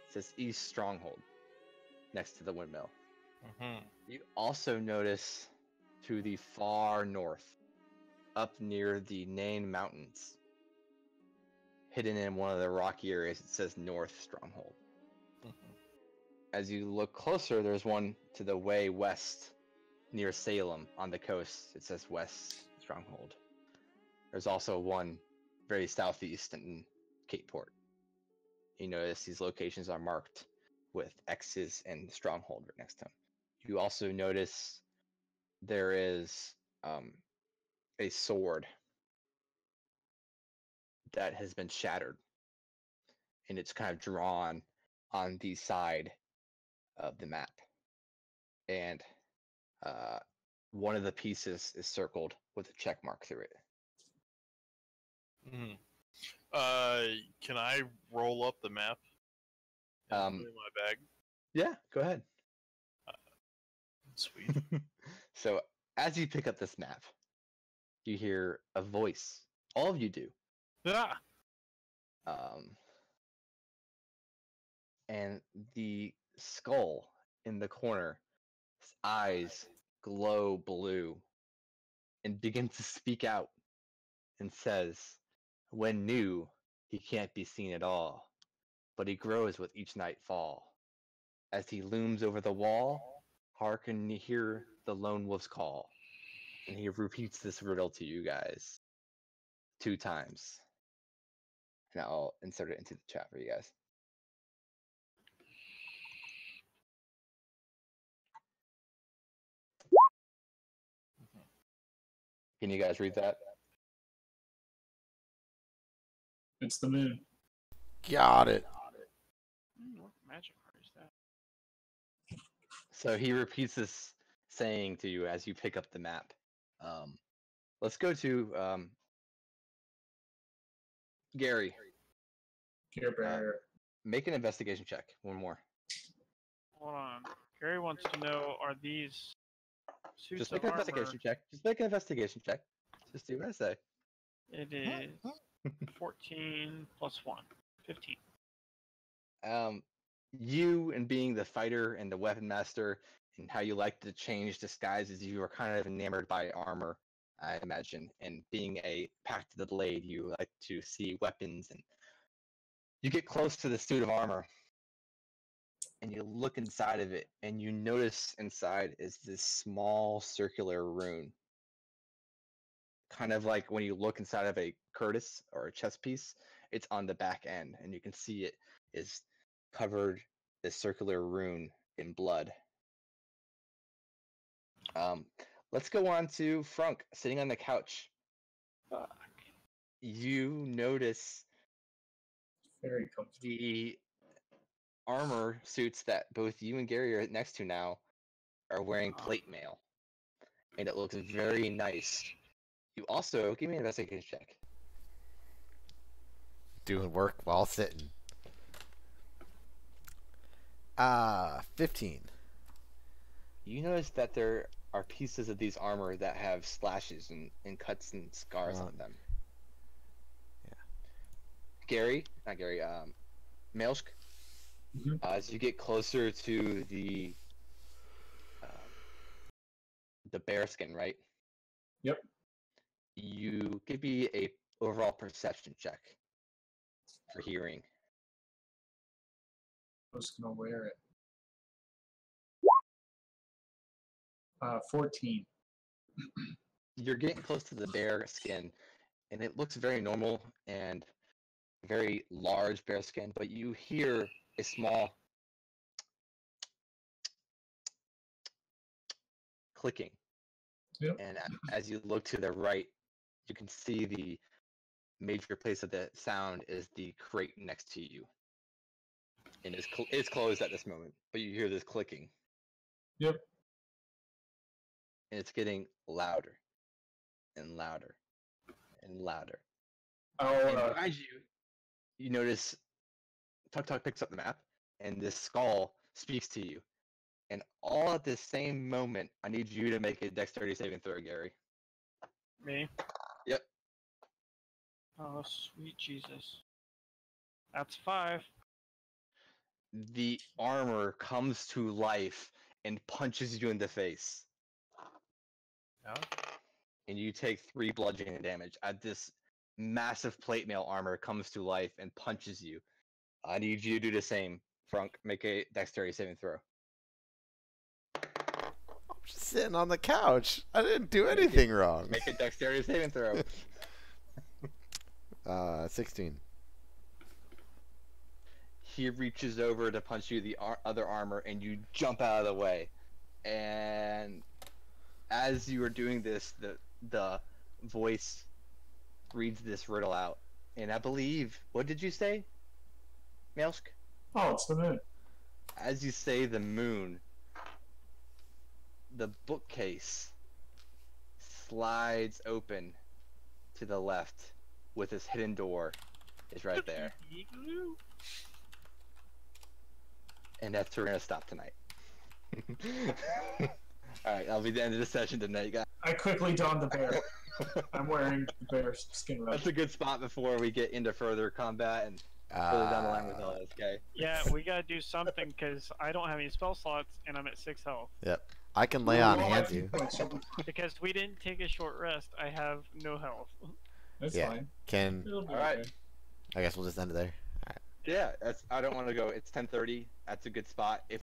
it says East Stronghold next to the windmill. Mm-hmm. You also notice to the far north, up near the Nain Mountains, hidden in one of the rocky areas, it says North Stronghold. As you look closer, there's one to the way west, near Salem on the coast. It says West Stronghold. There's also one very southeast in Cape Port. You notice these locations are marked with X's and Stronghold right next to them. You also notice there is a sword that has been shattered, and it's kind of drawn on the side of the map. And one of the pieces is circled with a check mark through it. Mm-hmm. Can I roll up the map? And put it in my bag. Yeah, go ahead. Sweet. So as you pick up this map, you hear a voice. All of you do. Ah! And the skull in the corner, his eyes glow blue and begins to speak out and says, when new, he can't be seen at all, but he grows with each nightfall. As he looms over the wall, hearken ye hear the lone wolf's call. And he repeats this riddle to you guys 2 times. And I'll insert it into the chat for you guys. Can you guys read that? It's the moon. Got it. What magic card is that? So he repeats this saying to you as you pick up the map. Let's go to Gary. Care Bear. Make an investigation check. One more. Hold on. Gary wants to know: are these suits Just of make an armor? investigation check. Just make an investigation check. Just do what I say. It is 14 plus 1, 15. You and being the fighter and the weapon master and how you like to change disguises, you are kind of enamored by armor, I imagine. And being a pact to the blade, you like to see weapons, and you get close to the suit of armor and you look inside of it, and you notice inside is this small circular rune. Kind of like when you look inside of a Curtis or a chess piece, it's on the back end, and you can see it is covered, this circular rune, in blood. Let's go on to Frunk, sitting on the couch. Fuck. You notice Very comfortable. the armor suits that both you and Gary are next to now are wearing plate mail, and it looks very nice. You also give me an investigation check. Doing work while sitting. 15. You notice that there are pieces of these armor that have slashes and cuts and scars on them. Yeah. Not Gary, Maelsk, Mhm. as you get closer to the bear skin, right? Yep. You give me a overall perception check for hearing. Who's gonna wear it? 14. You're getting close to the bear skin, and it looks very normal and very large bear skin, but you hear a small clicking. Yep. And as you look to the right, you can see the major place of the sound is the crate next to you. And it's closed at this moment, but you hear this clicking. Yep. And it's getting louder and louder and louder. I'll, And behind you, you notice Tuk Tuk picks up the map, and this skull speaks to you. And all at the same moment, I need you to make a dexterity saving throw, Gary. Me? Yep. Oh, sweet Jesus. That's 5. The armor comes to life and punches you in the face. Yeah. And you take 3 bludgeoning damage. As this massive plate mail armor comes to life and punches you. I need you to do the same. Frunk, make a dexterity saving throw. I'm just sitting on the couch. I didn't do anything wrong. Make a dexterity saving throw. 16. He reaches over to punch you the other armor, and you jump out of the way. And as you are doing this, the voice reads this riddle out. And I believe, what did you say, Maelsk? Oh, it's the moon. As you say the moon, the bookcase slides open to the left with this hidden door is right there. And that's where we're gonna stop tonight. Alright, that'll be the end of the session tonight, guys. I quickly donned the bear. I'm wearing the bear skin rug. That's a good spot before we get into further combat and further down the line with all this, okay? Yeah, we gotta do something because I don't have any spell slots and I'm at 6 health. Yep. I can lay on Well, hands I- you. Because we didn't take a short rest, I have no health. That's Yeah. fine. Can It'll be Alright. okay. I guess we'll just end it there. Yeah, I don't want to go. It's 10:30. That's a good spot. If